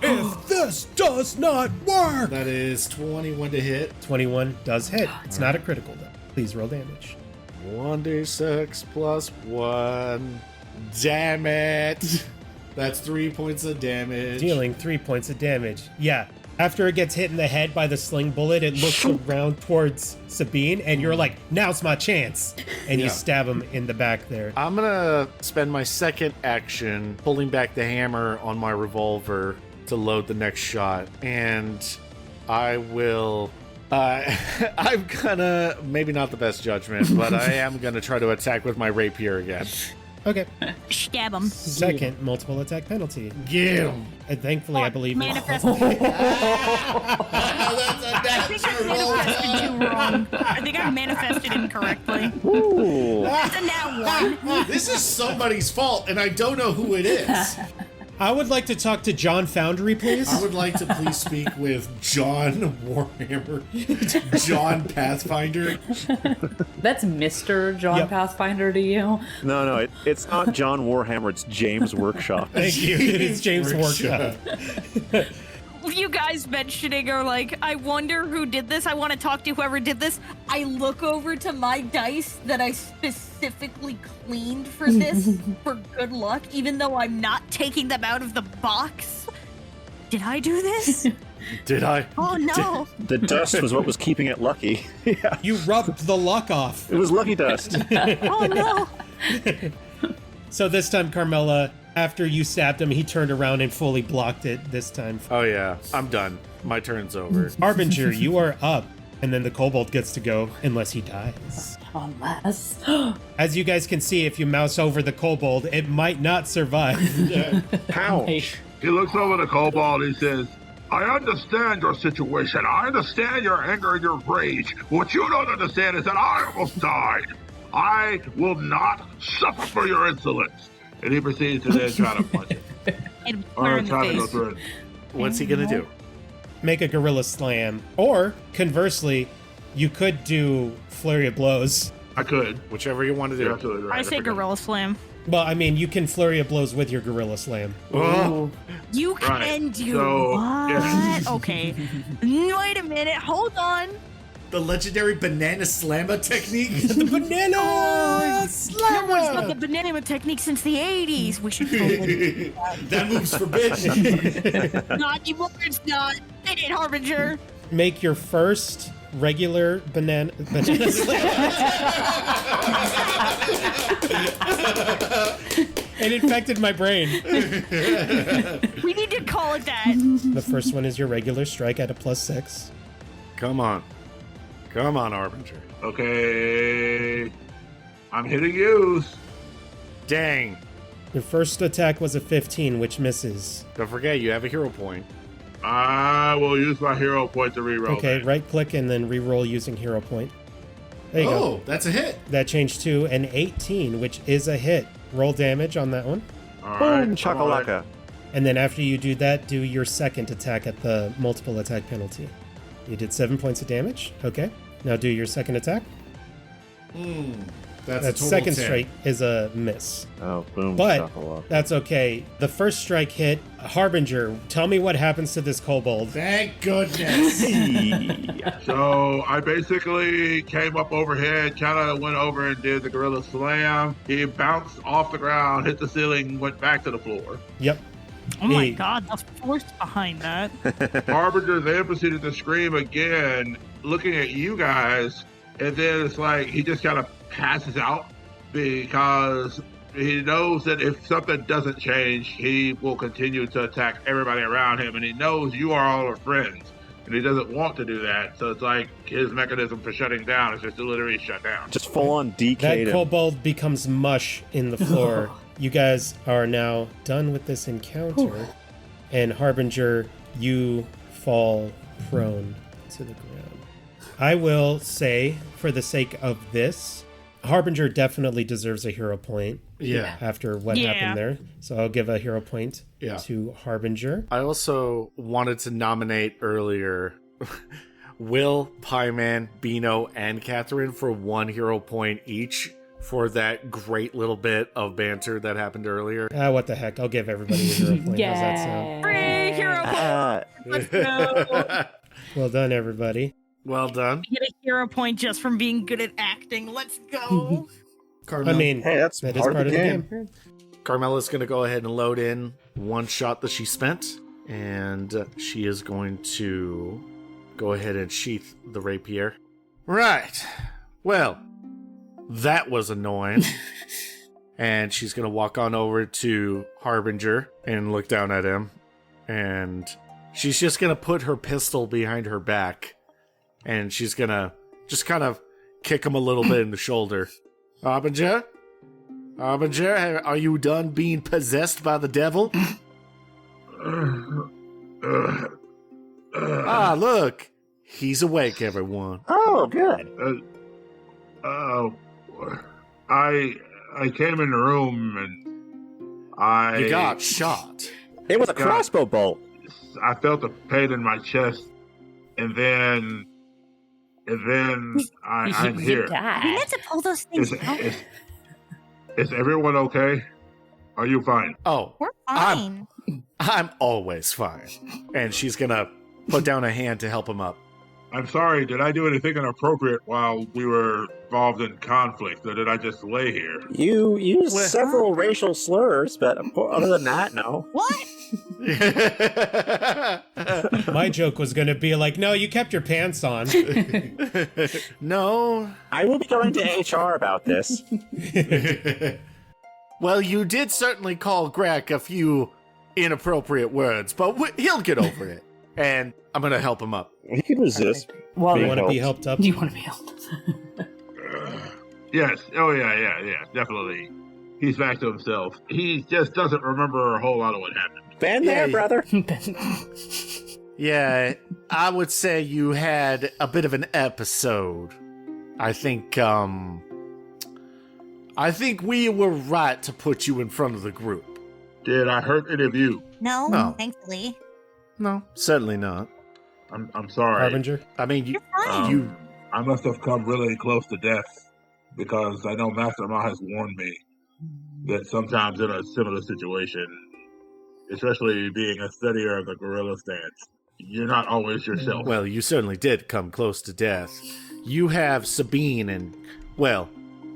If this does not work! That is 21 to hit. 21 does hit. It's not a critical, though. Please roll damage. 1d6 plus 1. Damn it. That's 3 points of damage. Dealing 3 points of damage. Yeah. After it gets hit in the head by the sling bullet, it looks around towards Sabine, and you're like, now's my chance. And you Yeah. stab him in the back there. I'm gonna spend my second action pulling back the hammer on my revolver to load the next shot. And I will... I'm gonna... Maybe not the best judgment, but I am gonna try to attack with my rapier again. Okay. Stab him. Second multiple attack penalty. Yeah. And thankfully, I believe... Manifest. That's a I think I manifested too wrong. I think I manifested incorrectly. Ooh. That's a nat 1. This is somebody's fault, and I don't know who it is. I would like to talk to John Foundry, please. I would like to please speak with John Warhammer, John Pathfinder. That's Mr. John Yep. Pathfinder to you. No, it's not John Warhammer. It's James Workshop. Thank you. It is James Workshop. Workshop. You guys mentioning are like, I wonder who did this. I want to talk to whoever did this. I look over to my dice that I specifically cleaned for this for good luck, even though I'm not taking them out of the box. Did I do this? Did I? Oh no. The dust was what was keeping it lucky. Yeah, You rubbed the luck off. it was lucky dust. Oh no. So this time, Carmella, after you stabbed him, he turned around and fully blocked it this time. Oh yeah, I'm done. My turn's over. Harbinger, you are up. And then the kobold gets to go unless he dies. Unless. As you guys can see, if you mouse over the kobold, it might not survive. Ouch. He looks over the kobold and he says, I understand your situation. I understand your anger and your rage. What you don't understand is that I almost died. I will not suffer for your insolence. And he proceeds to then try to punch him. And put her in the try to go face. through it. What's he gonna do? Make a gorilla slam. Or, conversely, you could do flurry of blows. I could. Whichever you want to You're do. absolutely right. I say forgot. gorilla slam. Well, I mean, you can flurry of blows with your gorilla slam. Oh, You Right. can do So, what? yeah. Okay. Wait a minute. Hold on. the legendary banana slamma technique. The banana No one's done the slammer! banana technique since the 80s. We should totally That move's forbidden. not anymore. It's not. It ain't Harbinger. Make your first regular banana slammer. It infected my brain. We need to call it that. The first one is your regular strike at a +6. Come on. Come on, Harbinger. Okay. I'm hitting you. Dang. Your first attack was a 15, which misses. Don't forget, you have a hero point. I will use my hero point to reroll. Okay, that. right-click and then re-roll using hero point. There you go. That's a hit. That changed to an 18, which is a hit. Roll damage on that one. All Boom, right, chakalaka. And then after you do that, do your second attack at the multiple attack penalty. You did 7 points of damage. Okay. Now do your second attack. That's a That total second 10. strike is a miss. Oh, boom, But chakalaka. that's okay. The first strike hit. Harbinger, tell me what happens to this kobold. Thank goodness. So I basically came up overhead, kind of went over and did the gorilla slam. He bounced off the ground, hit the ceiling, went back to the floor. Yep. Oh my Hey. god, the force behind that. Harbinger then proceeded to scream again, looking at you guys, and then it's like he just kind of passes out because he knows that if something doesn't change, he will continue to attack everybody around him, and he knows you are all our friends, and he doesn't want to do that. So it's like his mechanism for shutting down is just to literally shut down. Just full on DK That him. kobold becomes mush in the floor. You guys are now done with this encounter. And Harbinger, you fall prone to the ground. I will say, for the sake of this, Harbinger definitely deserves a hero point Yeah. after what Yeah. happened there. So I'll give a hero point Yeah. to Harbinger. I also wanted to nominate earlier Will, Piman, Beeno, and Katherine for 1 hero point each for that great little bit of banter that happened earlier. What the heck? I'll give everybody a hero point. How's that sound? Free hero point. Ah, Let's go. Well done, everybody. Well done. Get a hero point just from being good at acting. Let's go. Carmella. I mean, hey, that's that is part of the game. Carmella's going to go ahead and load in one shot that she spent, and she is going to go ahead and sheath the rapier. Right. Well, that was annoying. And she's going to walk on over to Harbinger and look down at him. And she's just going to put her pistol behind her back. And she's going to just kind of kick him a little bit in the shoulder. Harbinger? Harbinger, are you done being possessed by the devil? Ah, look. He's awake, everyone. Oh, good. I came in the room and You got shot. It was a God. crossbow bolt. I felt a pain in my chest, and then I'm You here. You died. had to pull those things out. Is everyone okay? Are you fine? Oh, We're fine. I'm always fine. And she's gonna put down a hand to help him up. I'm sorry, did I do anything inappropriate while we were involved in conflict, or did I just lay here? You used Well- several racial slurs, but other than that, no. What? My joke was going to be like, no, you kept your pants on. No. I will be going to HR about this. Well, you did certainly call Graak a few inappropriate words, but he'll get over it. And I'm gonna help him up. He can resist. Well, You Being want to be helped. helped up? you want to be helped. Yes. Oh, yeah, definitely. He's back to himself. He just doesn't remember a whole lot of what happened. Been there, Yeah. brother. Yeah, I would say you had a bit of an episode. I think we were right to put you in front of the group. Did I hurt any of you? No, No. thankfully. No, certainly not. I'm sorry. Harbinger? I mean, You're fine. you I must have come really close to death because I know Master Ma has warned me that sometimes in a similar situation, especially being a studier of the gorilla stance, you're not always yourself. well, you certainly did come close to death. You have Sabine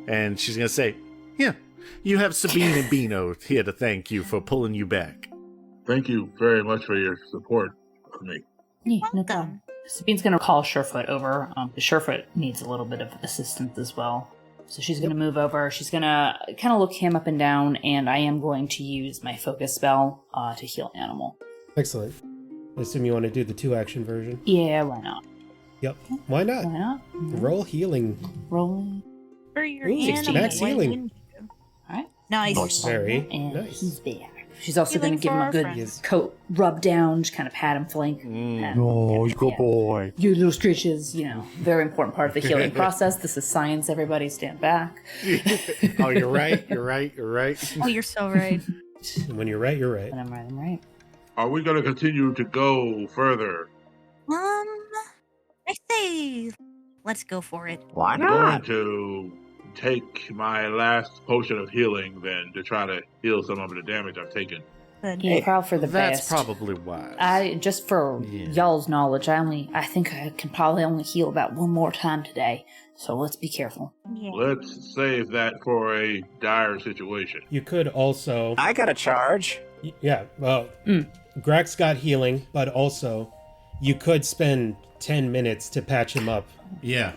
and she's gonna say, yeah, you have Sabine and Beeno here to thank you for pulling you back. Thank you very much for your support of me. Yeah, no Welcome. problem. Sabine's going to call Surefoot over. Surefoot needs a little bit of assistance as well. So she's going to move over. She's going to kind of look him up and down, and I am going to use my focus spell to heal Animal. Excellent. I assume you want to do the 2-action version. Yeah, why not? Yep. Why not? Why not? Roll healing. Rolling. For your Ooh, animal, max what healing. wouldn't you? Alright. Nice. Very And nice. he's back. She's also Healing going to give for him a our good friends. coat rub down, just kind of pat him flank. Pat him. Yeah. boy. You little scritches, very important part of the healing process. This is science, everybody stand back. Oh, you're right. You're right. You're right. Oh, you're so right. When you're right, you're right. And I'm right. Are we going to continue to go further? I say, let's go for it. Why I'm going not? to take my last potion of healing then to try to heal some of the damage I've taken. Good. Yeah, proud for the That's best. probably wise. Just for Yeah. y'all's knowledge, I think I can probably only heal about one more time today. So let's be careful. Yeah. Let's save that for a dire situation. You could also... I got a charge. Yeah, well, Graak's got healing, but also you could spend 10 minutes to patch him up. Yeah.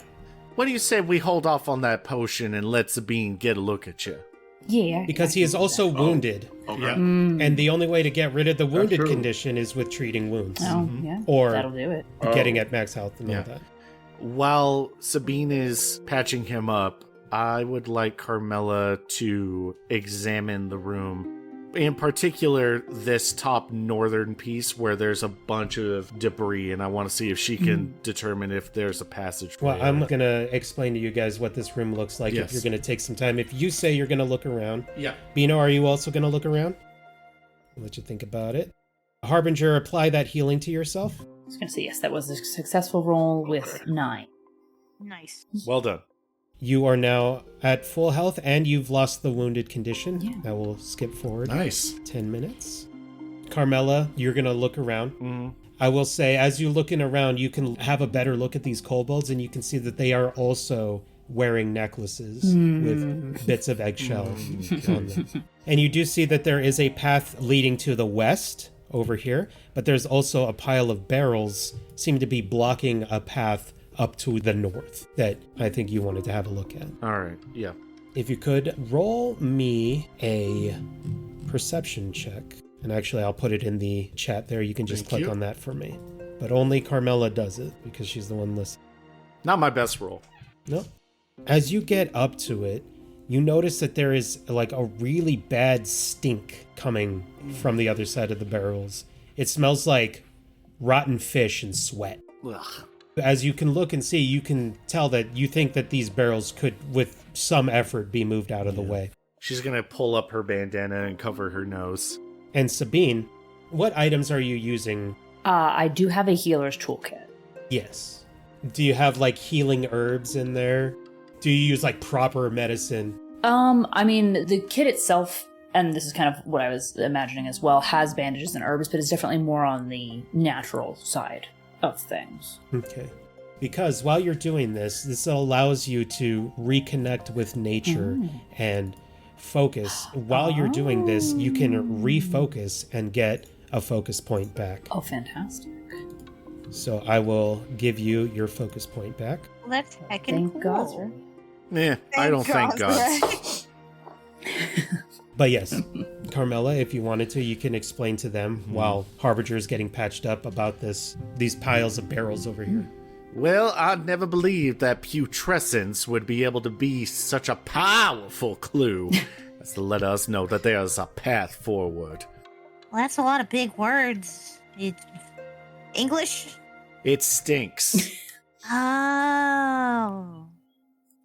What do you say we hold off on that potion and let Sabine get a look at you? Yeah. Because he is also wounded, Okay. Yeah. and the only way to get rid of the wounded true. condition is with treating wounds. Oh, yeah. Or That'll do it. getting at max health and Yeah. all that. While Sabine is patching him up, I would like Carmella to examine the room. In particular, this top northern piece where there's a bunch of debris, and I want to see if she can determine if there's a passage. Well, I'm going to explain to you guys what this room looks like Yes. if you're going to take some time. If you say you're going to look around. Yeah. Beeno, are you also going to look around? I'll let you think about it. Harbinger, apply that healing to yourself. I was going to say, yes, that was a successful roll with 9. Nice. Well done. You are now at full health, and you've lost the wounded condition. Yeah. I will skip forward Nice. 10 minutes. Carmella, you're going to look around. Mm. I will say, as you're looking around, you can have a better look at these kobolds, and you can see that they are also wearing necklaces with bits of eggshell on them. And you do see that there is a path leading to the west over here, but there's also a pile of barrels seem to be blocking a path up to the north that I think you wanted to have a look at. All right. Yeah. If you could roll me a perception check. And actually, I'll put it in the chat there. You can just Thank click you. on that for me. But only Carmella does it because she's the one listening. Not my best roll. Nope. As you get up to it, you notice that there is like a really bad stink coming from the other side of the barrels. It smells like rotten fish and sweat. Ugh. As you can look and see, you can tell that you think that these barrels could, with some effort, be moved out of the way. She's going to pull up her bandana and cover her nose. And Sabine, what items are you using? I do have a healer's toolkit. Yes. Do you have like healing herbs in there? Do you use like proper medicine? I mean, the kit itself, and this is kind of what I was imagining as well, has bandages and herbs, but it's definitely more on the natural side of things. Okay. Because while you're doing this allows you to reconnect with nature and focus. While you're doing this, you can refocus and get a focus point back. Oh, fantastic. So I will give you your focus point back. Well, that's heckin' Thank cool. God, right? Yeah, I don't thank God. But yes, Carmella, if you wanted to, you can explain to them while Harbinger is getting patched up about these piles of barrels over here. Well, I'd never believed that putrescence would be able to be such a powerful clue as to let us know that there's a path forward. Well, that's a lot of big words. English? It stinks. Oh.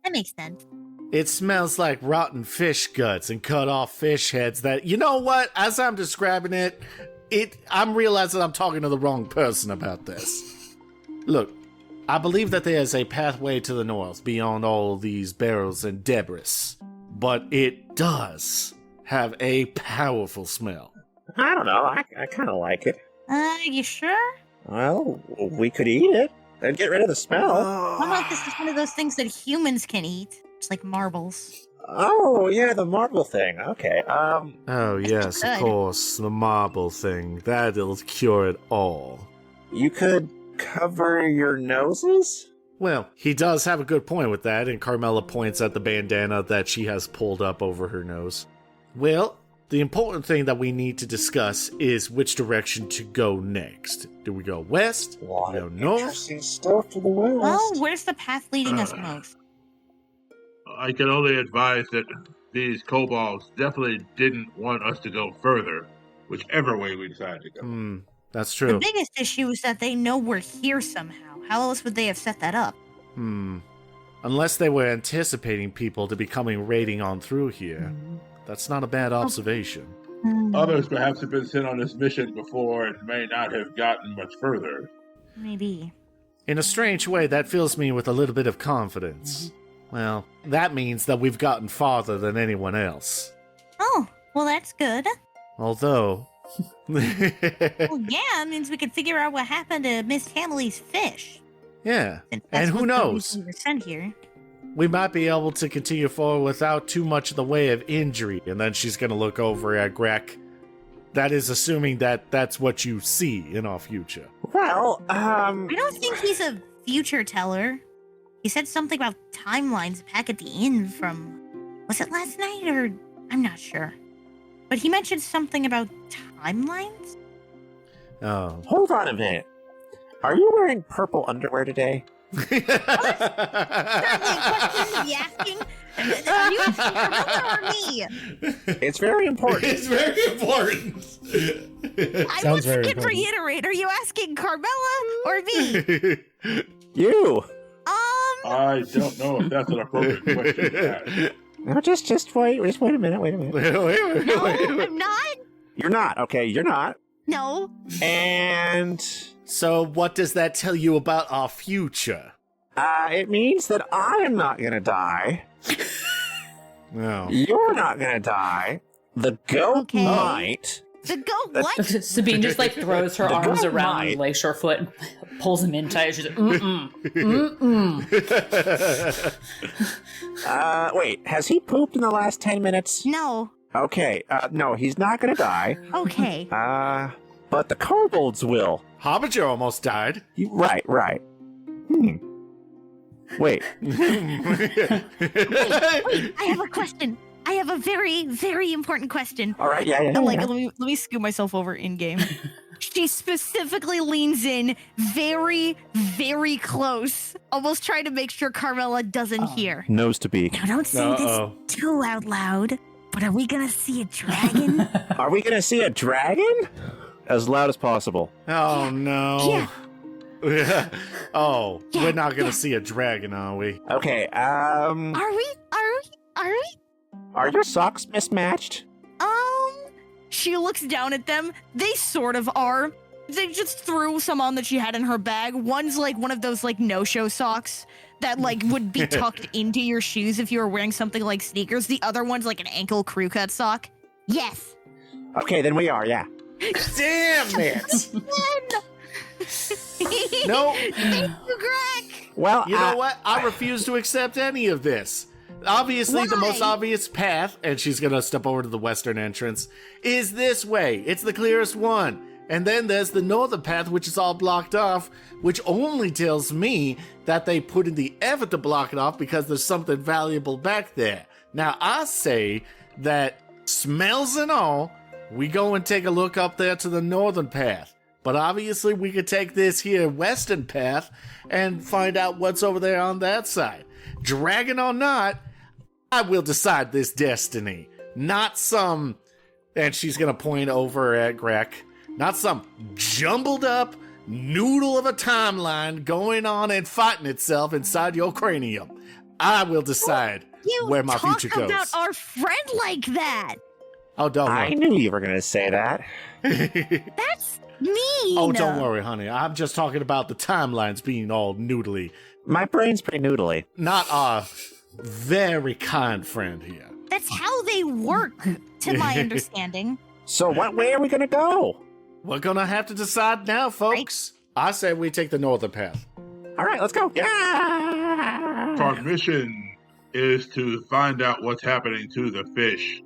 That makes sense. It smells like rotten fish guts and cut off fish heads that, you know what, as I'm describing it, I'm realizing I'm talking to the wrong person about this. Look, I believe that there is a pathway to the north beyond all these barrels and debris, but it does have a powerful smell. I don't know. I kind of like it. You sure? Well, we could eat it and get rid of the smell. How about this is one of those things that humans can eat? It's like marbles. Oh, yeah, the marble thing. Okay. Oh, yes, of good. course, the marble thing. That'll cure it all. You could cover your noses? Well, he does have a good point with that, and Carmella points at the bandana that she has pulled up over her nose. Well, the important thing that we need to discuss is which direction to go next. Do we go west? Do we go north? Interesting stuff to the west. Well, where's the path leading us most? I can only advise that these kobolds definitely didn't want us to go further, whichever way we decide to go. That's The true. biggest issue is that they know we're here somehow. How else would they have set that up? Unless they were anticipating people to be coming raiding on through here. That's not a bad observation. Others perhaps have been sent on this mission before and may not have gotten much further. Maybe. In a strange way, that fills me with a little bit of confidence. Well, that means that we've gotten farther than anyone else. Oh, well, that's good. Although... Well, yeah, it means we could figure out what happened to Miss Hamley's fish. yeah, Since and that's who what the knows? reason we're sent here. We might be able to continue forward without too much in the way of injury. And then she's going to look over at Graak. That is assuming that that's what you see in our future. Well, I don't think he's a future teller. He said something about timelines back at the inn from... Was it last night or... I'm not sure. But he mentioned something about timelines? Oh. hold on a minute. Are you wearing purple underwear today? Certainly a question to be asking. Are you asking Carmella or me? It's very important. It's very important. I Sounds once very again important. reiterate, are you asking Carmella or me? You. I don't know if that's an appropriate question to ask. No, just wait. Just wait a minute. Wait a minute. No, I'm not. You're not. Okay, you're not. No. And So what does that tell you about our future? it means that I am not gonna die. No. You're not gonna die. The goat Okay. might. The goat what? Sabine just like throws her The arms girl around might. like Surefoot and pulls him in tight. She's like, Wait, has he pooped in the last 10 minutes? No. Okay, no, he's not gonna die. Okay. But the kobolds will. Harbinger almost died. Right. Wait, Wait, I have a question. I have a very, very important question. all right, yeah. Like, let me scoot myself over in game. She specifically leans in very, very close, almost trying to make sure Carmella doesn't hear. Nose to beak. Now, don't say Uh-oh. this too out loud, but are we gonna see a dragon? Are we gonna see a dragon? As loud as possible. Oh no. Oh, Yeah, we're not gonna yeah. see a dragon, are we? Okay, Are we? are your socks mismatched? She looks down at them. They sort of are. They just threw some on that she had in her bag. One's like one of those like no-show socks that like would be tucked into your shoes if you were wearing something like sneakers. The other one's like an ankle crew cut sock. Yes. Okay, then we are, yeah. Damn it! No. Thank you, Graak. Well, You know what? I refuse to accept any of this. Obviously, the most Why? obvious path, and she's gonna step over to the western entrance, is this way. It's the clearest one. And then there's the northern path, which is all blocked off, which only tells me that they put in the effort to block it off because there's something valuable back there. Now, I say that, smells and all, we go and take a look up there to the northern path. But obviously, we could take this here western path and find out what's over there on that side. Dragon or not, I will decide this destiny. Not some, and she's gonna point over at Graak, not some jumbled up noodle of a timeline going on and fighting itself inside your cranium. I will decide You where my talk future goes. about our friend like that. Oh, don't I worry. knew you were gonna say that. That's mean. Oh, don't worry, honey. I'm just talking about the timelines being all noodly. My brain's pretty noodly. Not our very kind friend here. That's how they work, to my understanding. So what way are we gonna go? We're gonna have to decide now, folks. I say we take the northern path. All right, let's go. Yeah. Our mission is to find out what's happening to the fish.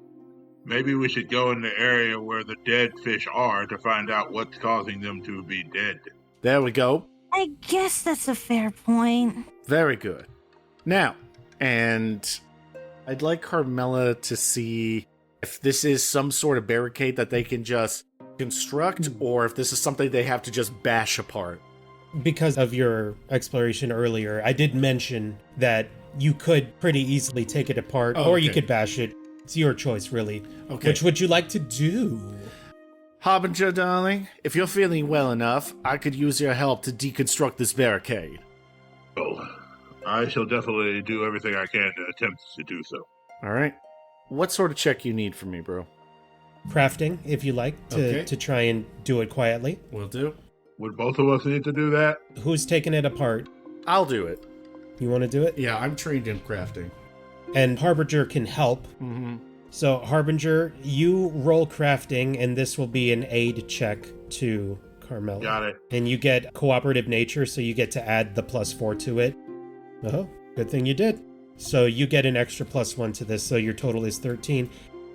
Maybe we should go in the area where the dead fish are to find out what's causing them to be dead. There we go. I guess that's a fair point. Very good. Now, and I'd like Carmella to see if this is some sort of barricade that they can just construct, or if this is something they have to just bash apart. Because of your exploration earlier, I did mention that you could pretty easily take it apart, or you could bash it. It's your choice, really. Okay. Which would you like to do? Harbinger, darling, if you're feeling well enough, I could use your help to deconstruct this barricade. Oh, I shall definitely do everything I can to attempt to do so. All right. What sort of check you need from me, bro? Crafting, if you like, to try and do it quietly. Will do. Would both of us need to do that? Who's taking it apart? I'll do it. You want to do it? Yeah, I'm trained in crafting. And Harbinger can help. Mm-hmm. So, Harbinger, you roll crafting, and this will be an aid check to Carmella. Got it. And you get cooperative nature, so you get to add the +4 to it. Oh, good thing you did. So you get an extra +1 to this, so your total is 13.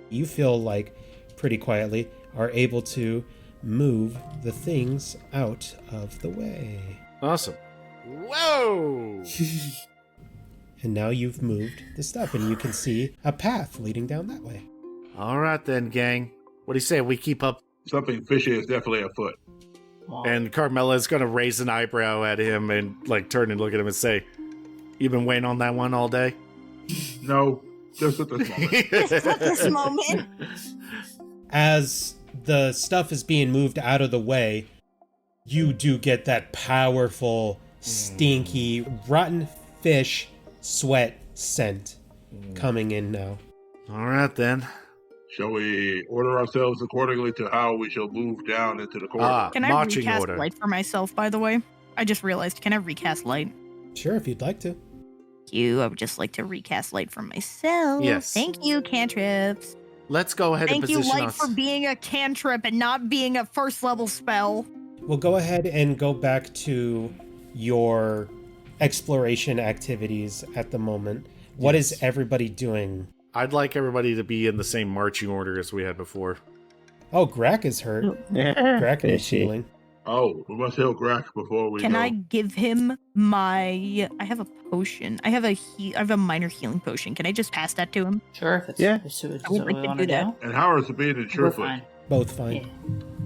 You feel like, pretty quietly, are able to move the things out of the way. Awesome. Whoa! And now you've moved the stuff, and you can see a path leading down that way. All right then, gang. What do you say? We keep up. Something fishy is definitely afoot. And Carmella is going to raise an eyebrow at him and like turn and look at him and say, "You've been waiting on that one all day?" No, just at this moment. Just at this moment. As the stuff is being moved out of the way, you do get that powerful, stinky, rotten fish sweat scent coming in now. All right then. Shall we order ourselves accordingly to how we shall move down into the corridor? Can I marching recast order. light for myself, by the way? I just realized, can I recast light? Sure, if you'd like to. Thank you. I would just like to recast light for myself. Yes. Thank you, cantrips. Let's go ahead Thank and you, position light, us. for being a cantrip and not being a first level spell. We'll go ahead and go back to your exploration activities at the moment. What is everybody doing? I'd like everybody to be in the same marching order as we had before. Oh, Graak is hurt. Graak is Fishy. healing. Oh, we must heal Graak before we Can go. I give him my? I have a potion. I have a minor healing potion. Can I just pass that to him? Sure, if it's, Yeah. if it's I would what we like to want do to that. do. And how are Sabine and We're Surefoot? fine. Both fine.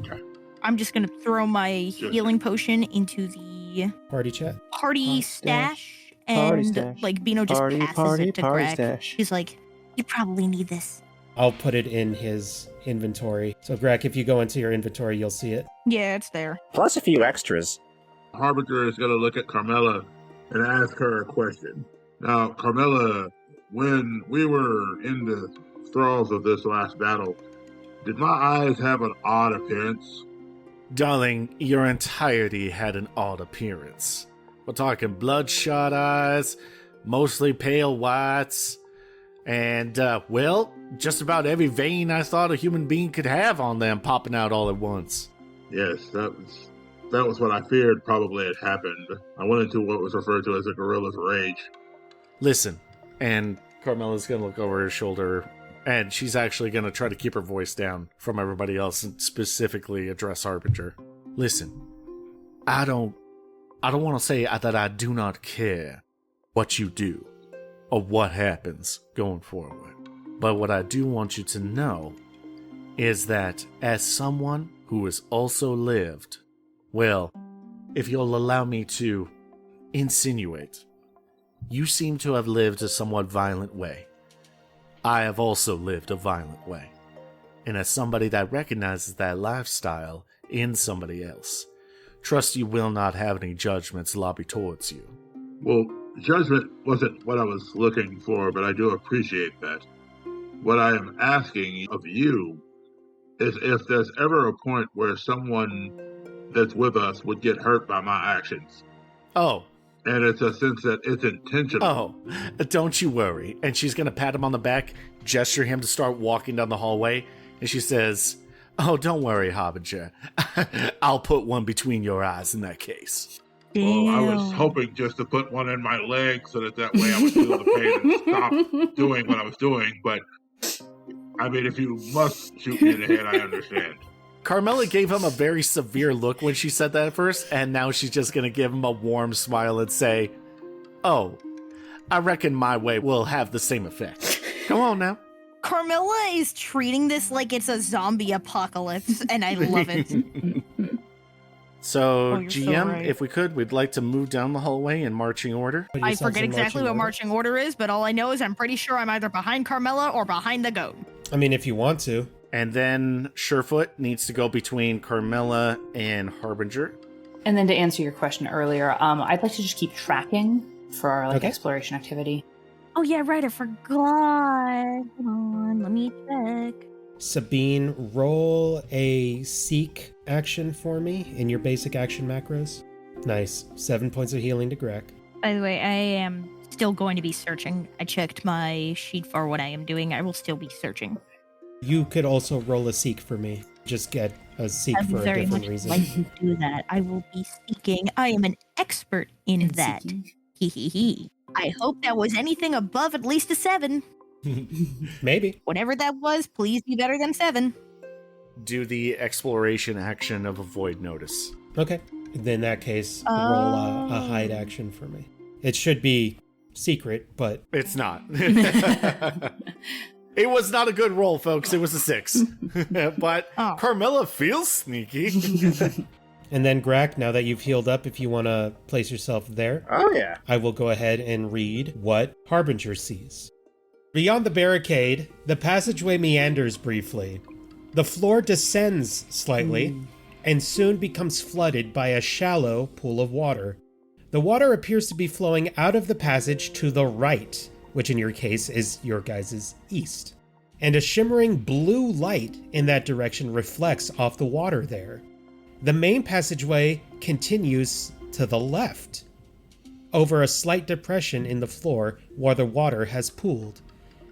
Yeah. I'm just gonna throw my healing potion into the Party chat. party Party stash, Party and stash. like Beeno just Party, passes party, it to party Graak. stash. She's like, "You probably need this." I'll put it in his inventory. So, Graak, if you go into your inventory, you'll see it. Yeah, it's there. Plus a few extras. Harbinger is going to look at Carmella and ask her a question. Now, Carmella, when we were in the thralls of this last battle, did my eyes have an odd appearance? Darling, your entirety had an odd appearance. We're talking bloodshot eyes, mostly pale whites, and, well, just about every vein I thought a human being could have on them popping out all at once. Yes, that was what I feared probably had happened. I went into what was referred to as a gorilla's rage. Listen, and Carmella's gonna look over her shoulder, and she's actually gonna try to keep her voice down from everybody else and specifically address Harbinger. Listen, I don't want to say that I do not care what you do or what happens going forward. But what I do want you to know is that as someone who has also lived, well, if you'll allow me to insinuate, you seem to have lived a somewhat violent way. I have also lived a violent way. And as somebody that recognizes that lifestyle in somebody else, trust you will not have any judgments lobby towards you. Well, judgment wasn't what I was looking for, but I do appreciate that. What I am asking of you is if there's ever a point where someone that's with us would get hurt by my actions. Oh, And it's a sense that it's intentional. don't you worry. And she's going to pat him on the back, gesture him to start walking down the hallway, and she says, "Oh, don't worry, Harbinger. I'll put one between your eyes in that case." Well, I was hoping just to put one in my leg so that way I would feel the pain and stop doing what I was doing. But, I mean, if you must shoot me in the head, I understand. Carmella gave him a very severe look when she said that at first, and now she's just going to give him a warm smile and say, "Oh, I reckon my way will have the same effect. Come on now. Carmella is treating this like it's a zombie apocalypse, and I love it. So, you're so GM, right. if we could, we'd like to move down the hallway in marching order. Put I yourselves forget in exactly what order. marching order is, but all I know is I'm pretty sure I'm either behind Carmella or behind the goat. I mean, if you want to. And then Surefoot needs to go between Carmella and Harbinger. And then to answer your question earlier, I'd like to just keep tracking for our Okay. exploration activity. Oh yeah, right. I forgot. Hold on, let me check. Sabine, roll a seek action for me in your basic action macros. Nice. 7 points of healing to Graak. By the way, I am still going to be searching. I checked my sheet for what I am doing. I will still be searching. You could also roll a seek for me. Just get a seek I for would a very different much reason. like to do that. I will be seeking. I am an expert in that. Hee hee hee. I hope that was anything above at least a 7. Maybe. Whatever that was, please be better than 7. Do the exploration action of avoid notice. Okay. Then in that case, roll a hide action for me. It should be secret, but It's not. It was not a good roll, folks. It was a 6. But Oh. Carmella feels sneaky. and then Graak, now that you've healed up, if you want to place yourself there, Oh, yeah. I will go ahead and read what Harbinger sees. Beyond the barricade, the passageway meanders briefly. The floor descends slightly and soon becomes flooded by a shallow pool of water. The water appears to be flowing out of the passage to the right, which in your case is your guys' east. And a shimmering blue light in that direction reflects off the water there. The main passageway continues to the left, over a slight depression in the floor where the water has pooled.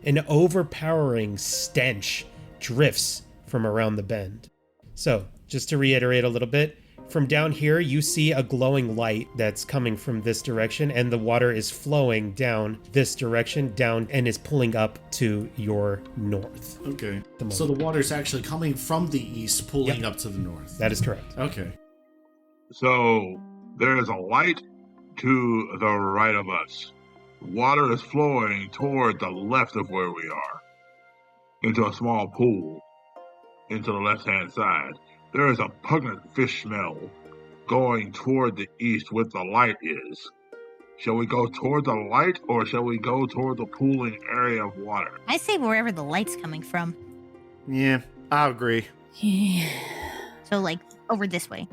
An overpowering stench drifts from around the bend. So, just to reiterate a little bit, from down here you see a glowing light that's coming from this direction, and the water is flowing down this direction, down, and is pulling up to your north. Okay. The So the water's actually coming from the east, pulling Yep. up to the north. That is correct. Okay. So there is a light to the right of us. Water is flowing toward the left of where we are, into a small pool, into the left-hand side. There is a pungent fish smell going toward the east where the light is. Shall we go toward the light, or shall we go toward the pooling area of water? I say wherever the light's coming from. Yeah, I agree. Yeah. So, like, over this way.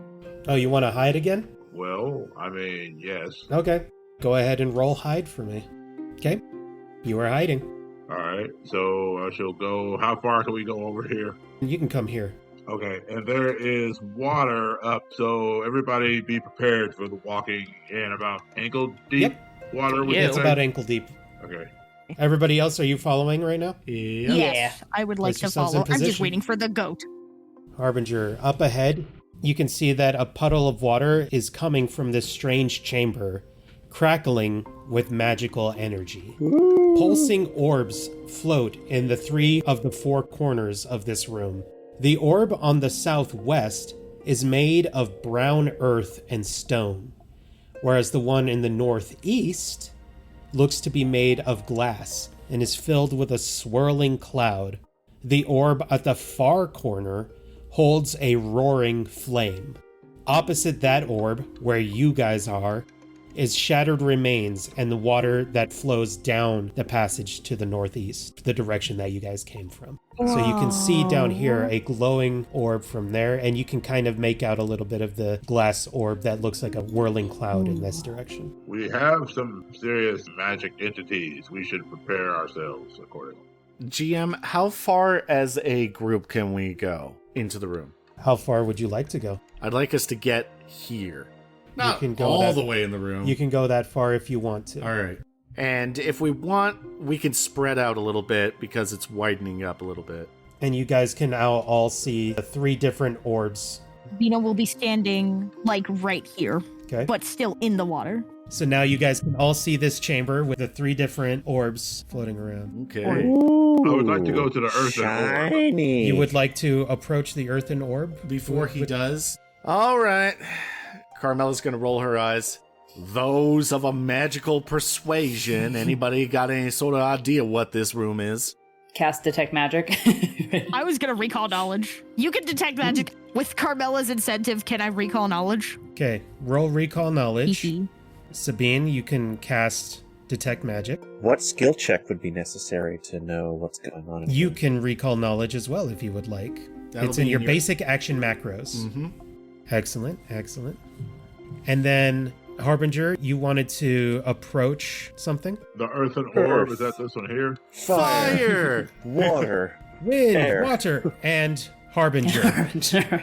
Oh, you want to hide again? Well, I mean, yes. Okay. Go ahead and roll hide for me. Okay. You are hiding. All right, so I shall go. How far can we go over here? You can come here. Okay, and there is water up, so everybody be prepared for the walking in about ankle deep water. would you It's say? about ankle deep. Okay. Everybody else, are you following right now? Yeah. Yes, I would like Place to yourselves in follow. I'm just position. waiting for the goat. Harbinger, up ahead, you can see that a puddle of water is coming from this strange chamber, crackling with magical energy. Pulsing orbs float in the 3 of the 4 corners of this room. The orb on the southwest is made of brown earth and stone, whereas the one in the northeast looks to be made of glass and is filled with a swirling cloud. The orb at the far corner holds a roaring flame. Opposite that orb, where you guys are, is shattered remains and the water that flows down the passage to the northeast, the direction that you guys came from. So you can see down here a glowing orb from there, and you can kind of make out a little bit of the glass orb that looks like a whirling cloud in this direction. We have some serious magic entities. We should prepare ourselves accordingly. GM, how far as a group can we go into the room? How far would you like to go? I'd like us to get here. Not can go all that- the way in the room. You can go that far if you want to. All right. And if we want, we can spread out a little bit because it's widening up a little bit. And you guys can now all see the 3 different orbs. Beeno will be standing, like, right here, Okay. but still in the water. So now you guys can all see this chamber with the 3 different orbs floating around. Okay. I would like to go to the earthen orb. Shiny. You would like to approach the earthen orb? Before he does, all right. Carmella's going to roll her eyes. Those of a magical persuasion. Anybody got any sort of idea what this room is? cast detect magic. I was gonna recall knowledge. You can detect magic. With Carmella's incentive, can I recall knowledge? Okay, roll recall knowledge. Fishy. Sabine, you can cast detect magic. What skill check would be necessary to know what's going on? in You here? can recall knowledge as well if you would like. That'll It's in be your basic action macros. Mm-hmm. Excellent, excellent. And then, Harbinger, you wanted to approach something? The earthen orb, is that this one here? Fire! Water. Wind, Air. water, and Harbinger.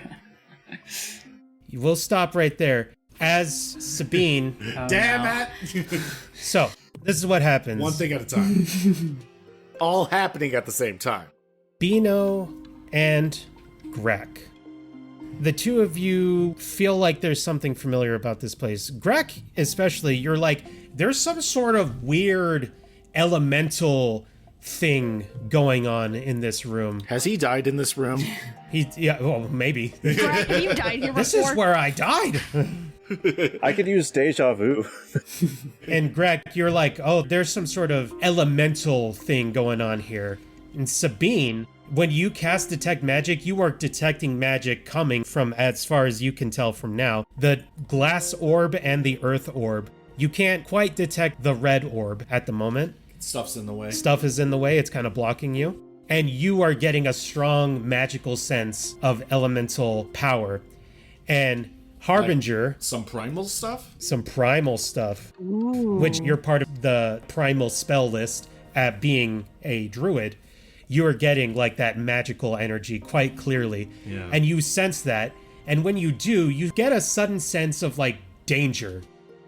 We'll stop right there. As Sabine, Damn it! so this is what happens. One thing at a time. All happening at the same time. Beeno and Graak. The two of you feel like there's something familiar about this place. Graak, especially, you're like, there's some sort of weird elemental thing going on in this room. Has he died in this room? Yeah, well, maybe. Greg, you died here before. This is where I died. I could use deja vu. And Greg, you're like, oh, there's some sort of elemental thing going on here. And Sabine, when you cast detect magic, you are detecting magic coming from, as far as you can tell from now, the glass orb and the earth orb. You can't quite detect the red orb at the moment. Stuff's in the way. Stuff is in the way, it's kind of blocking you. And you are getting a strong magical sense of elemental power. And Harbinger, Some primal stuff? some primal stuff, which you're part of the primal spell list at being a druid. You are getting like that magical energy quite clearly. Yeah. And you sense that. And when you do, you get a sudden sense of like danger.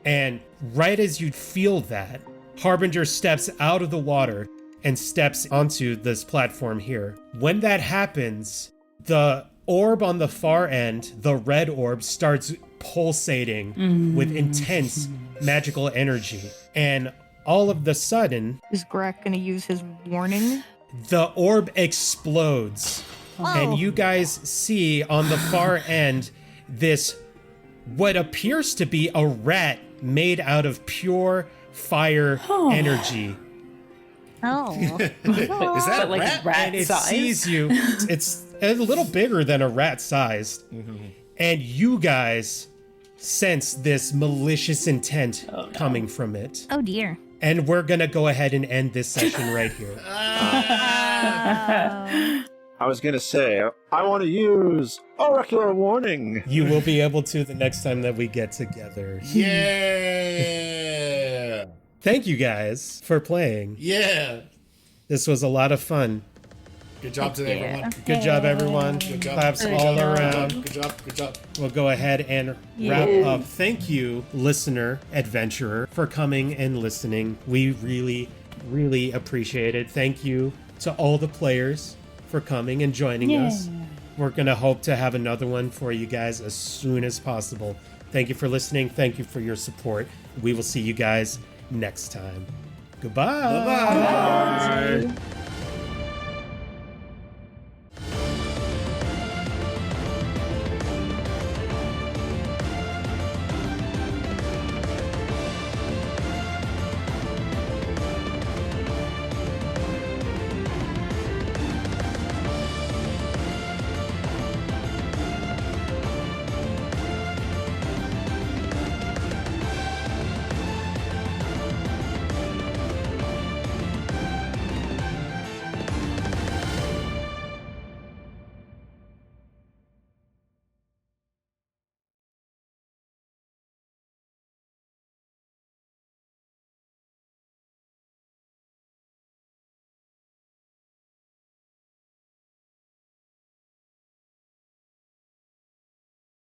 And right as you feel that, Harbinger steps out of the water and steps onto this platform here. When that happens, the orb on the far end, the red orb, starts pulsating with intense magical energy. And all of the sudden, Is Greg gonna use his warning? the orb explodes. And you guys see on the far end this, what appears to be a rat made out of pure fire energy. Oh. Is that a like rat? rat And it size? sees you. It's a little bigger than a rat sized. And you guys sense this malicious intent coming from it. Oh dear. And we're gonna go ahead and end this session right here. I was gonna say, I want to use oracular warning. You will be able to the next time that we get together. Yeah! Thank you guys for playing. Yeah! This was a lot of fun. Good job today, everyone. Good job, everyone. Good job. Claps Good all job. around. Good job. Good job. We'll go ahead and wrap up. Thank you, listener, adventurer, for coming and listening. We really, really appreciate it. Thank you to all the players for coming and joining us. We're going to hope to have another one for you guys as soon as possible. Thank you for listening. Thank you for your support. We will see you guys next time. Goodbye. Bye-bye. Bye.